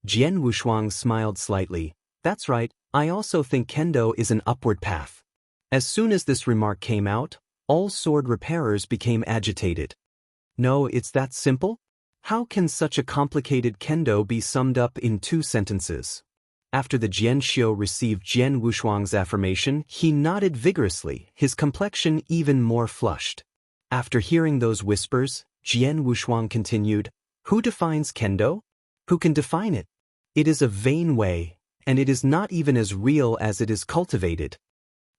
Speaker 1: Jian Wushuang smiled slightly. "That's right, I also think kendo is an upward path." As soon as this remark came out, all sword repairers became agitated. No, it's that simple? How can such a complicated kendo be summed up in 2 sentences? After the Jian Xiu received Jian Wushuang's affirmation, he nodded vigorously, his complexion even more flushed. After hearing those whispers, Jian Wushuang continued, "Who defines kendo? Who can define it? It is a vain way, and it is not even as real as it is cultivated.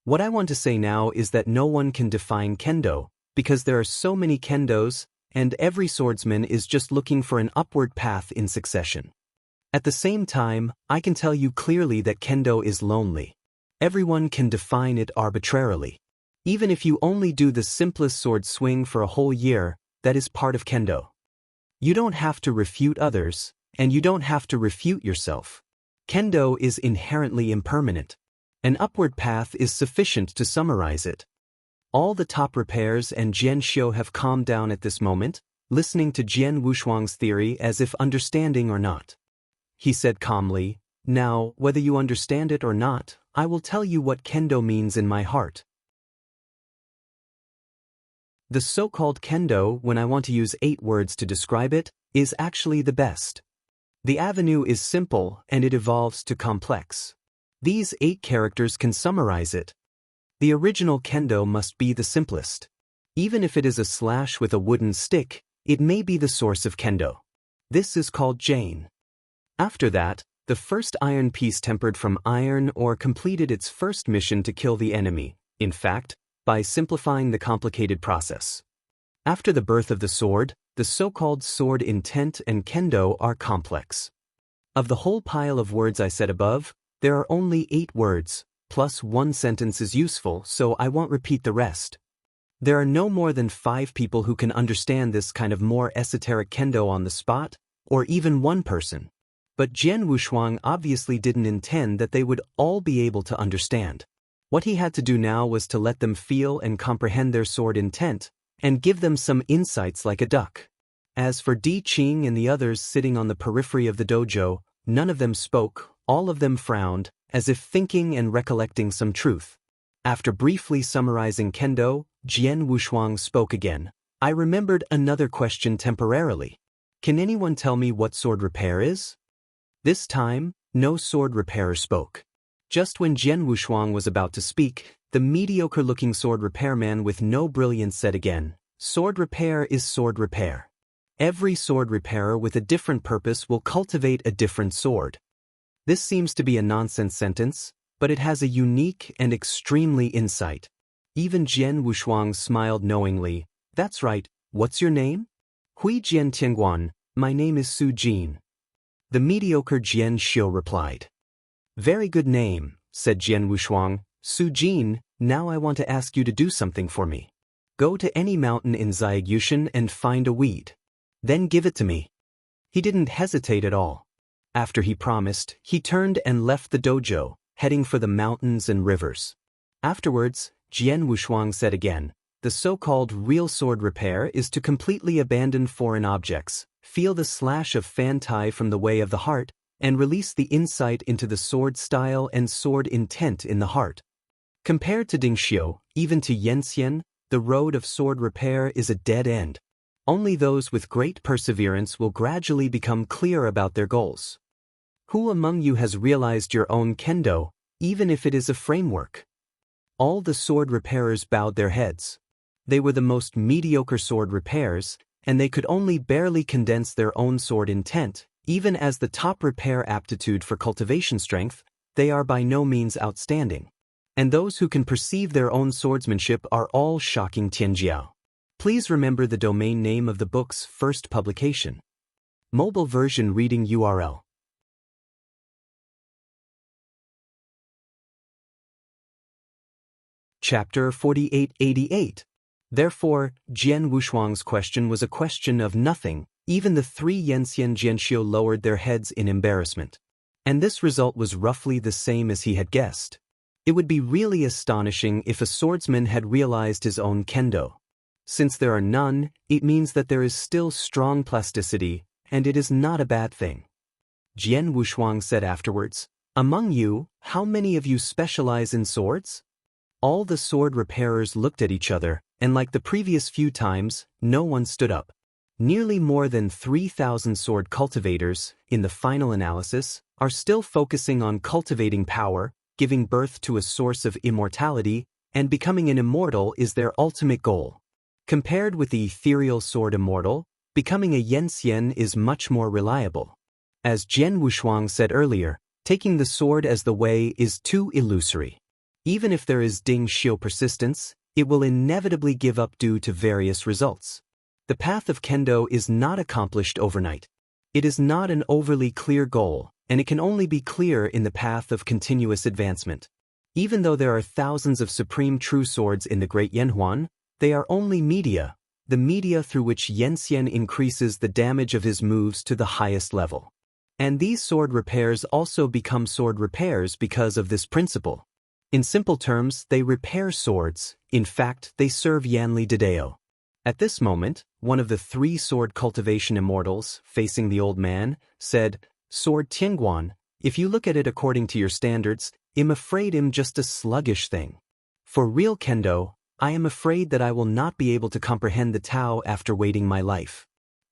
Speaker 1: What I want to say now is that no one can define kendo, because there are so many kendos, and every swordsman is just looking for an upward path in succession. At the same time, I can tell you clearly that kendo is lonely. Everyone can define it arbitrarily. Even if you only do the simplest sword swing for a whole year, that is part of kendo. You don't have to refute others, and you don't have to refute yourself. Kendo is inherently impermanent. An upward path is sufficient to summarize it." All the top repairs and Jian Xiu have calmed down at this moment, listening to Jian Wushuang's theory as if understanding or not. He said calmly, "Now, whether you understand it or not, I will tell you what kendo means in my heart. The so-called kendo, when I want to use 8 words to describe it, is actually the best. The avenue is simple and it evolves to complex. These 8 characters can summarize it. The original kendo must be the simplest. Even if it is a slash with a wooden stick, it may be the source of kendo. This is called Jane. After that, the first iron piece tempered from iron or completed its first mission to kill the enemy, in fact, by simplifying the complicated process. After the birth of the sword, the so-called sword intent and kendo are complex. Of the whole pile of words I said above, there are only 8 words, plus 1 sentence is useful, so I won't repeat the rest. There are no more than 5 people who can understand this kind of more esoteric kendo on the spot, or even 1 person. But Jian Wushuang obviously didn't intend that they would all be able to understand. What he had to do now was to let them feel and comprehend their sword intent, and give them some insights like a duck. As for Diqing and the others sitting on the periphery of the dojo, none of them spoke, all of them frowned, as if thinking and recollecting some truth. After briefly summarizing kendo, Jian Wushuang spoke again. "I remembered another question temporarily. Can anyone tell me what sword repair is?" This time, no sword repairer spoke. Just when Jian Wushuang was about to speak, the mediocre-looking sword repairman with no brilliance said again, "Sword repair is sword repair. Every sword repairer with a different purpose will cultivate a different sword." This seems to be a nonsense sentence, but it has a unique and extremely insight. Even Jian Wushuang smiled knowingly. "That's right, what's your name?" "Hui Jian Tianguan, my name is Su Jin." The mediocre Jian Xiu replied. "Very good name," said Jian Wushuang. "Su Jin, now I want to ask you to do something for me. Go to any mountain in Ziyushan and find a weed. Then give it to me." He didn't hesitate at all. After he promised, he turned and left the dojo, heading for the mountains and rivers. Afterwards, Jian Wushuang said again, "The so-called real sword repair is to completely abandon foreign objects, feel the slash of fan tai from the way of the heart, and release the insight into the sword style and sword intent in the heart." Compared to Dingxiu, even to Yanxian, the road of sword repair is a dead end. Only those with great perseverance will gradually become clear about their goals. Who among you has realized your own kendo, even if it is a framework? All the sword repairers bowed their heads. They were the most mediocre sword repairs, and they could only barely condense their own sword intent. Even as the top repair aptitude for cultivation strength, they are by no means outstanding. And those who can perceive their own swordsmanship are all shocking Tianjiao. Please remember the domain name of the book's first publication. Mobile version reading URL. Chapter 4888. Therefore, Jian Wushuang's question was a question of nothing. Even the three Yanxian Jianxiu lowered their heads in embarrassment. And this result was roughly the same as he had guessed. It would be really astonishing if a swordsman had realized his own kendo. Since there are none, it means that there is still strong plasticity, and it is not a bad thing. Jian Wushuang said afterwards, "Among you, how many of you specialize in swords?" All the sword repairers looked at each other, and like the previous few times, no one stood up. Nearly more than 3,000 sword cultivators, in the final analysis, are still focusing on cultivating power, giving birth to a source of immortality, and becoming an immortal is their ultimate goal. Compared with the ethereal sword immortal, becoming a Yanxian is much more reliable. As Jian Wushuang said earlier, taking the sword as the way is too illusory. Even if there is Ding Xiu persistence, it will inevitably give up due to various results. The path of kendo is not accomplished overnight. It is not an overly clear goal, and it can only be clear in the path of continuous advancement. Even though there are thousands of supreme true swords in the Great Yanhuan, they are only media, the media through which Yanxian increases the damage of his moves to the highest level. And these sword repairs also become sword repairs because of this principle. In simple terms, they repair swords. In fact, they serve Yanli Dideo. At this moment, one of the three sword cultivation immortals, facing the old man, said, "Sword Tianguan, if you look at it according to your standards, I'm afraid I'm just a sluggish thing. For real kendo, I am afraid that I will not be able to comprehend the Tao after waiting my life.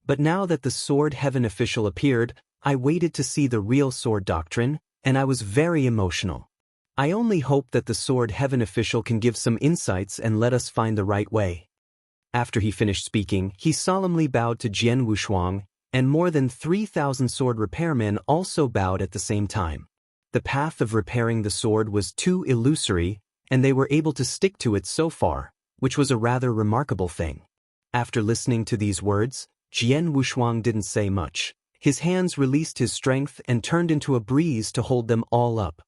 Speaker 1: But now that the sword heaven official appeared, I waited to see the real sword doctrine, and I was very emotional. I only hope that the sword heaven official can give some insights and let us find the right way." After he finished speaking, he solemnly bowed to Jian Wushuang, and more than 3,000 sword repairmen also bowed at the same time. The path of repairing the sword was too illusory, and they were able to stick to it so far, which was a rather remarkable thing. After listening to these words, Jian Wushuang didn't say much. His hands released his strength and turned into a breeze to hold them all up.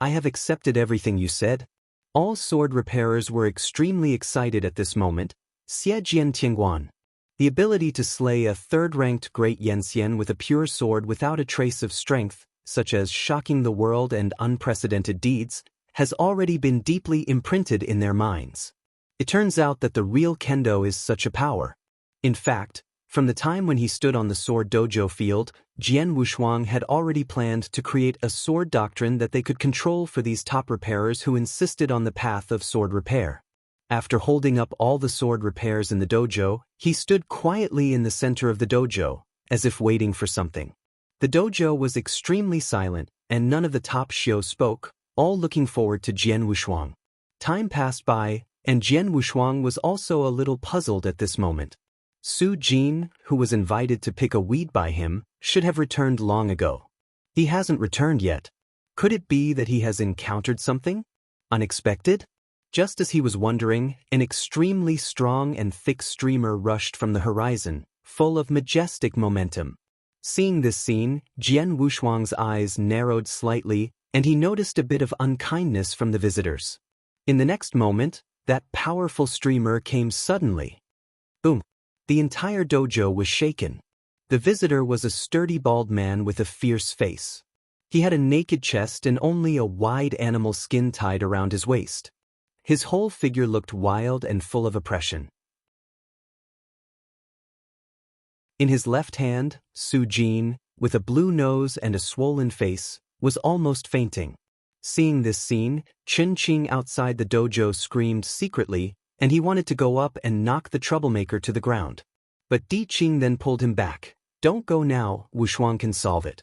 Speaker 1: "I have accepted everything you said." All sword repairers were extremely excited at this moment. Xie Jian Tianguan. The ability to slay a third-ranked great Yanxian with a pure sword without a trace of strength, such as shocking the world and unprecedented deeds, has already been deeply imprinted in their minds. It turns out that the real kendo is such a power. In fact, from the time when he stood on the sword dojo field, Jian Wushuang had already planned to create a sword doctrine that they could control for these top repairers who insisted on the path of sword repair. After holding up all the sword repairs in the dojo, he stood quietly in the center of the dojo, as if waiting for something. The dojo was extremely silent, and none of the top shio spoke, all looking forward to Jian Wushuang. Time passed by, and Jian Wushuang was also a little puzzled at this moment. Su Jin, who was invited to pick a weed by him, should have returned long ago. He hasn't returned yet. Could it be that he has encountered something unexpected? Just as he was wondering, an extremely strong and thick streamer rushed from the horizon, full of majestic momentum. Seeing this scene, Jian Wushuang's eyes narrowed slightly, and he noticed a bit of unkindness from the visitors. In the next moment, that powerful streamer came suddenly. Boom! The entire dojo was shaken. The visitor was a sturdy bald man with a fierce face. He had a naked chest and only a wide animal skin tied around his waist. His whole figure looked wild and full of oppression. In his left hand, Su Jin, with a blue nose and a swollen face, was almost fainting. Seeing this scene, Chen Qing outside the dojo screamed secretly, and he wanted to go up and knock the troublemaker to the ground. But Di Qing then pulled him back. "Don't go now, Wushuang can solve it."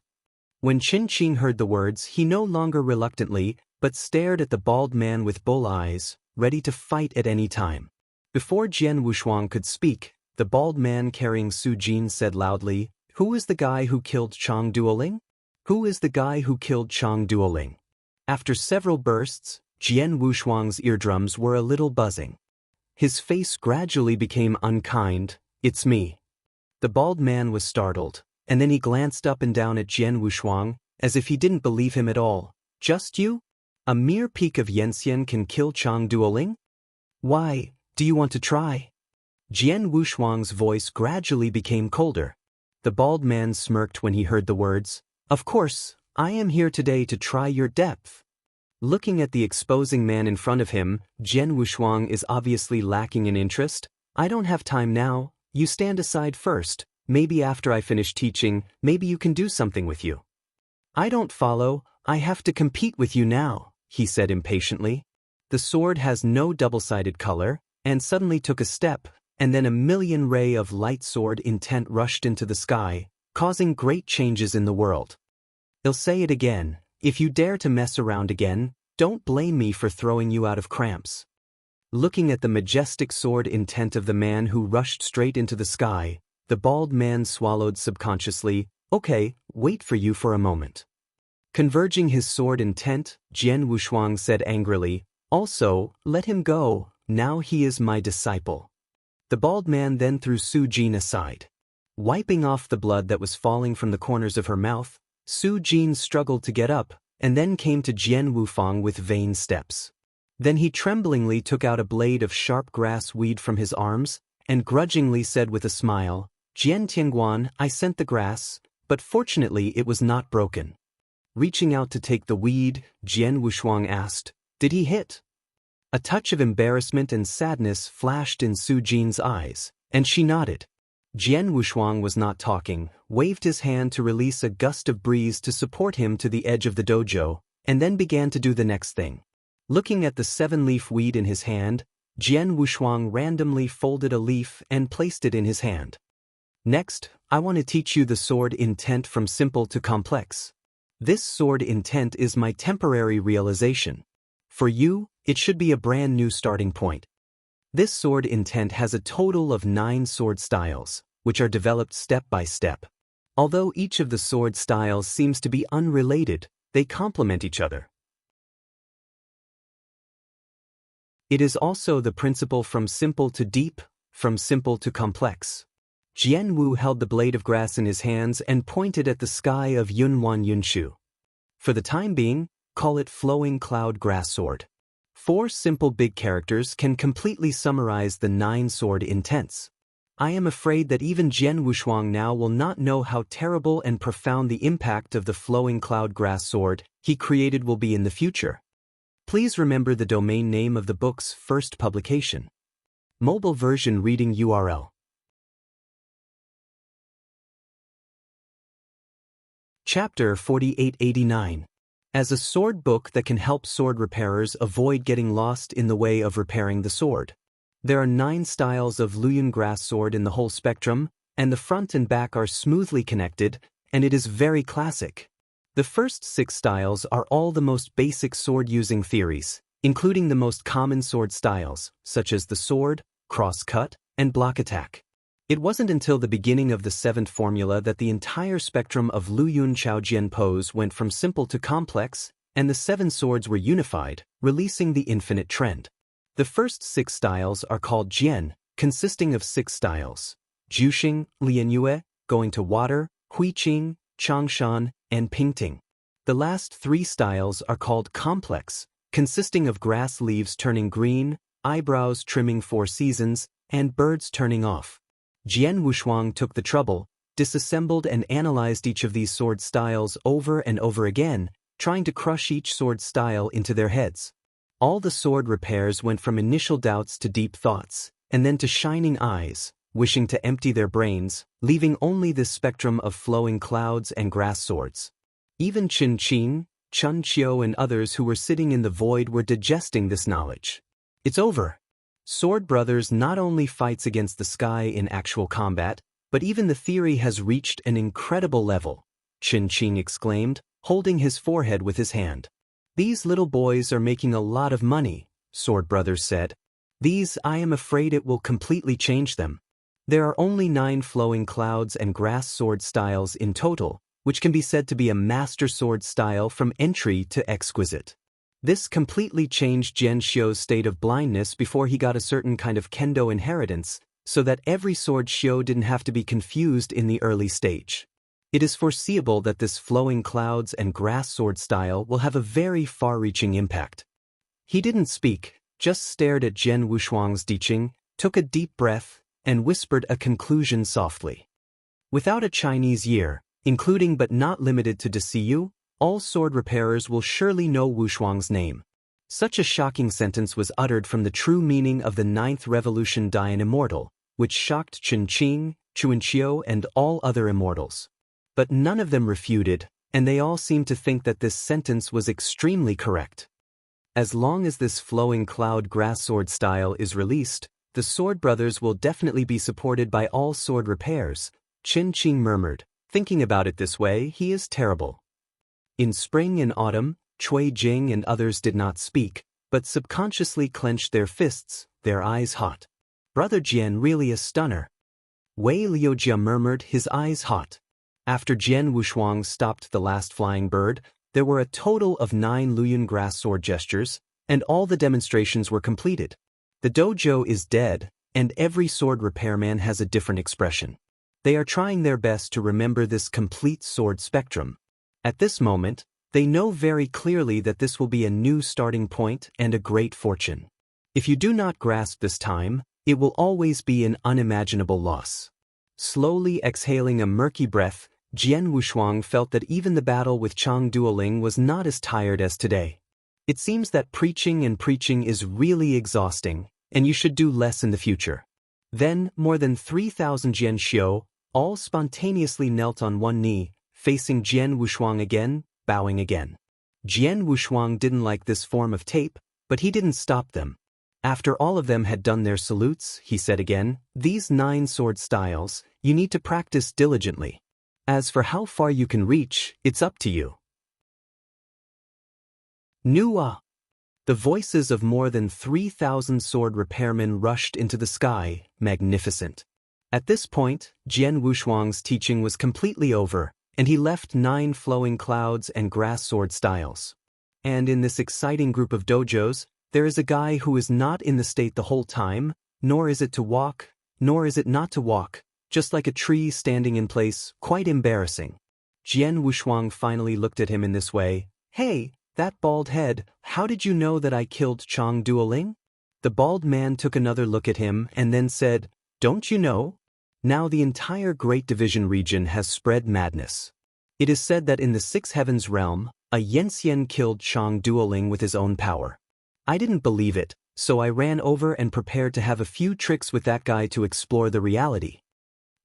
Speaker 1: When Chen Qing heard the words, he no longer reluctantly, but stared at the bald man with bull eyes, ready to fight at any time. Before Jian Wushuang could speak, the bald man carrying Su Jin said loudly, "Who is the guy who killed Chang Duoling? Who is the guy who killed Chang Duoling?" After several bursts, Jian Wushuang's eardrums were a little buzzing. His face gradually became unkind. "It's me." The bald man was startled, and then he glanced up and down at Jian Wushuang, as if he didn't believe him at all. "Just you?" A mere peak of Yenxian can kill Chang Duoling? Why, do you want to try? Jian Wushuang's voice gradually became colder. The bald man smirked when he heard the words. Of course, I am here today to try your depth. Looking at the exposing man in front of him, Jian Wushuang is obviously lacking in interest. I don't have time now, you stand aside first. Maybe after I finish teaching, maybe you can do something with you. I don't follow, I have to compete with you now, he said impatiently. The sword has no double-sided color, and suddenly took a step, and then a million ray of light sword intent rushed into the sky, causing great changes in the world. I'll say it again, if you dare to mess around again, don't blame me for throwing you out of cramps. Looking at the majestic sword intent of the man who rushed straight into the sky, the bald man swallowed subconsciously. Okay, wait for you for a moment. Converging his sword intent, Jian Wushuang said angrily, also, let him go, now he is my disciple. The bald man then threw Su Jin aside. Wiping off the blood that was falling from the corners of her mouth, Su Jin struggled to get up, and then came to Jian Wufang with vain steps. Then he tremblingly took out a blade of sharp grass weed from his arms, and grudgingly said with a smile, Jian Tianguan, I sent the grass, but fortunately it was not broken. Reaching out to take the weed, Jian Wushuang asked, did he hit? A touch of embarrassment and sadness flashed in Su Jin's eyes, and she nodded. Jian Wushuang was not talking, waved his hand to release a gust of breeze to support him to the edge of the dojo, and then began to do the next thing. Looking at the 7-leaf weed in his hand, Jian Wushuang randomly folded a leaf and placed it in his hand. Next, I want to teach you the sword intent from simple to complex. This sword intent is my temporary realization. For you, it should be a brand new starting point. This sword intent has a total of 9 sword styles, which are developed step by step. Although each of the sword styles seems to be unrelated, they complement each other. It is also the principle from simple to deep, from simple to complex. Jian Wu held the blade of grass in his hands and pointed at the sky of Yunwan Yunshu. For the time being, call it Flowing Cloud Grass Sword. 4 simple big characters can completely summarize the 9 sword intents. I am afraid that even Jian Wushuang now will not know how terrible and profound the impact of the Flowing Cloud Grass Sword he created will be in the future. Please remember the domain name of the book's first publication. Mobile version reading URL. Chapter 4889. As a sword book that can help sword repairers avoid getting lost in the way of repairing the sword. There are 9 styles of Luyun grass sword in the whole spectrum, and the front and back are smoothly connected, and it is very classic. The first 6 styles are all the most basic sword-using theories, including the most common sword styles, such as the sword, cross-cut, and block attack. It wasn't until the beginning of the 7th formula that the entire spectrum of Luyun Chaojian pose went from simple to complex, and the 7 swords were unified, releasing the infinite trend. The first 6 styles are called Jian, consisting of 6 styles: Juxing, Lianyue, going to water, Huiqing, Changshan, and Pingting. The last 3 styles are called complex, consisting of grass leaves turning green, eyebrows trimming 4 seasons, and birds turning off. Jian Wushuang took the trouble, disassembled and analyzed each of these sword styles over and over again, trying to crush each sword style into their heads. All the sword repairs went from initial doubts to deep thoughts, and then to shining eyes, wishing to empty their brains, leaving only this spectrum of flowing clouds and grass swords. Even Qin Qing, Chun Qiu and others who were sitting in the void were digesting this knowledge. It's over. Sword Brothers not only fights against the sky in actual combat, but even the theory has reached an incredible level, Qin Qing exclaimed, holding his forehead with his hand. These little boys are making a lot of money, Sword Brothers said. I am afraid it will completely change them. There are only 9 flowing clouds and grass sword styles in total, which can be said to be a master sword style from entry to exquisite. This completely changed Jian Xiu's state of blindness before he got a certain kind of kendo inheritance, so that every sword Xiu didn't have to be confused in the early stage. It is foreseeable that this flowing clouds and grass sword style will have a very far-reaching impact. He didn't speak, just stared at Jian Wushuang's teaching, took a deep breath, and whispered a conclusion softly. Without a Chinese year, including but not limited to DCU, all sword repairers will surely know Wushuang's name. Such a shocking sentence was uttered from the true meaning of the Ninth Revolution Dian Immortal, which shocked Chen Qing, Chuanqiu, and all other immortals. But none of them refuted, and they all seemed to think that this sentence was extremely correct. As long as this flowing cloud grass sword style is released, the Sword Brothers will definitely be supported by all sword repairs, Chen Qing murmured. Thinking about it this way, he is terrible. In spring and autumn, Cui Jing and others did not speak, but subconsciously clenched their fists, their eyes hot. Brother Jian really a stunner. Wei Liujia murmured, his eyes hot. After Jian Wushuang stopped the last flying bird, there were a total of 9 Luyun grass sword gestures, and all the demonstrations were completed. The dojo is dead, and every sword repairman has a different expression. They are trying their best to remember this complete sword spectrum. At this moment, they know very clearly that this will be a new starting point and a great fortune. If you do not grasp this time, it will always be an unimaginable loss. Slowly exhaling a murky breath, Jian Wushuang felt that even the battle with Chang Duoling was not as tired as today. It seems that preaching is really exhausting, and you should do less in the future. Then, more than 3,000 Jian Xiu all spontaneously knelt on one knee, facing Jian Wushuang again, bowing again. Jian Wushuang didn't like this form of tape, but he didn't stop them. After all of them had done their salutes, he said again, these 9 sword styles, you need to practice diligently. As for how far you can reach, it's up to you. Nua! The voices of more than 3,000 sword repairmen rushed into the sky, magnificent. At this point, Jian Wushuang's teaching was completely over, and he left 9 flowing clouds and grass sword styles. And in this exciting group of dojos, there is a guy who is not in the state the whole time, nor is it to walk, nor is it not to walk, just like a tree standing in place, quite embarrassing. Jian Wushuang finally looked at him in this way, hey, that bald head, how did you know that I killed Chang Duoling? The bald man took another look at him and then said, don't you know? Now the entire Great Division region has spread madness. It is said that in the 6 Heavens realm, a Yanxian killed Chang Duoling with his own power. I didn't believe it, so I ran over and prepared to have a few tricks with that guy to explore the reality.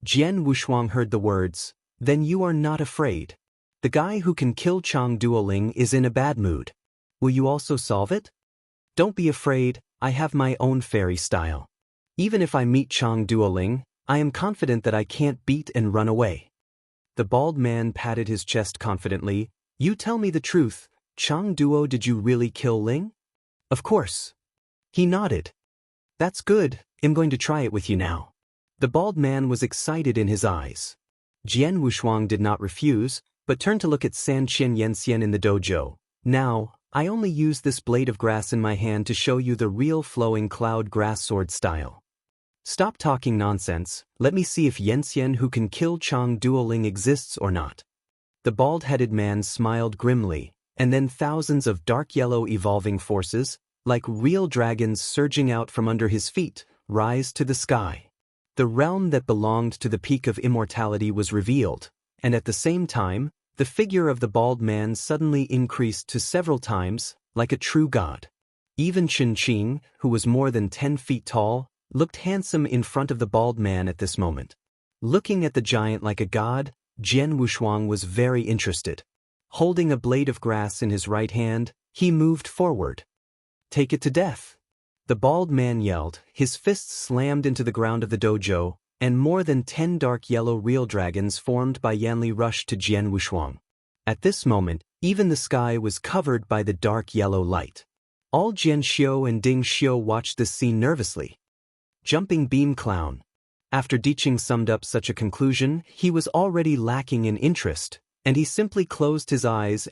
Speaker 1: Jian Wushuang heard the words, then you are not afraid. The guy who can kill Chang Duoling is in a bad mood. Will you also solve it? Don't be afraid, I have my own fairy style. Even if I meet Chang Duoling, I am confident that I can't beat and run away. The bald man patted his chest confidently, you tell me the truth, Chang Duo, did you really kill Ling? Of course. He nodded. That's good, I'm going to try it with you now. The bald man was excited in his eyes. Jian Wushuang did not refuse, but turned to look at San Qian Yanxian in the dojo. Now, I only use this blade of grass in my hand to show you the real flowing cloud grass sword style. Stop talking nonsense, let me see if Yanxian who can kill Chang Duoling exists or not. The bald-headed man smiled grimly, and then thousands of dark yellow evolving forces, like real dragons surging out from under his feet, rise to the sky. The realm that belonged to the peak of immortality was revealed, and at the same time, the figure of the bald man suddenly increased to several times, like a true god. Even Chen Qing, who was more than 10 feet tall, looked handsome in front of the bald man at this moment. Looking at the giant like a god, Jian Wushuang was very interested. Holding a blade of grass in his right hand, he moved forward. Take it to death. The bald man yelled, his fists slammed into the ground of the dojo, and more than 10 dark yellow real dragons formed by Yanli rushed to Jian Wushuang. At this moment, even the sky was covered by the dark yellow light. All Jian Xiu and Ding Xiu watched this scene nervously. Jumping beam clown. After Diqing summed up such a conclusion, he was already lacking in interest, and he simply closed his eyes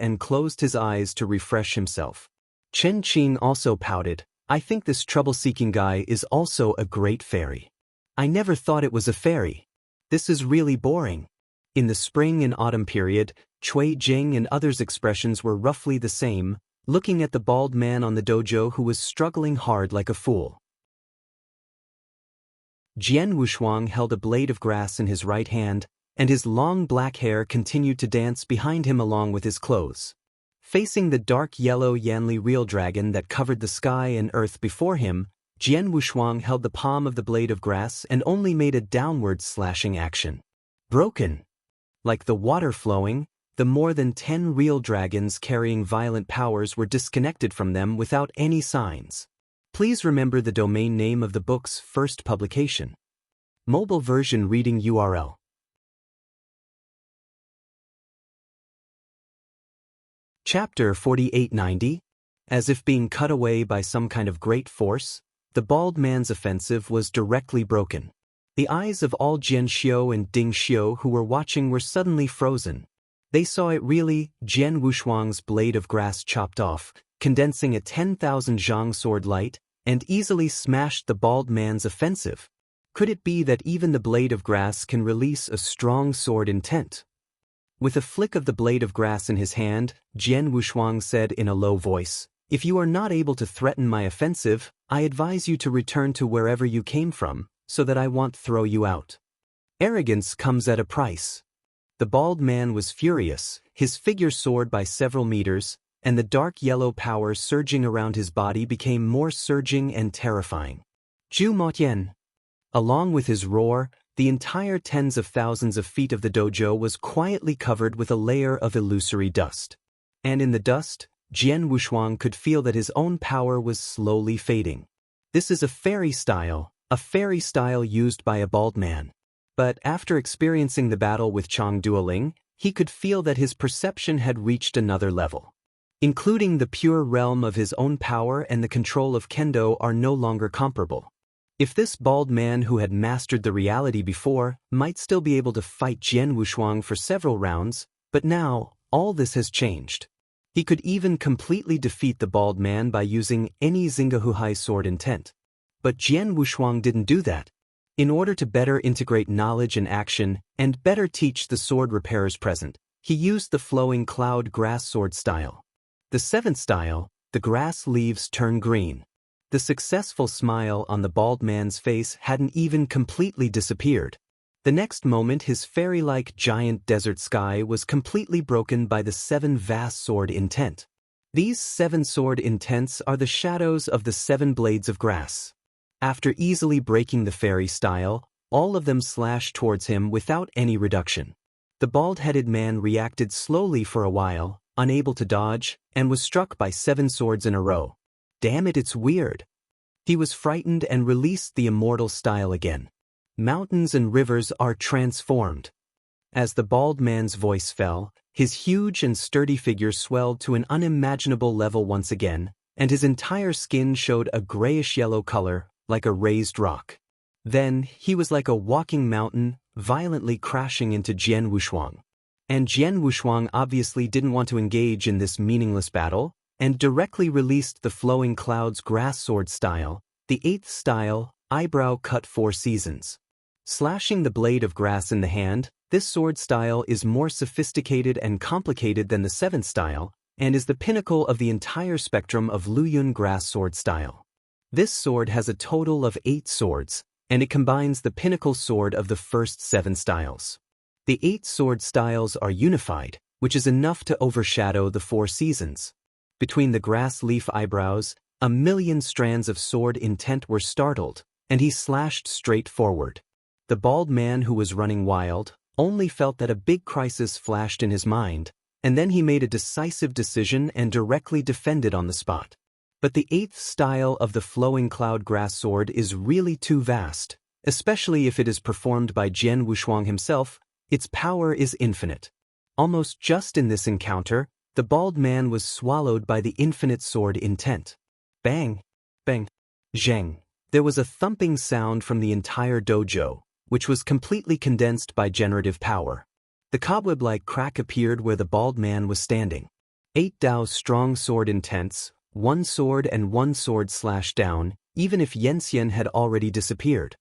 Speaker 1: to refresh himself. Chen Qing also pouted, I think this trouble-seeking guy is also a great fairy. I never thought it was a fairy. This is really boring. In the spring and autumn period, Cui Jing and others' expressions were roughly the same, looking at the bald man on the dojo who was struggling hard like a fool. Jian Wushuang held a blade of grass in his right hand, and his long black hair continued to dance behind him along with his clothes. Facing the dark yellow Yanli real dragon that covered the sky and earth before him, Jian Wushuang held the palm of the blade of grass and only made a downward slashing action. Broken. Like the water flowing, the more than 10 real dragons carrying violent powers were disconnected from them without any signs. Please remember the domain name of the book's first publication. Mobile version reading URL. Chapter 4890. As if being cut away by some kind of great force, the bald man's offensive was directly broken. The eyes of all Jian Xiu and Ding Xiu who were watching were suddenly frozen. They saw it really, Jian Wushuang's blade of grass chopped off, condensing a 10,000 zhang sword light, and easily smashed the bald man's offensive. Could it be that even the blade of grass can release a strong sword intent? With a flick of the blade of grass in his hand, Jian Wushuang said in a low voice, "If you are not able to threaten my offensive, I advise you to return to wherever you came from, so that I won't throw you out. Arrogance comes at a price." The bald man was furious, his figure soared by several meters, and the dark yellow power surging around his body became more surging and terrifying. Zhu Motian. Along with his roar, the entire tens of thousands of feet of the dojo was quietly covered with a layer of illusory dust. And in the dust, Jian Wushuang could feel that his own power was slowly fading. This is a fairy style used by a bald man. But after experiencing the battle with Chang Duoling, he could feel that his perception had reached another level. Including the pure realm of his own power and the control of kendo are no longer comparable. If this bald man who had mastered the reality before might still be able to fight Jian Wushuang for several rounds, but now, all this has changed. He could even completely defeat the bald man by using any Xinggehuhai sword intent. But Jian Wushuang didn't do that. In order to better integrate knowledge and action, and better teach the sword repairers present, he used the flowing cloud grass sword style. The seventh style, the grass leaves turn green. The successful smile on the bald man's face hadn't even completely disappeared. The next moment his fairy-like giant desert sky was completely broken by the 7 vast sword intent. These 7 sword intents are the shadows of the 7 blades of grass. After easily breaking the fairy style, all of them slashed towards him without any reduction. The bald-headed man reacted slowly for a while, unable to dodge, and was struck by 7 swords in a row. Damn it, it's weird. He was frightened and released the immortal style again. Mountains and rivers are transformed. As the bald man's voice fell, his huge and sturdy figure swelled to an unimaginable level once again, and his entire skin showed a grayish-yellow color, like a raised rock. Then, he was like a walking mountain, violently crashing into Jian Wushuang. And Jian Wushuang obviously didn't want to engage in this meaningless battle, and directly released the flowing clouds grass sword style, the 8th style, eyebrow cut 4 seasons. Slashing the blade of grass in the hand, this sword style is more sophisticated and complicated than the 7th style, and is the pinnacle of the entire spectrum of Luyun grass sword style. This sword has a total of 8 swords, and it combines the pinnacle sword of the first 7 styles. The 8 sword styles are unified, which is enough to overshadow the 4 seasons. Between the grass leaf eyebrows, 1,000,000 strands of sword intent were startled, and he slashed straight forward. The bald man who was running wild only felt that a big crisis flashed in his mind, and then he made a decisive decision and directly defended on the spot. But the 8th style of the flowing cloud grass sword is really too vast, especially if it is performed by Jian Wushuang himself. Its power is infinite. Almost just in this encounter, the bald man was swallowed by the infinite sword intent. Bang! Bang! Zheng! There was a thumping sound from the entire dojo, which was completely condensed by generative power. The cobweb-like crack appeared where the bald man was standing. 8 Dao's strong sword intents, 1 sword and 1 sword slashed down, even if Yenxian had already disappeared.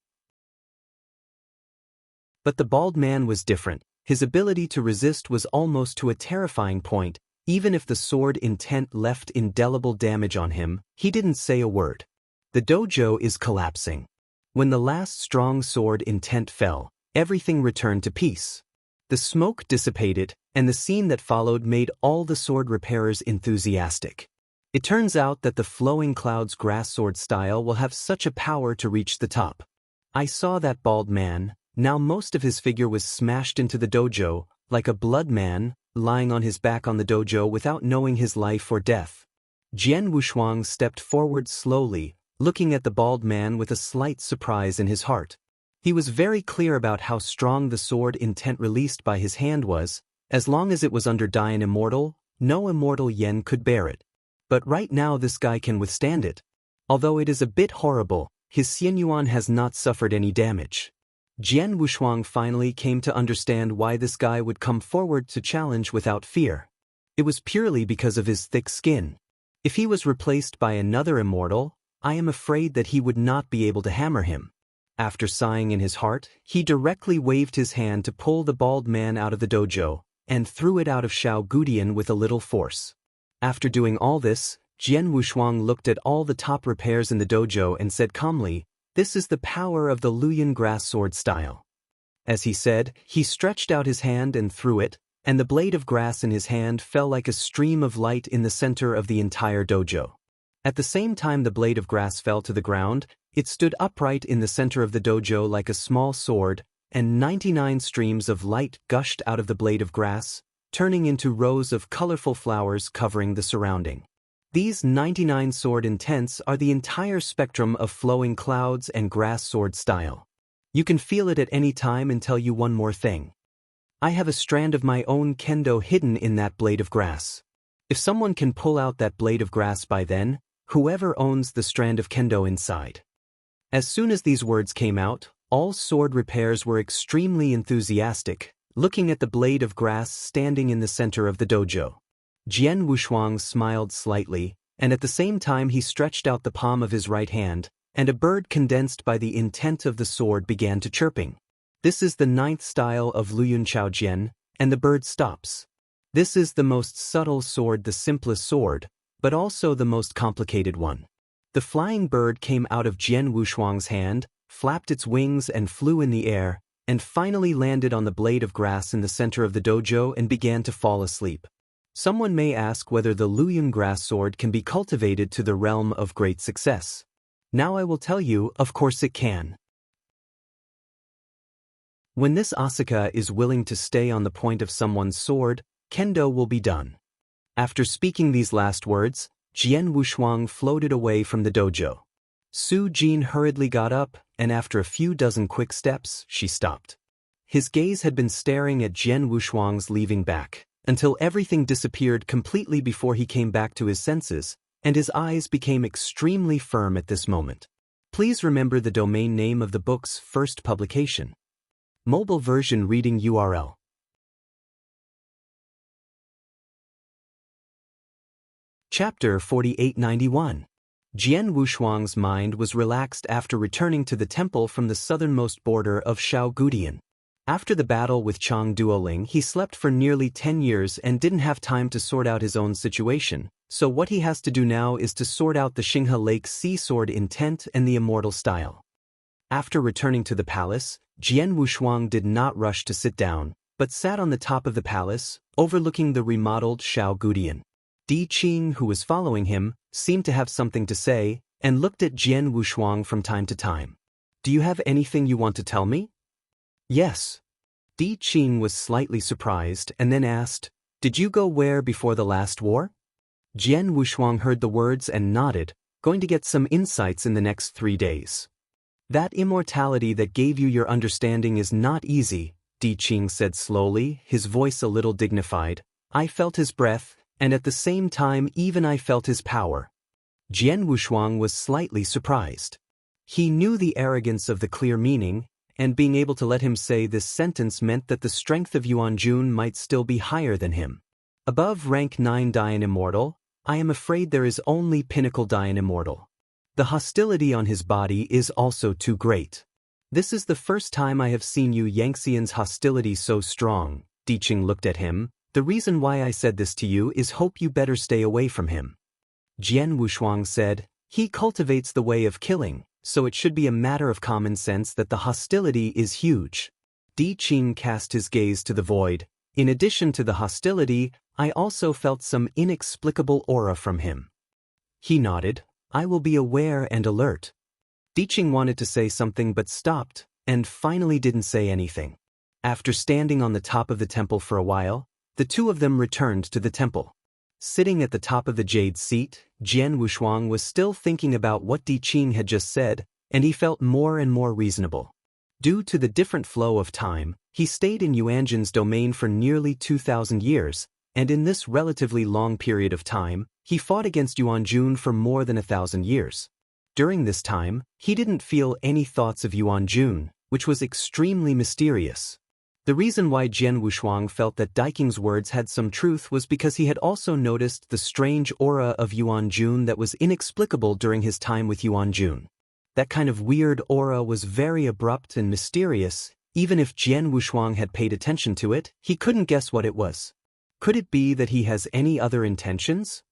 Speaker 1: But the bald man was different. His ability to resist was almost to a terrifying point. Even if the sword intent left indelible damage on him, he didn't say a word. The dojo is collapsing. When the last strong sword intent fell, everything returned to peace. The smoke dissipated, and the scene that followed made all the sword repairers enthusiastic. It turns out that the Flowing Clouds grass sword style will have such a power to reach the top. I saw that bald man. Now most of his figure was smashed into the dojo, like a blood man, lying on his back on the dojo without knowing his life or death. Jian Wushuang stepped forward slowly, looking at the bald man with a slight surprise in his heart. He was very clear about how strong the sword intent released by his hand was. As long as it was under Dian Immortal, no immortal yen could bear it. But right now this guy can withstand it. Although it is a bit horrible, his Xianyuan has not suffered any damage. Jian Wushuang finally came to understand why this guy would come forward to challenge without fear. It was purely because of his thick skin. If he was replaced by another immortal, I am afraid that he would not be able to hammer him. After sighing in his heart, he directly waved his hand to pull the bald man out of the dojo, and threw it out of Shao Gudian with a little force. After doing all this, Jian Wushuang looked at all the top repairs in the dojo and said calmly, "This is the power of the Luyan grass sword style." As he said, he stretched out his hand and threw it, and the blade of grass in his hand fell like a stream of light in the center of the entire dojo. At the same time the blade of grass fell to the ground, it stood upright in the center of the dojo like a small sword, and 99 streams of light gushed out of the blade of grass, turning into rows of colorful flowers covering the surrounding. These 99 sword intents are the entire spectrum of Flowing Clouds and grass sword style. You can feel it at any time and tell you one more thing. I have a strand of my own kendo hidden in that blade of grass. If someone can pull out that blade of grass by then, whoever owns the strand of kendo inside. As soon as these words came out, all sword repairs were extremely enthusiastic, looking at the blade of grass standing in the center of the dojo. Jian Wushuang smiled slightly, and at the same time he stretched out the palm of his right hand, and a bird condensed by the intent of the sword began to chirping. This is the 9th style of Luyun Chaojian, and the bird stops. This is the most subtle sword, the simplest sword, but also the most complicated one. The flying bird came out of Jian Wushuang's hand, flapped its wings and flew in the air, and finally landed on the blade of grass in the center of the dojo and began to fall asleep. Someone may ask whether the Luyan grass sword can be cultivated to the realm of great success. Now I will tell you, of course it can. When this Asuka is willing to stay on the point of someone's sword, kendo will be done. After speaking these last words, Jian Wushuang floated away from the dojo. Su Jin hurriedly got up, and after a few dozen quick steps, she stopped. His gaze had been staring at Jian Wushuang's leaving back, until everything disappeared completely before he came back to his senses, and his eyes became extremely firm at this moment. Please remember the domain name of the book's first publication. Mobile version reading URL. Chapter 4891. Jian Wushuang's mind was relaxed after returning to the temple from the southernmost border of Shao Gudian. After the battle with Chang Duoling, he slept for nearly 10 years and didn't have time to sort out his own situation, so what he has to do now is to sort out the Xinghe Lake Sea Sword intent and the immortal style. After returning to the palace, Jian Wushuang did not rush to sit down, but sat on the top of the palace, overlooking the remodeled Shao Gudian. Di Qing, who was following him, seemed to have something to say, and looked at Jian Wushuang from time to time. "Do you have anything you want to tell me?" "Yes." Di Qing was slightly surprised and then asked, "Did you go where before the last war?" Jian Wushuang heard the words and nodded, "Going to get some insights in the next 3 days." "That immortality that gave you your understanding is not easy," Di Qing said slowly, his voice a little dignified. "I felt his breath, and at the same time even I felt his power." Jian Wushuang was slightly surprised. He knew the arrogance of the clear meaning, and being able to let him say this sentence meant that the strength of Yuanjun might still be higher than him. Above rank 9 Dian Immortal, I am afraid there is only Pinnacle Dian Immortal. The hostility on his body is also too great. This is the first time I have seen Yu Yangxian's hostility so strong. Diqing looked at him. The reason why I said this to you is hope you better stay away from him. Jian Wushuang said, he cultivates the way of killing, so it should be a matter of common sense that the hostility is huge. Diqing cast his gaze to the void. In addition to the hostility, I also felt some inexplicable aura from him. He nodded. I will be aware and alert. Diqing wanted to say something but stopped, and finally didn't say anything. After standing on the top of the temple for a while, the two of them returned to the temple. Sitting at the top of the jade seat, Jian Wushuang was still thinking about what Diqing had just said, and he felt more and more reasonable. Due to the different flow of time, he stayed in Yuanjin's domain for nearly 2,000 years, and in this relatively long period of time, he fought against Yuanjun for more than 1,000 years. During this time, he didn't feel any thoughts of Yuanjun, which was extremely mysterious. The reason why Jian Wushuang felt that Diqing's words had some truth was because he had also noticed the strange aura of Yuanjun that was inexplicable during his time with Yuanjun. That kind of weird aura was very abrupt and mysterious. Even if Jian Wushuang had paid attention to it, he couldn't guess what it was. Could it be that he has any other intentions?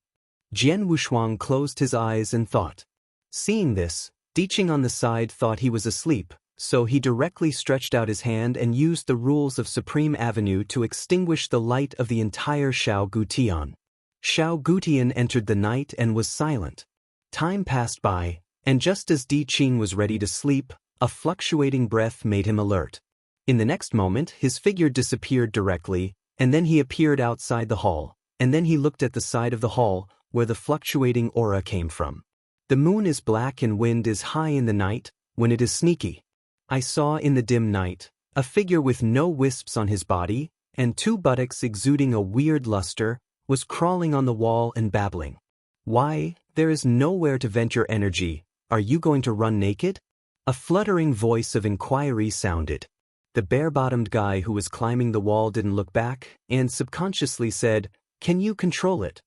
Speaker 1: Jian Wushuang closed his eyes and thought. Seeing this, Diqing on the side thought he was asleep, so he directly stretched out his hand and used the rules of Supreme Avenue to extinguish the light of the entire Shao Gutian. Shao Gutian entered the night and was silent. Time passed by, and just as Diqing was ready to sleep, a fluctuating breath made him alert. In the next moment, his figure disappeared directly, and then he appeared outside the hall, and then he looked at the side of the hall, where the fluctuating aura came from. The moon is black and wind is high in the night, when it is sneaky. I saw in the dim night, a figure with no wisps on his body, and two buttocks exuding a weird luster, was crawling on the wall and babbling. Why, there is nowhere to vent your energy. Are you going to run naked? A fluttering voice of inquiry sounded. The bare-bottomed guy who was climbing the wall didn't look back, and subconsciously said, Can you control it?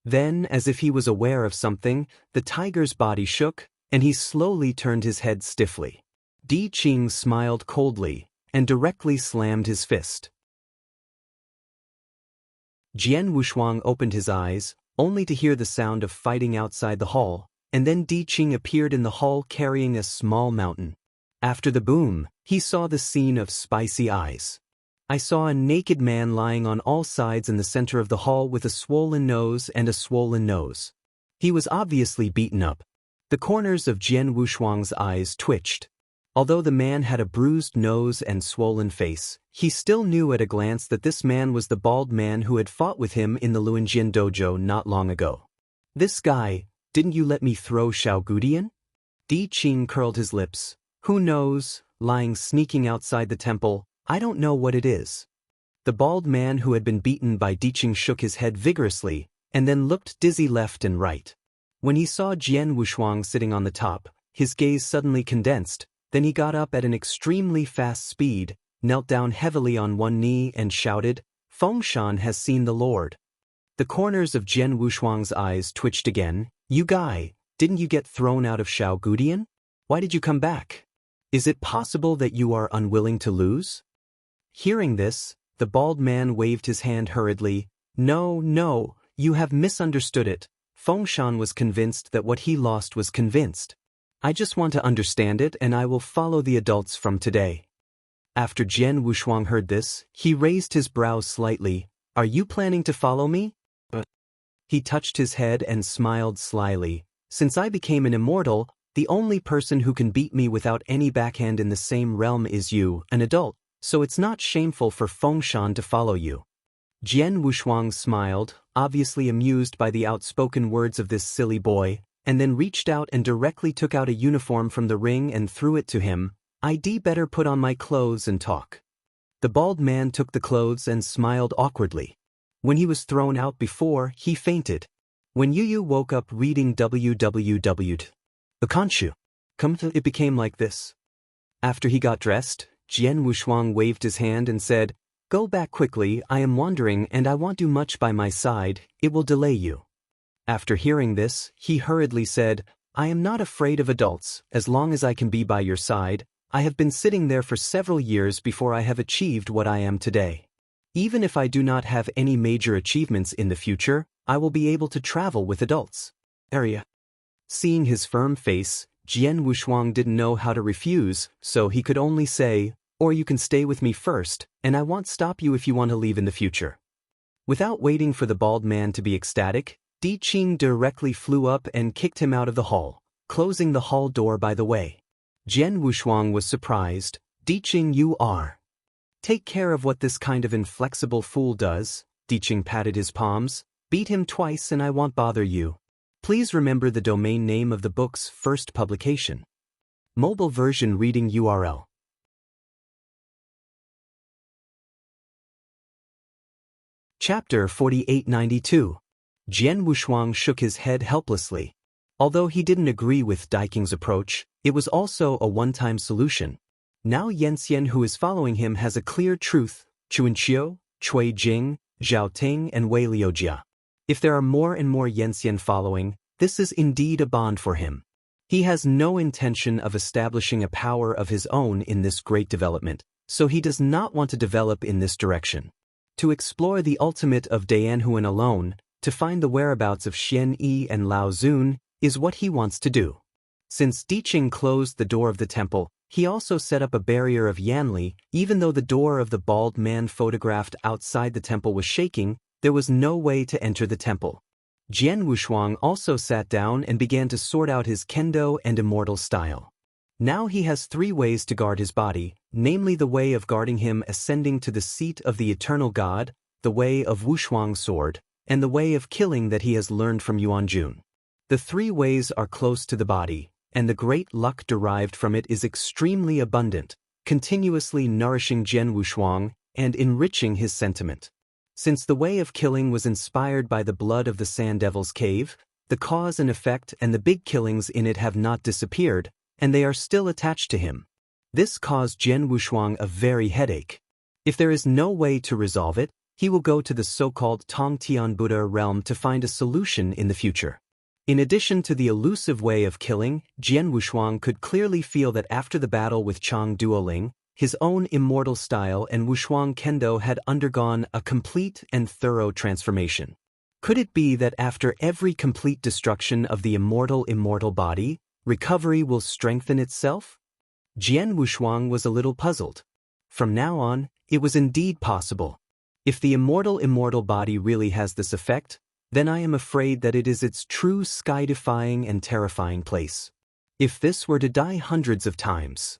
Speaker 1: Then, as if he was aware of something, the tiger's body shook, and he slowly turned his head stiffly. Diqing smiled coldly, and directly slammed his fist. Jian Wushuang opened his eyes, only to hear the sound of fighting outside the hall, and then Diqing appeared in the hall carrying a small mountain. After the boom, he saw the scene of spicy eyes. I saw a naked man lying on all sides in the center of the hall with a swollen nose and a swollen nose. He was obviously beaten up. The corners of Jian Wushuang's eyes twitched. Although the man had a bruised nose and swollen face, he still knew at a glance that this man was the bald man who had fought with him in the Luanjian dojo not long ago. This guy, didn't you let me throw Shao Gudian? Diqing curled his lips. Who knows, lying sneaking outside the temple, I don't know what it is. The bald man who had been beaten by Diqing shook his head vigorously, and then looked dizzy left and right. When he saw Jian Wushuang sitting on the top, his gaze suddenly condensed. Then he got up at an extremely fast speed, knelt down heavily on one knee and shouted, Fengshan has seen the Lord. The corners of Jian Wushuang's eyes twitched again. You guy, didn't you get thrown out of Shao Gudian? Why did you come back? Is it possible that you are unwilling to lose? Hearing this, the bald man waved his hand hurriedly. No, you have misunderstood it. Fengshan was convinced that what he lost was convinced. I just want to understand it and I will follow the adults from today. After Jian Wushuang heard this, he raised his brows slightly. Are you planning to follow me? He touched his head and smiled slyly. Since I became an immortal, the only person who can beat me without any backhand in the same realm is you, an adult, so it's not shameful for Fengshan to follow you. Jian Wushuang smiled, obviously amused by the outspoken words of this silly boy, and then reached out and directly took out a uniform from the ring and threw it to him. I'd better put on my clothes and talk. The bald man took the clothes and smiled awkwardly. When he was thrown out before, he fainted. When Yu woke up reading www. Akanshu. It became like this. After he got dressed, Jian Wushuang waved his hand and said, Go back quickly, I am wandering and I want too much by my side, it will delay you. After hearing this, he hurriedly said, I am not afraid of adults, as long as I can be by your side, I have been sitting there for several years before I have achieved what I am today. Even if I do not have any major achievements in the future, I will be able to travel with adults. Area. Seeing his firm face, Jian Wushuang didn't know how to refuse, so he could only say, "Or you can stay with me first, and I won't stop you if you want to leave in the future." Without waiting for the bald man to be ecstatic, Di Qing directly flew up and kicked him out of the hall, closing the hall door by the way. Jian Wushuang was surprised. "Di Qing, you are. Take care of what this kind of inflexible fool does." Di Qing patted his palms. "Beat him twice and I won't bother you. Please remember the domain name of the book's first publication. Mobile version reading URL. Chapter 4892. Jian Wushuang shook his head helplessly. Although he didn't agree with Daiking's approach, it was also a one-time solution. Now Yanxian who is following him has a clear truth: Chuanqiu, Cui Jing, Zhao Ting and Wei Liujia. If there are more and more Yanxian following, this is indeed a bond for him. He has no intention of establishing a power of his own in this great development, so he does not want to develop in this direction. To explore the ultimate of Dianhuan alone, to find the whereabouts of Xian Yi and Lao Zun, is what he wants to do. Since Di Qing closed the door of the temple, he also set up a barrier of Yanli. Even though the door of the bald man photographed outside the temple was shaking, there was no way to enter the temple. Jian Wushuang also sat down and began to sort out his kendo and immortal style. Now he has 3 ways to guard his body, namely the way of guarding him ascending to the seat of the eternal God, the way of Wushuang sword, and the way of killing that he has learned from Yuanjun. The 3 ways are close to the body, and the great luck derived from it is extremely abundant, continuously nourishing Jian Wushuang and enriching his sentiment. Since the way of killing was inspired by the blood of the Sand Devil's cave, the cause and effect and the big killings in it have not disappeared, and they are still attached to him. This caused Jian Wushuang a very headache. If there is no way to resolve it, he will go to the so-called Tongtian Buddha realm to find a solution in the future. In addition to the elusive way of killing, Jian Wushuang could clearly feel that after the battle with Chang Duoling, his own immortal style and Wushuang Kendo had undergone a complete and thorough transformation. Could it be that after every complete destruction of the immortal body, recovery will strengthen itself? Jian Wushuang was a little puzzled. From now on, it was indeed possible. If the immortal body really has this effect, then I am afraid that it is its true sky-defying and terrifying place. If this were to die hundreds of times.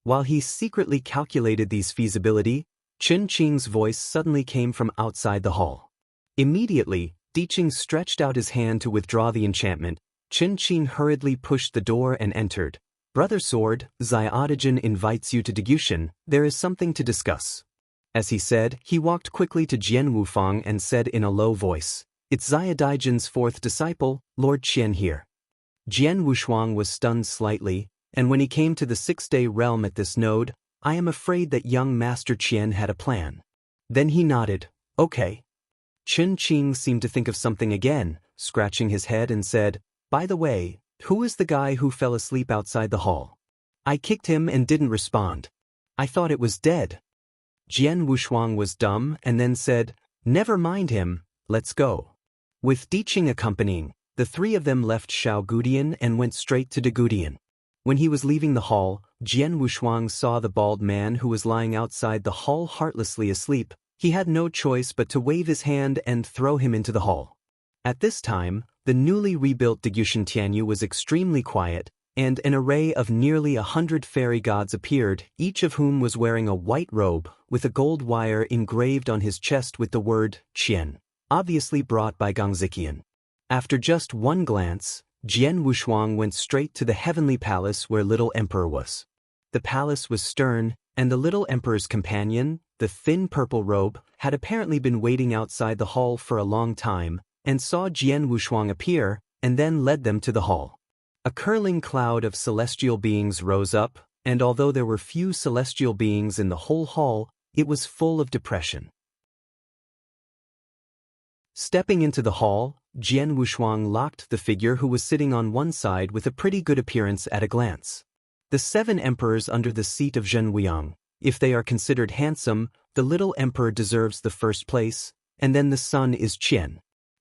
Speaker 1: While he secretly calculated these feasibility, Chen Qing's voice suddenly came from outside the hall. Immediately, Di Qing stretched out his hand to withdraw the enchantment. Chen Qing hurriedly pushed the door and entered. "Brother Sword, Xiaodigen invites you to Degushan. There is something to discuss." As he said, he walked quickly to Jian Wufang and said in a low voice, "It's Xiaodigen's 4th disciple, Lord Qian here." Jian Wushuang was stunned slightly, and when he came to the 6-day realm at this node, I am afraid that young Master Qian had a plan. Then he nodded. "Okay." Chen Qing seemed to think of something again, scratching his head and said, "By the way, who is the guy who fell asleep outside the hall? I kicked him and didn't respond. I thought it was dead." Jian Wushuang was dumb and then said, "Never mind him, let's go." With Di Qing accompanying, the 3 of them left Shaogudian and went straight to Dagudian. When he was leaving the hall, Jian Wushuang saw the bald man who was lying outside the hall heartlessly asleep. He had no choice but to wave his hand and throw him into the hall. At this time, the newly rebuilt Degushan Tianyu was extremely quiet, and an array of nearly 100 fairy gods appeared, each of whom was wearing a white robe, with a gold wire engraved on his chest with the word Qian, obviously brought by Gongzikian. After just one glance, Jian Wushuang went straight to the heavenly palace where Little Emperor was. The palace was stern, and the Little Emperor's companion, the thin purple robe, had apparently been waiting outside the hall for a long time, and saw Jian Wushuang appear, and then led them to the hall. A curling cloud of celestial beings rose up, and although there were few celestial beings in the whole hall, it was full of depression. Stepping into the hall, Jian Wushuang locked the figure who was sitting on one side with a pretty good appearance at a glance. The 7 emperors under the seat of Zhenwuyang. If they are considered handsome, the little emperor deserves the first place, and then the son is Qian.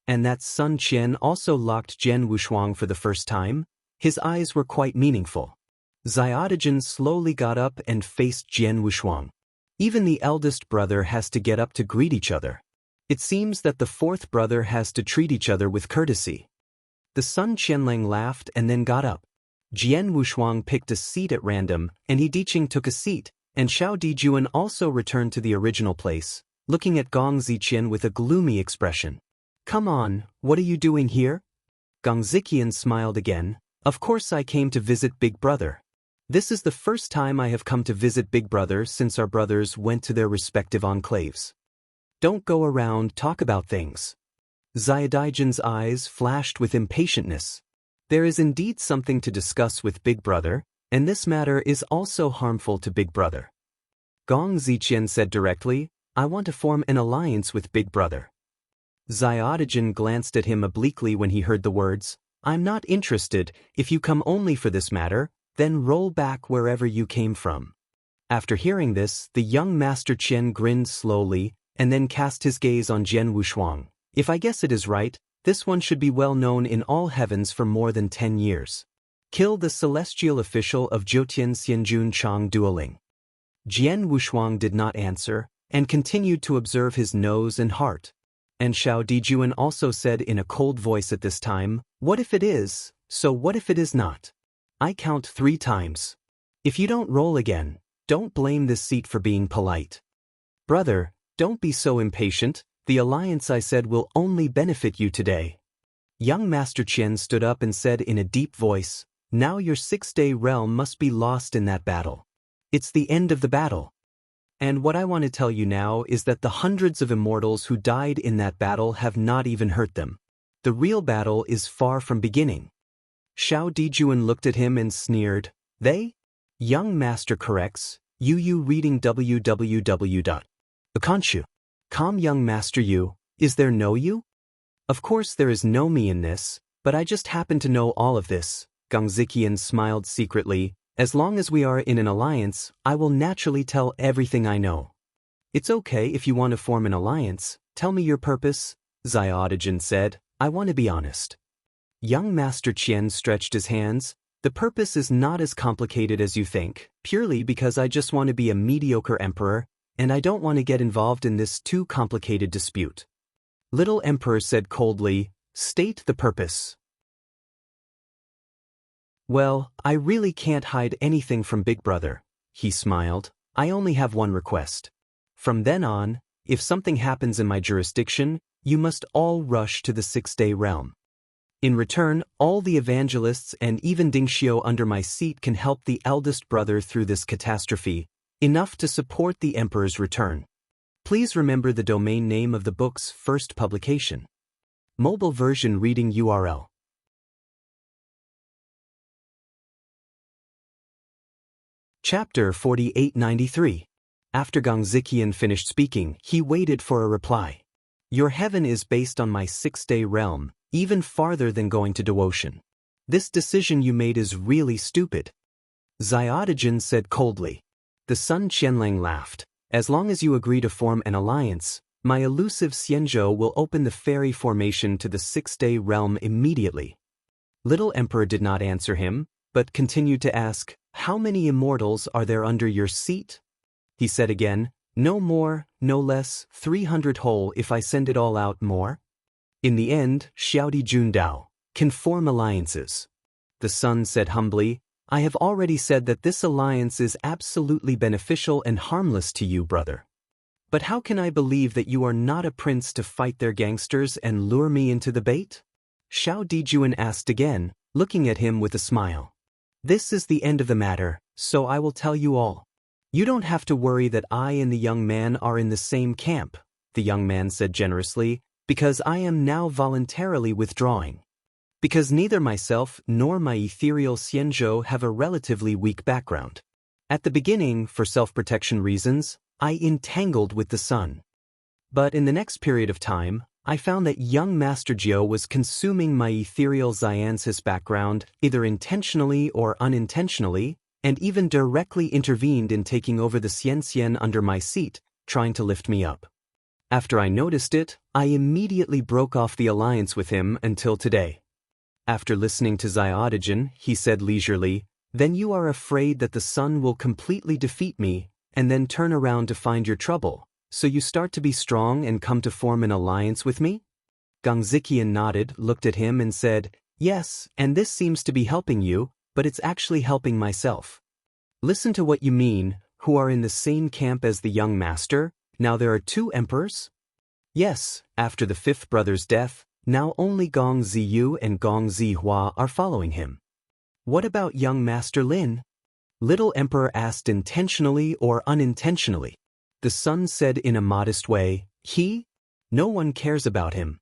Speaker 1: And that son Qian also locked Jian Wushuang for the first time. His eyes were quite meaningful. Xiaodagen slowly got up and faced Jian Wushuang. Even the eldest brother has to get up to greet each other. It seems that the 4th brother has to treat each other with courtesy. The son Qianlang laughed and then got up. Jian Wushuang picked a seat at random, and He Diqing took a seat, and Xiao Dijuan also returned to the original place, looking at Gong Ziqian with a gloomy expression. "Come on, what are you doing here?" Gong Ziqian smiled again. "Of course I came to visit Big Brother. This is the first time I have come to visit Big Brother since our brothers went to their respective enclaves. Don't go around talk about things." Xiaodigen's eyes flashed with impatientness. There is indeed something to discuss with Big Brother, and this matter is also harmful to Big Brother. Gong Ziqian said directly, "I want to form an alliance with Big Brother." Xiaodigen glanced at him obliquely when he heard the words, "I'm not interested. If you come only for this matter, then roll back wherever you came from." After hearing this, the young Master Qian grinned slowly, and then cast his gaze on Jian Wushuang. "If I guess it is right, this one should be well known in all heavens for more than 10 years. Kill the celestial official of Jiutian Xianjun Chang dueling." Jian Wushuang did not answer, and continued to observe his nose and heart. And Xiao Dijuan also said in a cold voice at this time, "What if it is, so what if it is not? I count 3 times. If you don't roll again, don't blame this seat for being polite. Brother, don't be so impatient. The alliance I said will only benefit you today." Young Master Qian stood up and said in a deep voice, "Now your 6-day realm must be lost in that battle. It's the end of the battle. And what I want to tell you now is that the hundreds of immortals who died in that battle have not even hurt them. The real battle is far from beginning." Xiao Dijuan looked at him and sneered, "They?" Young Master corrects, "You reading www.Akanshu. Com Young Master you, is there no you? Of course there is no me in this, but I just happen to know all of this." Gong Ziqian smiled secretly. "As long as we are in an alliance, I will naturally tell everything I know." "It's okay if you want to form an alliance. Tell me your purpose," Xiaodigen said. "I want to be honest." Young Master Qian stretched his hands. "The purpose is not as complicated as you think, purely because I just want to be a mediocre emperor, and I don't want to get involved in this too complicated dispute." Little Emperor said coldly, "State the purpose." "Well, I really can't hide anything from Big Brother," he smiled. "I only have one request. From then on, if something happens in my jurisdiction, you must all rush to the 6-day realm. In return, all the evangelists and even Dingxiu under my seat can help the eldest brother through this catastrophe, enough to support the emperor's return. Please remember the domain name of the book's first publication. Mobile version reading URL. Chapter 4893. After Gong Ziqian finished speaking, he waited for a reply. "Your heaven is based on my 6-day realm, even farther than going to Duotian. This decision you made is really stupid." Xiaodigen said coldly. The son Qianlang laughed. "As long as you agree to form an alliance, my elusive Xianzhou will open the fairy formation to the 6-day realm immediately." Little Emperor did not answer him, but continued to ask, "How many immortals are there under your seat?" He said again, "No more, no less, 300 whole if I send it all out more." In the end, Xiaodi Jundao can form alliances. The son said humbly, "I have already said that this alliance is absolutely beneficial and harmless to you, brother. But how can I believe that you are not a prince to fight their gangsters and lure me into the bait?" Xiao Dijuan asked again, looking at him with a smile. "This is the end of the matter, so I will tell you all. You don't have to worry that I and the young man are in the same camp," the young man said generously, "because I am now voluntarily withdrawing. Because neither myself nor my ethereal Xianzhou have a relatively weak background. At the beginning, for self-protection reasons, I entangled with the sun. But in the next period of time, I found that young Master Jiu was consuming my ethereal Xianzhis background either intentionally or unintentionally, and even directly intervened in taking over the Xian under my seat, trying to lift me up. After I noticed it, I immediately broke off the alliance with him until today. After listening to Xiaodigen, he said leisurely, "Then you are afraid that the sun will completely defeat me, and then turn around to find your trouble, so you start to be strong and come to form an alliance with me?" Gongzikian nodded, looked at him and said, "Yes, and this seems to be helping you, but it's actually helping myself." "Listen to what you mean, who are in the same camp as the young master. Now there are two emperors?" "Yes, after the fifth brother's death, now only Gong Ziyu and Gong Zihua are following him." "What about young Master Lin?" Little Emperor asked intentionally or unintentionally. The son said in a modest way, "No one cares about him."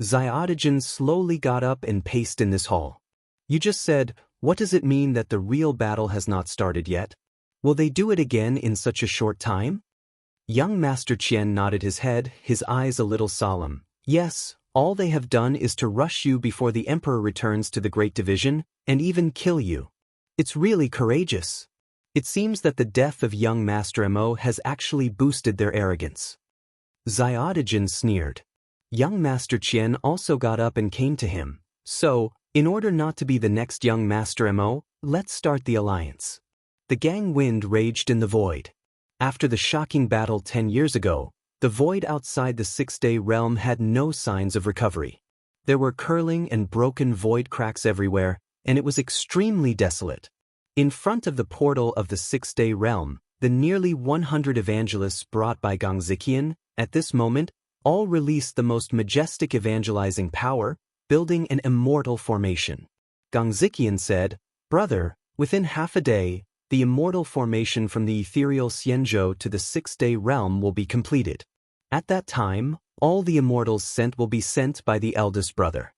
Speaker 1: Xiaodigen slowly got up and paced in this hall. "You just said, what does it mean that the real battle has not started yet? Will they do it again in such a short time?" Young Master Qian nodded his head, his eyes a little solemn. "Yes, all they have done is to rush you before the Emperor returns to the Great Division, and even kill you. It's really courageous. It seems that the death of young Master Mo has actually boosted their arrogance." Xiaodigen sneered. Young Master Qian also got up and came to him. "So, in order not to be the next young Master Mo, let's start the alliance." The gang wind raged in the void. After the shocking battle 10 years ago, the void outside the six-day realm had no signs of recovery. There were curling and broken void cracks everywhere, and it was extremely desolate. In front of the portal of the six-day realm, the nearly 100 evangelists brought by Gongzikian, at this moment, all released the most majestic evangelizing power, building an immortal formation. Gongzikian said, "Brother, within half a day, the immortal formation from the ethereal Xianzhou to the six-day realm will be completed. At that time, all the immortals sent will be sent by the eldest brother."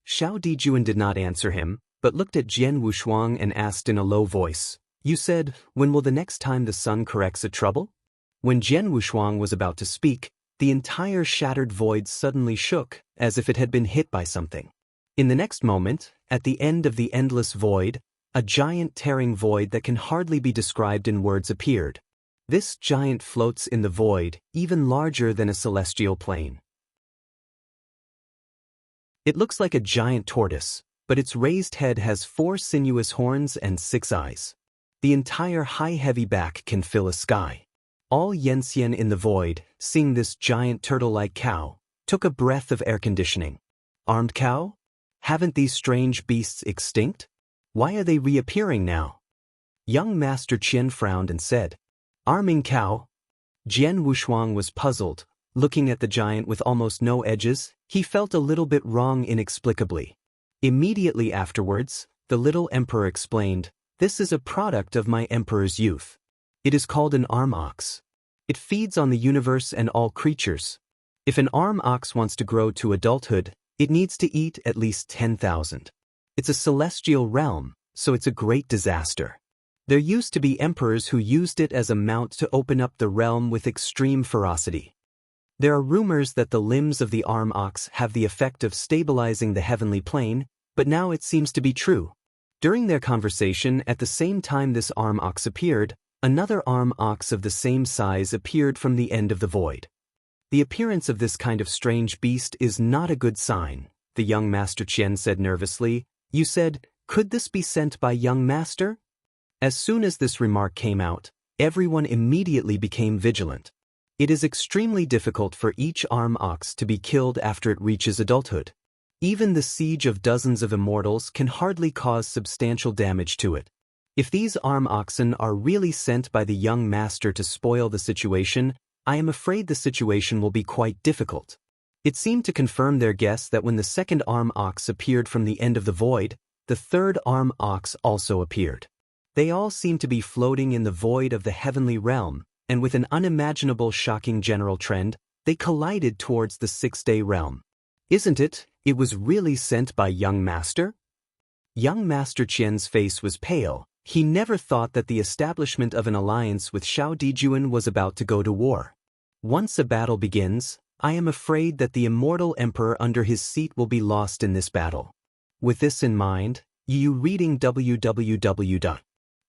Speaker 1: Xiao Dijuan did not answer him, but looked at Jian Wushuang and asked in a low voice, "You said, when will the next time the sun corrects a trouble?" When Jian Wushuang was about to speak, the entire shattered void suddenly shook, as if it had been hit by something. In the next moment, at the end of the endless void, a giant tearing void that can hardly be described in words appeared. This giant floats in the void, even larger than a celestial plane. It looks like a giant tortoise, but its raised head has 4 sinuous horns and 6 eyes. The entire high heavy back can fill a sky. All Yenxian in the void, seeing this giant turtle-like cow, took a breath of air conditioning. Armed cow? Haven't these strange beasts extinct? Why are they reappearing now? Young Master Qian frowned and said, "Arming cow?" Jian Wushuang was puzzled. Looking at the giant with almost no edges, he felt a little bit wrong inexplicably. Immediately afterwards, the little emperor explained, "This is a product of my emperor's youth. It is called an arm ox. It feeds on the universe and all creatures. If an arm ox wants to grow to adulthood, it needs to eat at least 10,000. It's a celestial realm, so it's a great disaster. There used to be emperors who used it as a mount to open up the realm with extreme ferocity. There are rumors that the limbs of the arm ox have the effect of stabilizing the heavenly plane, but now it seems to be true." During their conversation, at the same time this arm ox appeared, another arm ox of the same size appeared from the end of the void. "The appearance of this kind of strange beast is not a good sign," the young Master Qian said nervously. "You said, could this be sent by young master?" As soon as this remark came out, everyone immediately became vigilant. It is extremely difficult for each arm ox to be killed after it reaches adulthood. Even the siege of dozens of immortals can hardly cause substantial damage to it. If these arm oxen are really sent by the young master to spoil the situation, I am afraid the situation will be quite difficult. It seemed to confirm their guess that when the second arm ox appeared from the end of the void, the third arm ox also appeared. They all seemed to be floating in the void of the heavenly realm, and with an unimaginable shocking general trend, they collided towards the six-day realm. "Isn't it? It was really sent by young master?" Young Master Qian's face was pale. He never thought that the establishment of an alliance with Xiao Dijuan was about to go to war. Once a battle begins, I am afraid that the immortal emperor under his seat will be lost in this battle. With this in mind, you reading www.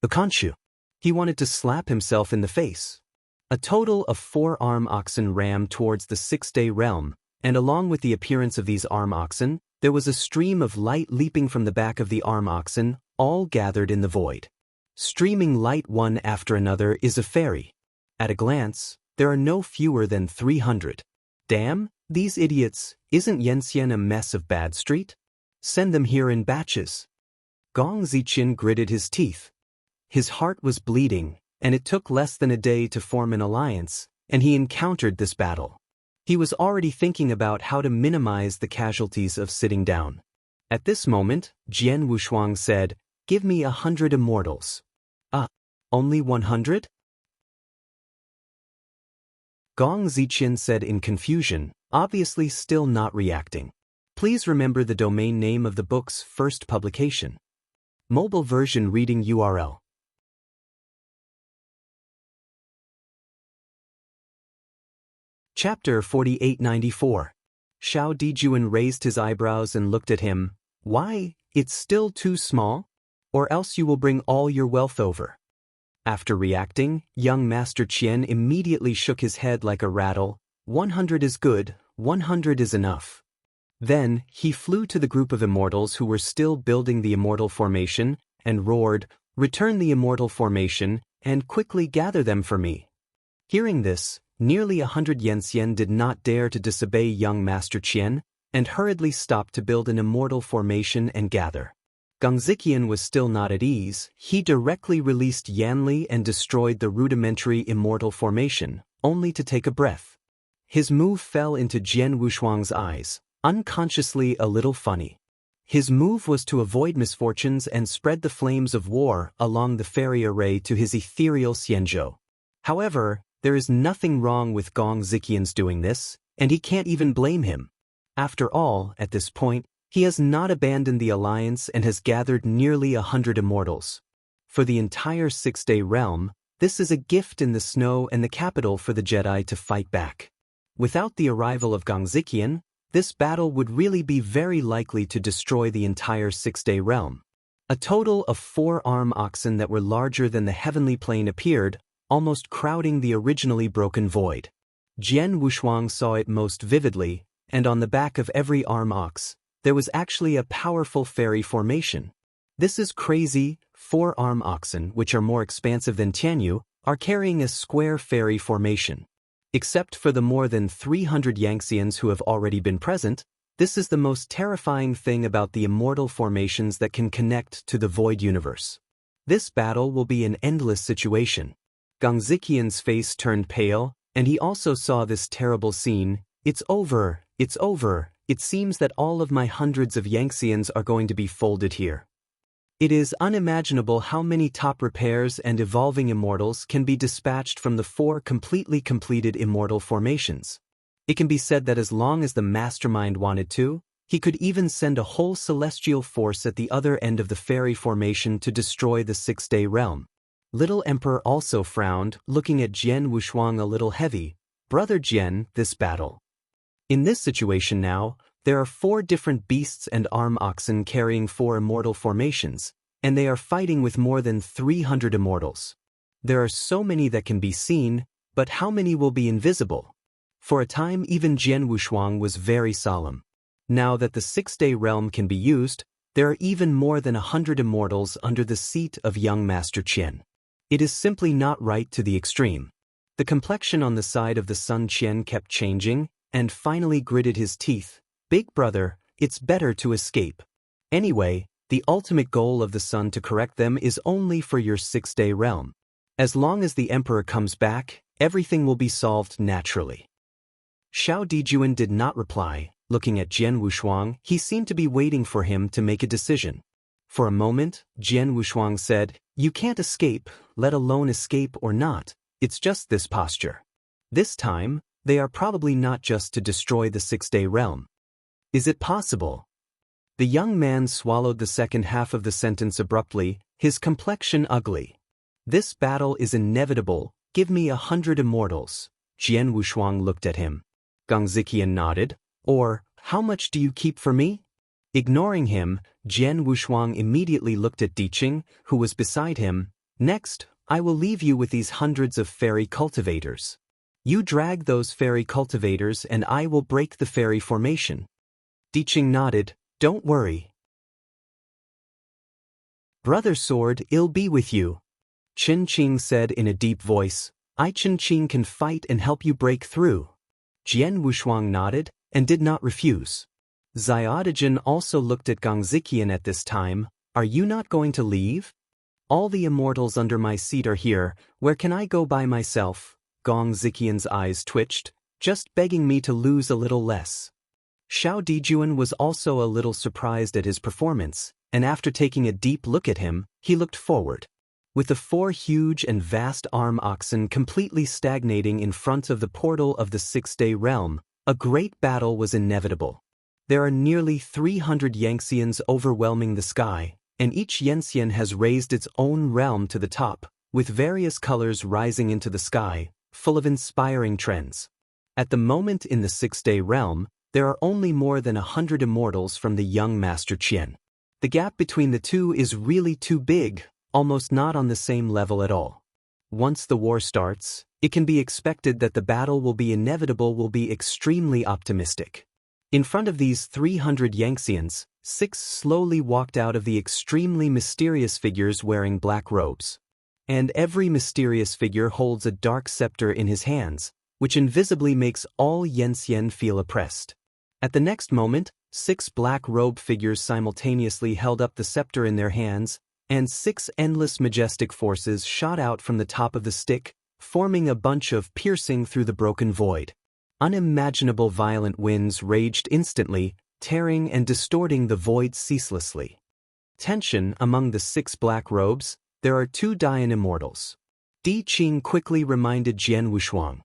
Speaker 1: Ukanshu. He wanted to slap himself in the face. A total of 4 arm oxen ran towards the sixth-day realm, and along with the appearance of these arm oxen, there was a stream of light leaping from the back of the arm oxen, all gathered in the void. Streaming light one after another is a fairy. At a glance, there are no fewer than 300. Damn, these idiots, isn't Yanxian a mess of bad street? Send them here in batches. Gong Ziqian gritted his teeth. His heart was bleeding, and it took less than a day to form an alliance, and he encountered this battle. He was already thinking about how to minimize the casualties of sitting down. At this moment, Jian Wushuang said, "Give me 100 immortals." Only 100? Gong Ziqian said in confusion, obviously still not reacting. Please remember the domain name of the book's first publication. Mobile version reading URL. Chapter 4894. Xiao Dijuan raised his eyebrows and looked at him. Why, it's still too small? Or else you will bring all your wealth over. After reacting, young Master Qian immediately shook his head like a rattle. 100 is good, 100 is enough. Then, he flew to the group of immortals who were still building the immortal formation, and roared, "Return the immortal formation, and quickly gather them for me." Hearing this, nearly 100 Yanxian did not dare to disobey young Master Qian, and hurriedly stopped to build an immortal formation and gather. Gong Ziqian was still not at ease. He directly released Yanli and destroyed the rudimentary immortal formation, only to take a breath. His move fell into Jian Wushuang's eyes, unconsciously a little funny. His move was to avoid misfortunes and spread the flames of war along the fairy array to his ethereal Xianzhou. However, there is nothing wrong with Gong Ziqian's doing this, and he can't even blame him. After all, at this point, he has not abandoned the alliance and has gathered nearly 100 immortals. For the entire six-day realm, this is a gift in the snow and the capital for the Jedi to fight back. Without the arrival of Gong Ziqian, this battle would really be very likely to destroy the entire six-day realm. A total of 4 arm oxen that were larger than the heavenly plane appeared, almost crowding the originally broken void. Jian Wushuang saw it most vividly, and on the back of every arm ox, there was actually a powerful fairy formation. This is crazy. 4 arm oxen, which are more expansive than Tianyu, are carrying a square fairy formation. Except for the more than 300 Yanxians who have already been present, this is the most terrifying thing about the immortal formations that can connect to the void universe. This battle will be an endless situation. Gong Ziqian's face turned pale, and he also saw this terrible scene. It's over, it's over. It seems that all of my hundreds of Yanxians are going to be folded here. It is unimaginable how many top repairs and evolving immortals can be dispatched from the 4 completely completed immortal formations. It can be said that as long as the mastermind wanted to, he could even send a whole celestial force at the other end of the fairy formation to destroy the six-day realm. Little Emperor also frowned, looking at Jian Wushuang a little heavy. Brother Jian, this battle. In this situation now, there are 4 different beasts and arm oxen carrying 4 immortal formations, and they are fighting with more than 300 immortals. There are so many that can be seen, but how many will be invisible? For a time even Jian Wushuang was very solemn. Now that the six-day realm can be used, there are even more than 100 immortals under the seat of young Master Qian. It is simply not right to the extreme. The complexion on the side of the Sun Qian kept changing, and finally gritted his teeth. Big brother, it's better to escape. Anyway, the ultimate goal of the sun to correct them is only for your six-day realm. As long as the emperor comes back, everything will be solved naturally. Xiao Dijuan did not reply. Looking at Jian Wushuang, he seemed to be waiting for him to make a decision. For a moment, Jian Wushuang said, "You can't escape, let alone escape or not, it's just this posture. This time, they are probably not just to destroy the six-day realm. Is it possible?" The young man swallowed the second half of the sentence abruptly, his complexion ugly. "This battle is inevitable, give me 100 immortals." Jian Wushuang looked at him. Gong Ziqian nodded. "Or, how much do you keep for me?" Ignoring him, Jian Wushuang immediately looked at Diqing, who was beside him. Next, I will leave you with these hundreds of fairy cultivators. You drag those fairy cultivators and I will break the fairy formation. Diqing nodded, don't worry. Brother Sword, I'll be with you. Chen Qing said in a deep voice, I Chen Qing can fight and help you break through. Jian Wushuang nodded, and did not refuse. Xiaodajin also looked at Gong Ziqian at this time, are you not going to leave? All the immortals under my seat are here, where can I go by myself? Gong Ziqian's eyes twitched, just begging me to lose a little less. Xiao Dijuan was also a little surprised at his performance, and after taking a deep look at him, he looked forward. With the 4 huge and vast arm oxen completely stagnating in front of the portal of the 6-day realm, a great battle was inevitable. There are nearly 300 Yangxians overwhelming the sky, and each Yanxian has raised its own realm to the top, with various colors rising into the sky, full of inspiring trends. At the moment in the 6-day realm, there are only more than 100 immortals from the young Master Qian. The gap between the two is really too big, almost not on the same level at all. Once the war starts, it can be expected that the battle will be inevitable, will be extremely optimistic. In front of these 300 Yangxians, 6 slowly walked out of the extremely mysterious figures wearing black robes. And every mysterious figure holds a dark scepter in his hands, which invisibly makes all Yanxian feel oppressed. At the next moment, 6 black-robed figures simultaneously held up the scepter in their hands, and 6 endless majestic forces shot out from the top of the stick, forming a bunch of piercing through the broken void. Unimaginable violent winds raged instantly, tearing and distorting the void ceaselessly. Tension among the 6 black robes, there are 2 Dian immortals. Di Qing quickly reminded Jian Wushuang.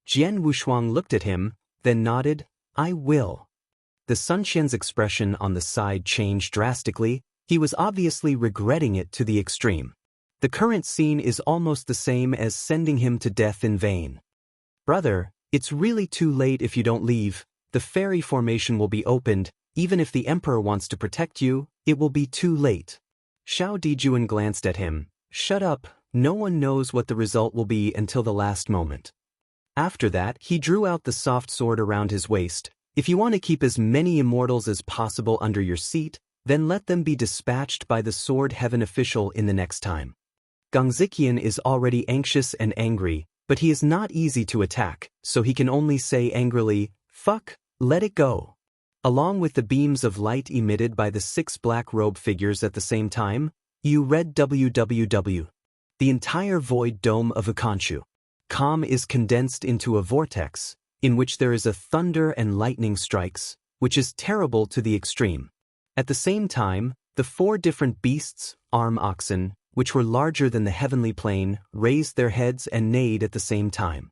Speaker 1: Jian Wushuang looked at him, then nodded, I will. The Sunqian's expression on the side changed drastically, he was obviously regretting it to the extreme. The current scene is almost the same as sending him to death in vain. Brother, it's really too late if you don't leave, the fairy formation will be opened, even if the Emperor wants to protect you, it will be too late. Xiao Dijuan glanced at him, shut up, no one knows what the result will be until the last moment. After that, he drew out the soft sword around his waist, if you want to keep as many immortals as possible under your seat, then let them be dispatched by the Sword Heaven official in the next time. Gong Ziqian is already anxious and angry, but he is not easy to attack, so he can only say angrily, fuck, let it go. Along with the beams of light emitted by the 6 black-robe figures at the same time, you read www. The entire void dome of Ukanshu. Calm is condensed into a vortex, in which there is a thunder and lightning strikes, which is terrible to the extreme. At the same time, the 4 different beasts, arm oxen, which were larger than the heavenly plane, raised their heads and neighed at the same time.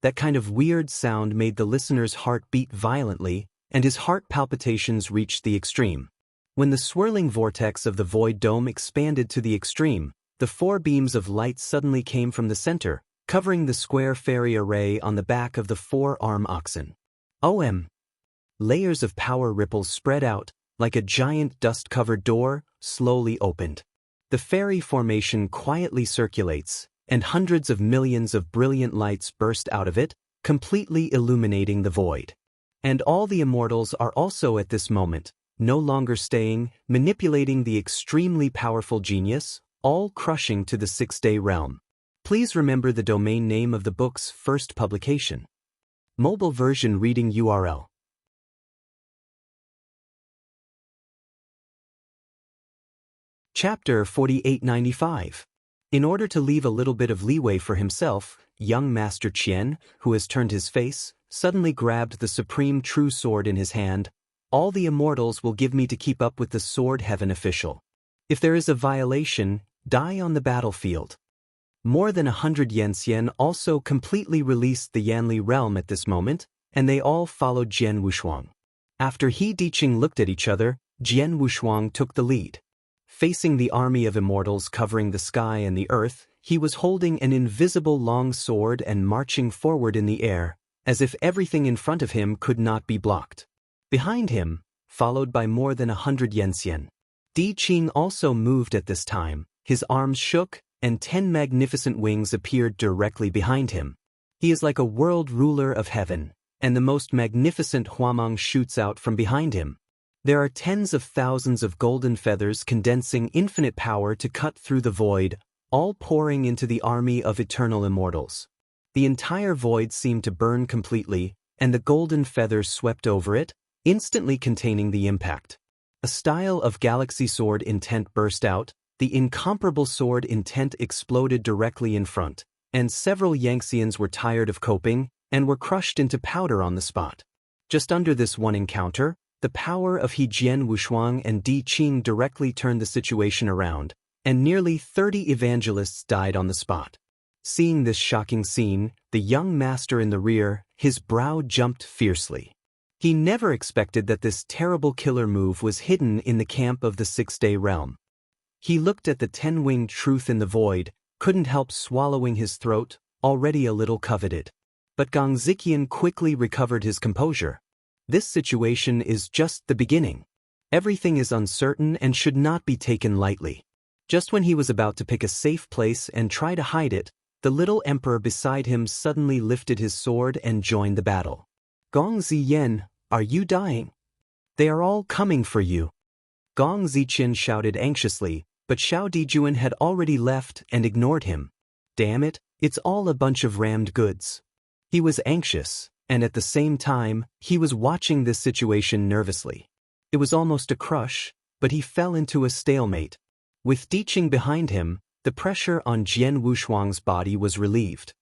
Speaker 1: That kind of weird sound made the listener's heart beat violently, and his heart palpitations reached the extreme. When the swirling vortex of the void dome expanded to the extreme, the 4 beams of light suddenly came from the center, covering the square fairy array on the back of the 4 arm oxen. Layers of power ripples spread out, like a giant dust-covered door, slowly opened. The fairy formation quietly circulates, and hundreds of millions of brilliant lights burst out of it, completely illuminating the void. And all the immortals are also at this moment, no longer staying, manipulating the extremely powerful genius, all crushing to the 6-day realm. Please remember the domain name of the book's first publication. Mobile version reading URL. Chapter 4895. In order to leave a little bit of leeway for himself, young Master Qian, who has turned his face, suddenly grabbed the supreme true sword in his hand. All the immortals will give me to keep up with the Sword Heaven official. If there is a violation, die on the battlefield. More than 100 Yanxian also completely released the Yanli realm at this moment, and they all followed Jian Wushuang. After he Diqing looked at each other, Jian Wushuang took the lead. Facing the army of immortals covering the sky and the earth, he was holding an invisible long sword and marching forward in the air, as if everything in front of him could not be blocked. Behind him, followed by more than 100 Yanxian. Di Qing also moved at this time, his arms shook, and 10 magnificent wings appeared directly behind him. He is like a world ruler of heaven, and the most magnificent huamang shoots out from behind him. There are tens of thousands of golden feathers condensing infinite power to cut through the void, all pouring into the army of eternal immortals. The entire void seemed to burn completely, and the golden feathers swept over it, instantly containing the impact. A style of galaxy sword intent burst out, the incomparable sword intent exploded directly in front, and several Yangtzeans were tired of coping, and were crushed into powder on the spot. Just under this one encounter, the power of He Jian Wushuang and Di Qing directly turned the situation around, and nearly 30 evangelists died on the spot. Seeing this shocking scene, the young master in the rear, his brow jumped fiercely. He never expected that this terrible killer move was hidden in the camp of the Six-Day Realm. He looked at the 10-winged truth in the void, couldn't help swallowing his throat, already a little coveted. But Gong Ziqian quickly recovered his composure. This situation is just the beginning. Everything is uncertain and should not be taken lightly. Just when he was about to pick a safe place and try to hide it, the little emperor beside him suddenly lifted his sword and joined the battle. Gong Ziyan, are you dying? They are all coming for you. Gong Ziqian shouted anxiously, but Xiao Dijuan had already left and ignored him. Damn it, it's all a bunch of rammed goods. He was anxious, and at the same time, he was watching this situation nervously. It was almost a crush, but he fell into a stalemate. With Di Qing behind him, the pressure on Jian Wushuang's body was relieved.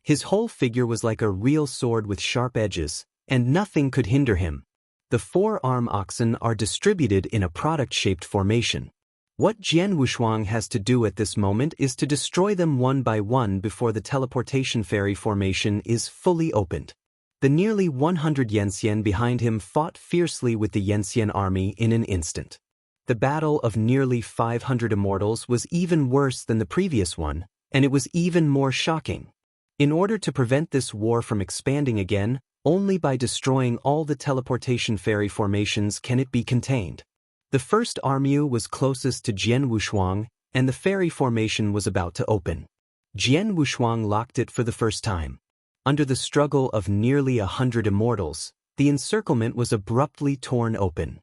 Speaker 1: His whole figure was like a real sword with sharp edges, and nothing could hinder him. The 4-arm oxen are distributed in a product-shaped formation. What Jian Wushuang has to do at this moment is to destroy them one by one before the teleportation fairy formation is fully opened. The nearly 100 Yanxian behind him fought fiercely with the Yanxian army in an instant. The battle of nearly 500 immortals was even worse than the previous one, and it was even more shocking. In order to prevent this war from expanding again, only by destroying all the teleportation fairy formations can it be contained. The first army was closest to Jian Wushuang, and the fairy formation was about to open. Jian Wushuang locked it for the first time. Under the struggle of nearly 100 immortals, the encirclement was abruptly torn open.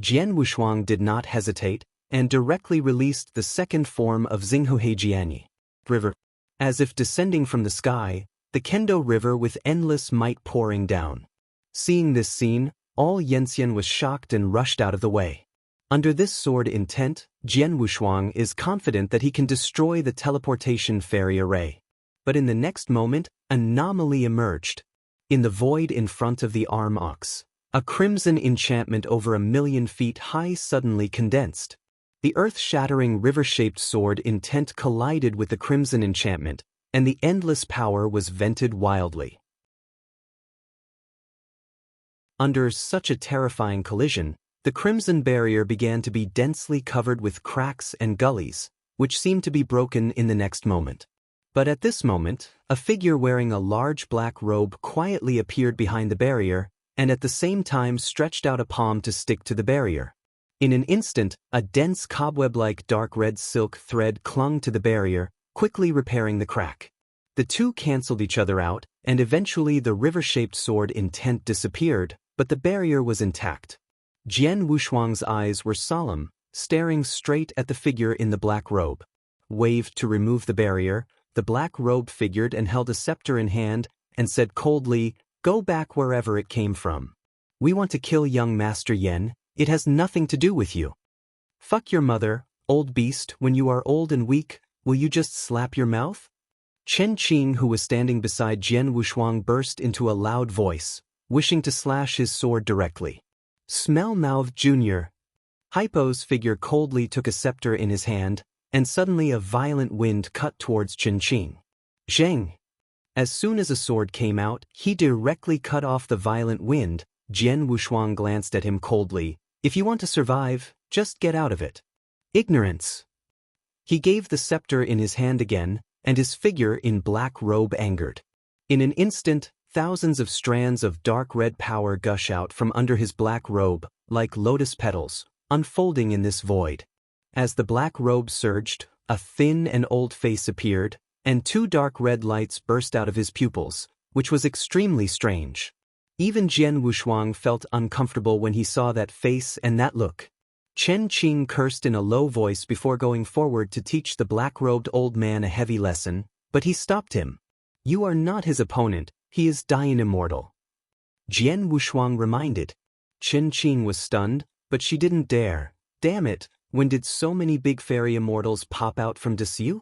Speaker 1: Jian Wushuang did not hesitate, and directly released the second form of Xinghuhejiani River. As if descending from the sky, the Kendo River with endless might pouring down. Seeing this scene, all Yanxian was shocked and rushed out of the way. Under this sword intent, Jian Wushuang is confident that he can destroy the teleportation fairy array. But in the next moment, an anomaly emerged. In the void in front of the arm ox, a crimson enchantment over 1,000,000 feet high suddenly condensed. The earth-shattering river-shaped sword intent collided with the crimson enchantment, and the endless power was vented wildly. Under such a terrifying collision, the crimson barrier began to be densely covered with cracks and gullies, which seemed to be broken in the next moment. But at this moment, a figure wearing a large black robe quietly appeared behind the barrier, and at the same time stretched out a palm to stick to the barrier. In an instant, a dense cobweb-like dark red silk thread clung to the barrier, quickly repairing the crack. The two cancelled each other out, and eventually the river-shaped sword intent disappeared, but the barrier was intact. Jian Wushuang's eyes were solemn, staring straight at the figure in the black robe. Waved to remove the barrier, the black robe figured and held a scepter in hand, and said coldly, "Go back wherever it came from. We want to kill young Master Yen, it has nothing to do with you. Fuck your mother, old beast, when you are old and weak, will you just slap your mouth?" Chen Qing, who was standing beside Jian Wushuang, burst into a loud voice, wishing to slash his sword directly. Smell-mouthed Junior. Hypo's figure coldly took a scepter in his hand, and suddenly a violent wind cut towards Chen Qing. Zheng. As soon as a sword came out, he directly cut off the violent wind. Jian Wushuang glanced at him coldly. "If you want to survive, just get out of it." Ignorance. He gave the scepter in his hand again, and his figure in black robe angered. In an instant, thousands of strands of dark red power gush out from under his black robe, like lotus petals, unfolding in this void. As the black robe surged, a thin and old face appeared, and two dark red lights burst out of his pupils, which was extremely strange. Even Jian Wushuang felt uncomfortable when he saw that face and that look. Chen Qing cursed in a low voice before going forward to teach the black-robed old man a heavy lesson, but he stopped him. "You are not his opponent, he is dying immortal," Jian Wushuang reminded. Chen Qing was stunned, but she didn't dare. Damn it, when did so many big fairy immortals pop out from Desiu?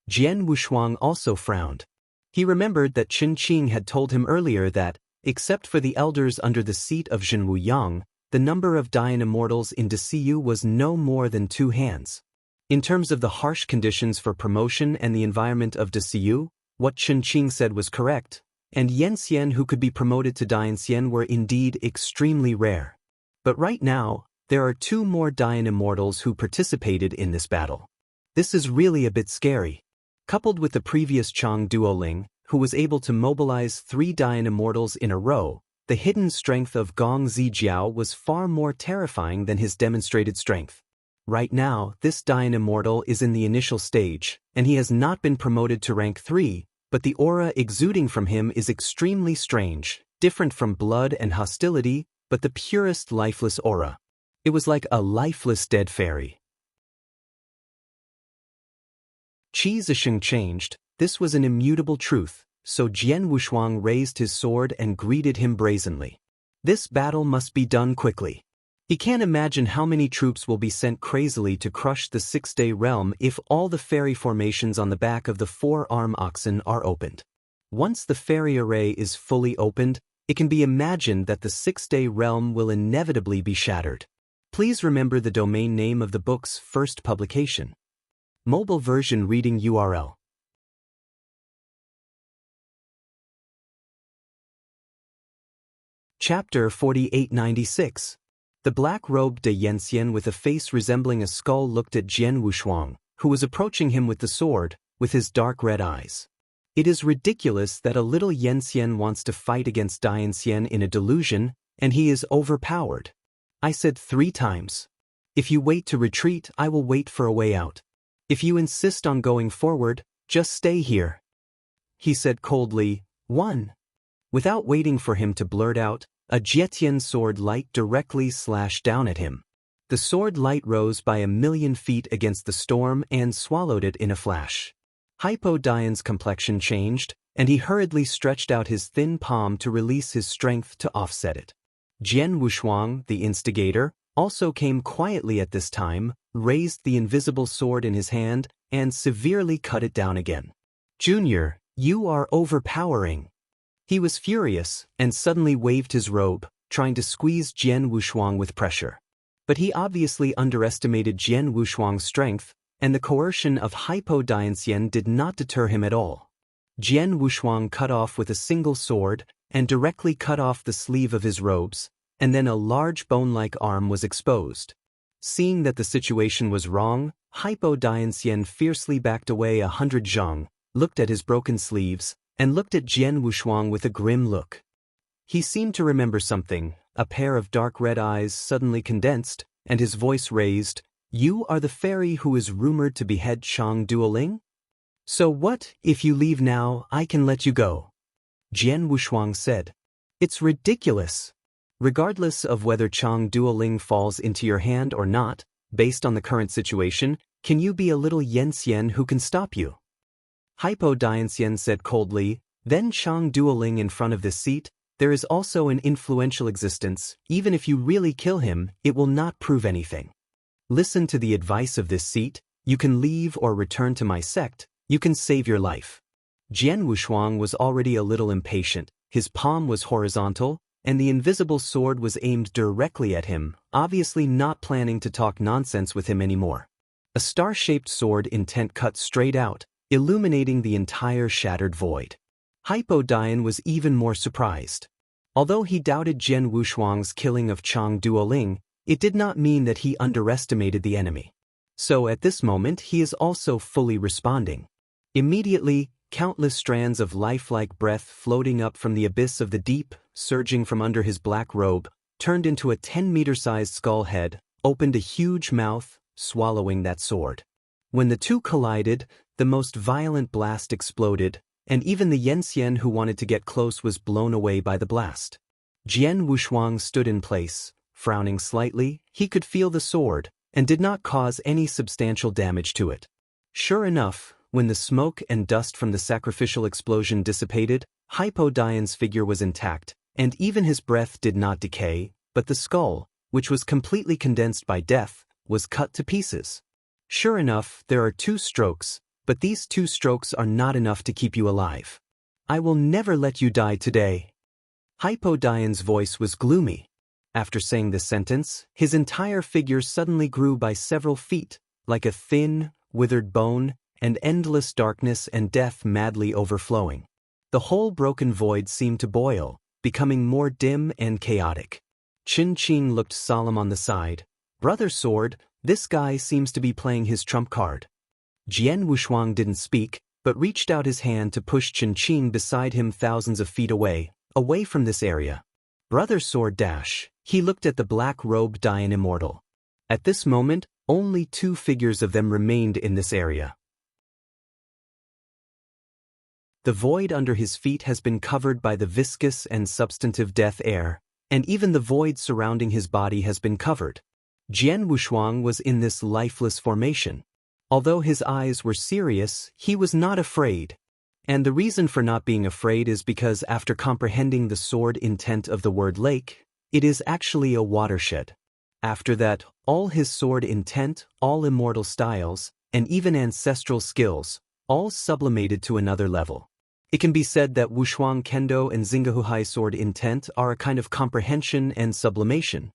Speaker 1: Jian Wushuang also frowned. He remembered that Chen Qing had told him earlier that, except for the elders under the seat of Zhenwu Yang, the number of dying immortals in Desiu was no more than 2 hands. In terms of the harsh conditions for promotion and the environment of Desiu, what Chen Qing said was correct, and Yanxian who could be promoted to Dainxian were indeed extremely rare. But right now, there are 2 more dying immortals who participated in this battle. This is really a bit scary. Coupled with the previous Chang Duoling, who was able to mobilize 3 dying immortals in a row, the hidden strength of Gong Zijiao was far more terrifying than his demonstrated strength. Right now, this dying immortal is in the initial stage, and he has not been promoted to rank 3, but the aura exuding from him is extremely strange, different from blood and hostility, but the purest lifeless aura. It was like a lifeless dead fairy. Qi Zisheng changed. This was an immutable truth, so Jian Wushuang raised his sword and greeted him brazenly. This battle must be done quickly. He can't imagine how many troops will be sent crazily to crush the 6-day realm if all the fairy formations on the back of the 4-arm oxen are opened. Once the fairy array is fully opened, it can be imagined that the 6-day realm will inevitably be shattered. Please remember the domain name of the book's first publication. Mobile version reading URL. Chapter 4896. The black-robed de Yanxian with a face resembling a skull looked at Jian Wushuang, who was approaching him with the sword, with his dark red eyes. It is ridiculous that a little Yanxian wants to fight against Dainxian in a delusion, and he is overpowered. I said 3 times. If you wait to retreat, I will wait for a way out. If you insist on going forward, just stay here. He said coldly, 1. Without waiting for him to blurt out, a Jietian sword light directly slashed down at him. The sword light rose by 1,000,000 feet against the storm and swallowed it in a flash. Hypo Dian's complexion changed, and he hurriedly stretched out his thin palm to release his strength to offset it. Jian Wushuang, the instigator, also came quietly at this time, raised the invisible sword in his hand, and severely cut it down again. Junior, you are overpowering. He was furious, and suddenly waved his robe, trying to squeeze Jian Wushuang with pressure. But he obviously underestimated Jian Wushuang's strength, and the coercion of Hypo Dainxian did not deter him at all. Jian Wushuang cut off with a single sword, and directly cut off the sleeve of his robes, and then a large bone-like arm was exposed. Seeing that the situation was wrong, Hypo Dainxian fiercely backed away 100 zhang, looked at his broken sleeves, and looked at Jian Wushuang with a grim look. He seemed to remember something. A pair of dark red eyes suddenly condensed, and his voice raised, "You are the fairy who is rumored to behead Chang Duoling? So what, if you leave now, I can let you go?" Jian Wushuang said. "It's ridiculous. Regardless of whether Chang Duoling falls into your hand or not, based on the current situation, can you be a little Yanxian who can stop you?" Hypo Dainxian said coldly, "Then Chang Duoling in front of this seat, there is also an influential existence. Even if you really kill him, it will not prove anything. Listen to the advice of this seat. You can leave or return to my sect. You can save your life." Jian Wushuang was already a little impatient. His palm was horizontal, and the invisible sword was aimed directly at him, obviously not planning to talk nonsense with him anymore. A star-shaped sword intent cut straight out, illuminating the entire shattered void. Hypo Dian was even more surprised. Although he doubted Jian Wushuang's killing of Chang Duoling, it did not mean that he underestimated the enemy. So at this moment he is also fully responding. Immediately, countless strands of lifelike breath floating up from the abyss of the deep, surging from under his black robe, turned into a 10-meter-sized skull head, opened a huge mouth, swallowing that sword. When the two collided, the most violent blast exploded, and even the Yenxian who wanted to get close was blown away by the blast. Jian Wushuang stood in place, frowning slightly. He could feel the sword, and did not cause any substantial damage to it. Sure enough, when the smoke and dust from the sacrificial explosion dissipated, Hypodian's figure was intact, and even his breath did not decay, but the skull, which was completely condensed by death, was cut to pieces. Sure enough, there are 2 strokes, but these 2 strokes are not enough to keep you alive. I will never let you die today. Hypodian's voice was gloomy. After saying this sentence, his entire figure suddenly grew by several feet, like a thin, withered bone, and endless darkness and death madly overflowing. The whole broken void seemed to boil, becoming more dim and chaotic. Qin Qing looked solemn on the side. Brother Sword, this guy seems to be playing his trump card. Jian Wushuang didn't speak, but reached out his hand to push Qin Qing beside him thousands of feet away from this area. Brother Sword dash. He looked at the black-robed Dayan Immortal. At this moment, only 2 figures of them remained in this area. The void under his feet has been covered by the viscous and substantive death air, and even the void surrounding his body has been covered. Jian Wushuang was in this lifeless formation. Although his eyes were serious, he was not afraid. And the reason for not being afraid is because after comprehending the sword intent of the word lake, it is actually a watershed. After that, all his sword intent, all immortal styles, and even ancestral skills, all sublimated to another level. It can be said that Wushuang Kendo and Xinggehuhai sword intent are a kind of comprehension and sublimation.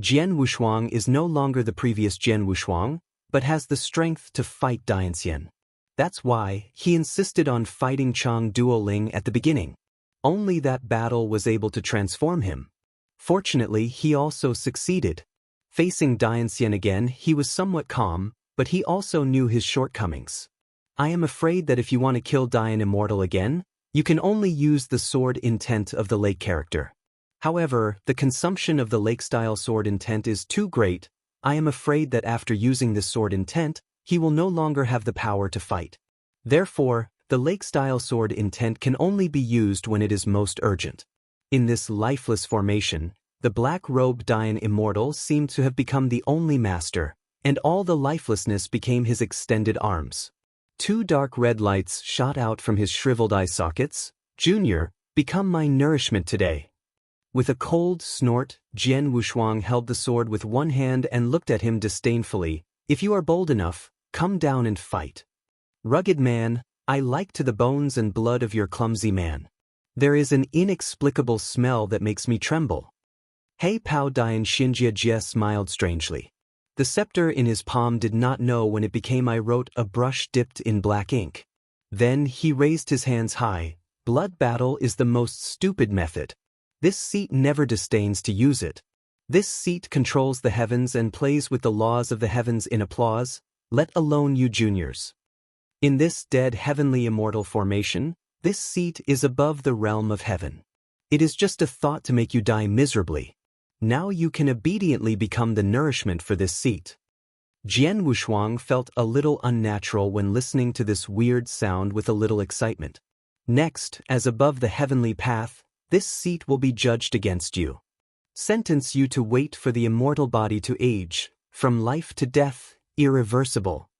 Speaker 1: Jian Wushuang is no longer the previous Jian Wushuang, but has the strength to fight Dianxian. That's why he insisted on fighting Chang Duoling at the beginning. Only that battle was able to transform him. Fortunately, he also succeeded. Facing Dianxian again, he was somewhat calm, but he also knew his shortcomings. I am afraid that if you want to kill Dayan Immortal again, you can only use the sword intent of the lake character. However, the consumption of the lake-style sword intent is too great. I am afraid that after using this sword intent, he will no longer have the power to fight. Therefore, the lake-style sword intent can only be used when it is most urgent. In this lifeless formation, the black-robed Dayan Immortal seemed to have become the only master, and all the lifelessness became his extended arms. 2 dark red lights shot out from his shriveled eye sockets. Junior, become my nourishment today. With a cold snort, Jian Wushuang held the sword with one hand and looked at him disdainfully. If you are bold enough, come down and fight. Rugged man, I like to the bones and blood of your clumsy man. There is an inexplicable smell that makes me tremble. Hei Pao Dayan Xinjia Jie smiled strangely. The scepter in his palm did not know when it became I wrote a brush dipped in black ink. Then he raised his hands high. Blood battle is the most stupid method. This seat never disdains to use it. This seat controls the heavens and plays with the laws of the heavens in applause, let alone you juniors. In this dead heavenly immortal formation, this seat is above the realm of heaven. It is just a thought to make you die miserably. Now you can obediently become the nourishment for this seat. Jian Wushuang felt a little unnatural when listening to this weird sound with a little excitement. Next, as above the heavenly path, this seat will be judged against you. Sentence you to wait for the immortal body to age, from life to death, irreversible.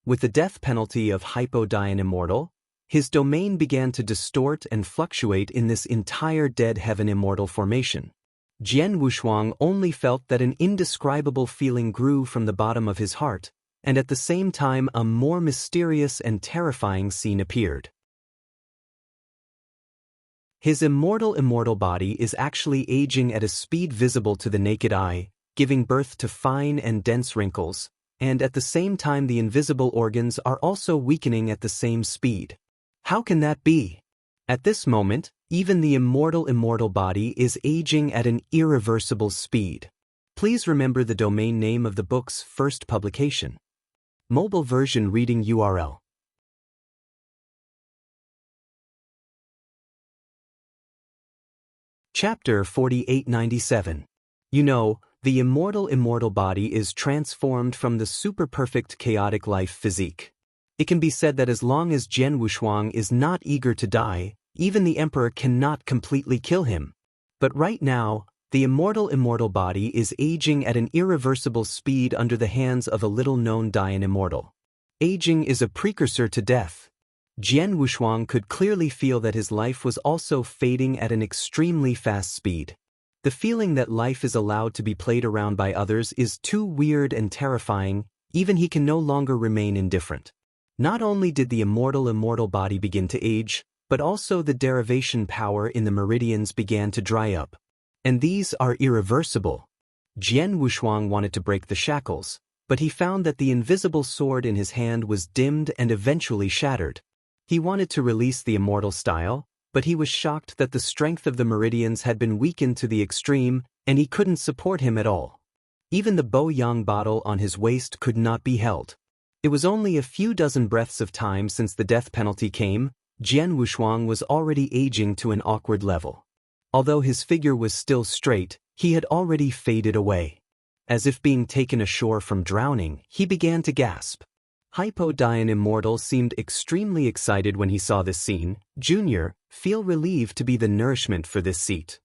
Speaker 1: With the death penalty of Hypodian Immortal, his domain began to distort and fluctuate in this entire dead heaven immortal formation. Jian Wushuang only felt that an indescribable feeling grew from the bottom of his heart, and at the same time a more mysterious and terrifying scene appeared. His immortal body is actually aging at a speed visible to the naked eye, giving birth to fine and dense wrinkles, and at the same time the invisible organs are also weakening at the same speed. How can that be? At this moment, even the immortal body is aging at an irreversible speed. Please remember the domain name of the book's first publication. Mobile version reading URL. Chapter 4897. You know, The immortal body is transformed from the super-perfect chaotic life physique. It can be said that as long as Jian Wushuang is not eager to die, even the emperor cannot completely kill him. But right now, the immortal body is aging at an irreversible speed under the hands of a little-known Dayan immortal. Aging is a precursor to death. Jian Wushuang could clearly feel that his life was also fading at an extremely fast speed. The feeling that life is allowed to be played around by others is too weird and terrifying, even he can no longer remain indifferent. Not only did the immortal body begin to age, but also the derivation power in the meridians began to dry up. And these are irreversible. Jian Wushuang wanted to break the shackles, but he found that the invisible sword in his hand was dimmed and eventually shattered. He wanted to release the immortal style, but he was shocked that the strength of the meridians had been weakened to the extreme, and he couldn't support him at all. Even the Bo-yang bottle on his waist could not be held. It was only a few dozen breaths of time since the death penalty came. Jian Wushuang was already aging to an awkward level. Although his figure was still straight, he had already faded away. As if being taken ashore from drowning, he began to gasp. Dayan Immortal seemed extremely excited when he saw this scene. Junior, feel relieved to be the nourishment for this seat.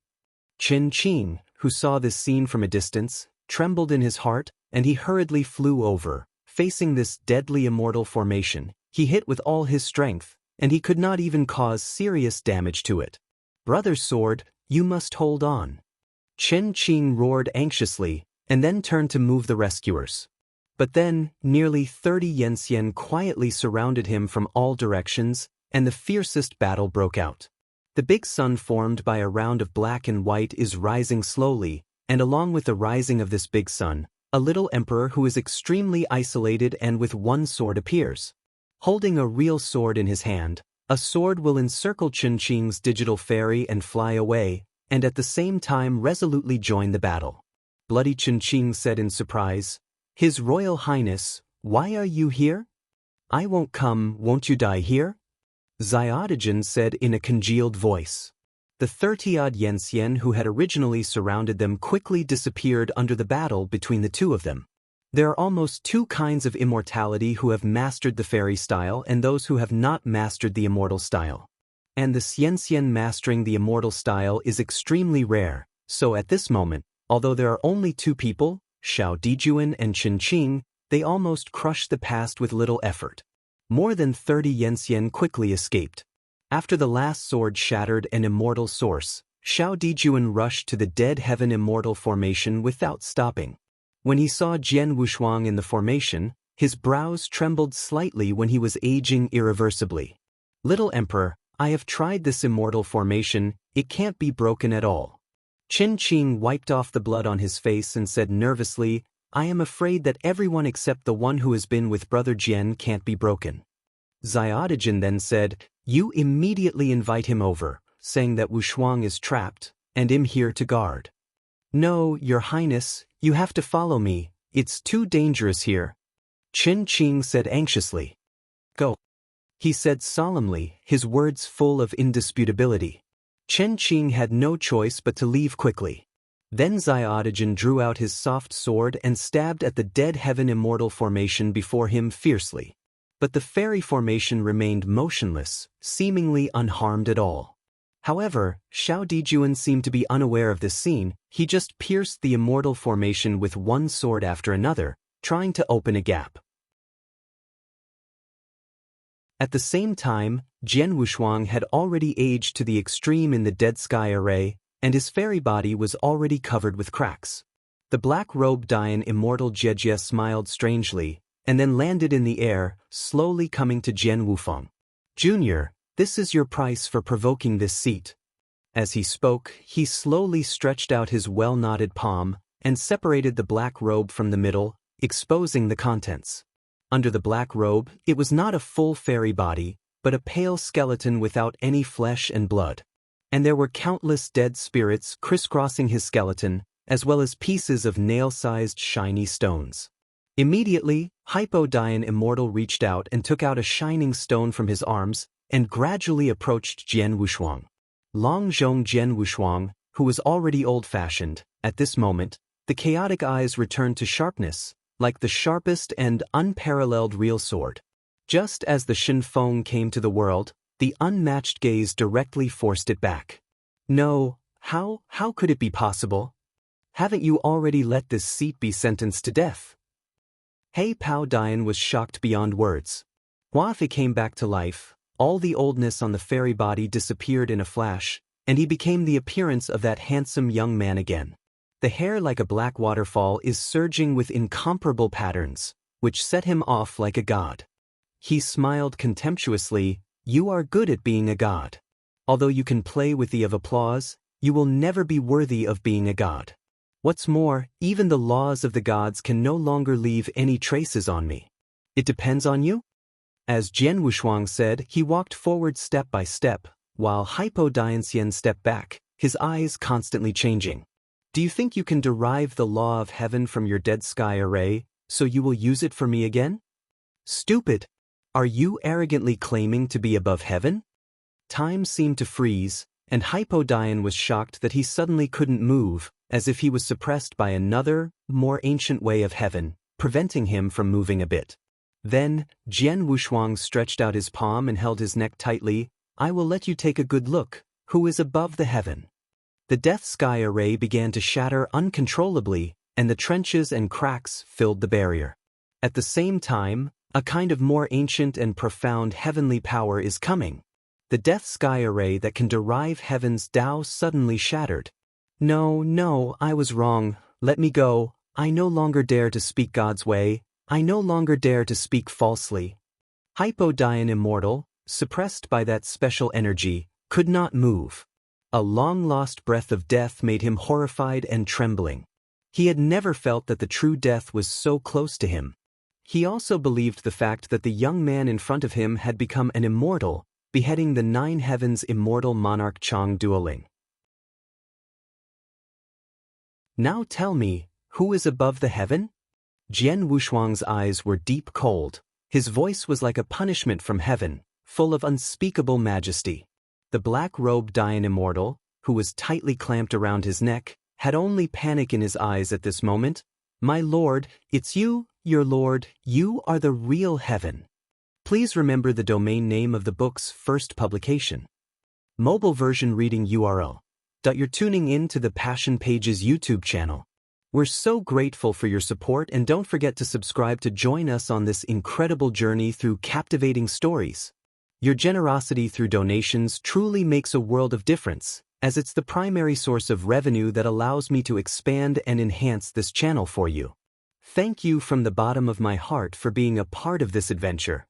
Speaker 1: Chen Qing, who saw this scene from a distance, trembled in his heart, and he hurriedly flew over. Facing this deadly immortal formation, he hit with all his strength, and he could not even cause serious damage to it. Brother Sword, you must hold on. Chen Qing roared anxiously, and then turned to move the rescuers. But then, nearly 30 Yenxian quietly surrounded him from all directions, and the fiercest battle broke out. The big sun formed by a round of black and white is rising slowly, and along with the rising of this big sun, a little emperor who is extremely isolated and with one sword appears. Holding a real sword in his hand, a sword will encircle Chen Qing's digital fairy and fly away, and at the same time resolutely join the battle. Bloody Chen Qing said in surprise, "His Royal Highness, why are you here? I won't come, won't you die here?" Xiaodajan said in a congealed voice. The 30-odd Yenxian who had originally surrounded them quickly disappeared under the battle between the two of them. There are almost two kinds of immortality who have mastered the fairy style and those who have not mastered the immortal style. And the Xianxian mastering the immortal style is extremely rare, so at this moment, although there are only two people, Xiao Dijuan and Chen Qing, they almost crushed the past with little effort. More than 30 Yenxian quickly escaped. After the last sword shattered an immortal source, Xiao Dijuan rushed to the dead heaven immortal formation without stopping. When he saw Jian Wushuang in the formation, his brows trembled slightly when he was aging irreversibly. "Little Emperor, I have tried this immortal formation, it can't be broken at all." Chen Qing wiped off the blood on his face and said nervously, "I am afraid that everyone except the one who has been with Brother Jian can't be broken." Xiaodajan then said, "You immediately invite him over, saying that Wushuang is trapped, and I'm here to guard." "No, Your Highness, you have to follow me, it's too dangerous here," Chen Qing said anxiously. "Go," he said solemnly, his words full of indisputability. Chen Qing had no choice but to leave quickly. Then Xiaodajan drew out his soft sword and stabbed at the dead heaven immortal formation before him fiercely. But the fairy formation remained motionless, seemingly unharmed at all. However, Xiao Dijuan seemed to be unaware of this scene. He just pierced the immortal formation with one sword after another, trying to open a gap. At the same time, Jian Wushuang had already aged to the extreme in the dead sky array, and his fairy body was already covered with cracks. The black-robed Dayan immortal Jiejie smiled strangely, and then landed in the air, slowly coming to Jian Wufeng. "Junior, this is your price for provoking this seat." As he spoke, he slowly stretched out his well-knotted palm, and separated the black robe from the middle, exposing the contents. Under the black robe, it was not a full fairy body, but a pale skeleton without any flesh and blood. And there were countless dead spirits crisscrossing his skeleton, as well as pieces of nail-sized shiny stones. Immediately, Dayan Immortal reached out and took out a shining stone from his arms, and gradually approached Jian Wushuang. Long Zhong Jian Wushuang, who was already old-fashioned, at this moment, The chaotic eyes returned to sharpness, like the sharpest and unparalleled real sword. Just as the Shinfeng came to the world, the unmatched gaze directly forced it back. No, how could it be possible? Haven't you already let this seat be sentenced to death? Hei Pao Dian was shocked beyond words. Huafi came back to life, all the oldness on the fairy body disappeared in a flash, and he became the appearance of that handsome young man again. The hair like a black waterfall is surging with incomparable patterns, which set him off like a god. He smiled contemptuously. You are good at being a god. Although you can play with the of applause, you will never be worthy of being a god. What's more, even the laws of the gods can no longer leave any traces on me. It depends on you? As Jian Wushuang said, he walked forward step by step, while Haipo Dianxian stepped back, his eyes constantly changing. Do you think you can derive the law of heaven from your dead sky array, so you will use it for me again? Stupid! Are you arrogantly claiming to be above heaven? Time seemed to freeze, and Haipo Dian was shocked that he suddenly couldn't move, as if he was suppressed by another, more ancient way of heaven, preventing him from moving a bit. Then, Jian Wushuang stretched out his palm and held his neck tightly. I will let you take a good look, who is above the heaven. The death sky array began to shatter uncontrollably, and the trenches and cracks filled the barrier. At the same time, a kind of more ancient and profound heavenly power is coming. The death sky array that can derive heaven's Tao suddenly shattered. No, I was wrong. Let me go. I no longer dare to speak God's way. I no longer dare to speak falsely. Haipo Dian immortal, suppressed by that special energy, could not move. A long-lost breath of death made him horrified and trembling. He had never felt that the true death was so close to him. He also believed the fact that the young man in front of him had become an immortal, beheading the 9 heavens immortal monarch Chang Duoling. Now tell me, who is above the heaven? Jian Wushuang's eyes were deep cold. His voice was like a punishment from heaven, full of unspeakable majesty. The black-robed Dian immortal, who was tightly clamped around his neck, had only panic in his eyes at this moment. My lord, it's you, your lord, you are the real heaven. Please remember the domain name of the book's first publication. Mobile version reading URL. You're tuning in to the Passion Pages YouTube channel. We're so grateful for your support, and don't forget to subscribe to join us on this incredible journey through captivating stories. Your generosity through donations truly makes a world of difference, as it's the primary source of revenue that allows me to expand and enhance this channel for you. Thank you from the bottom of my heart for being a part of this adventure.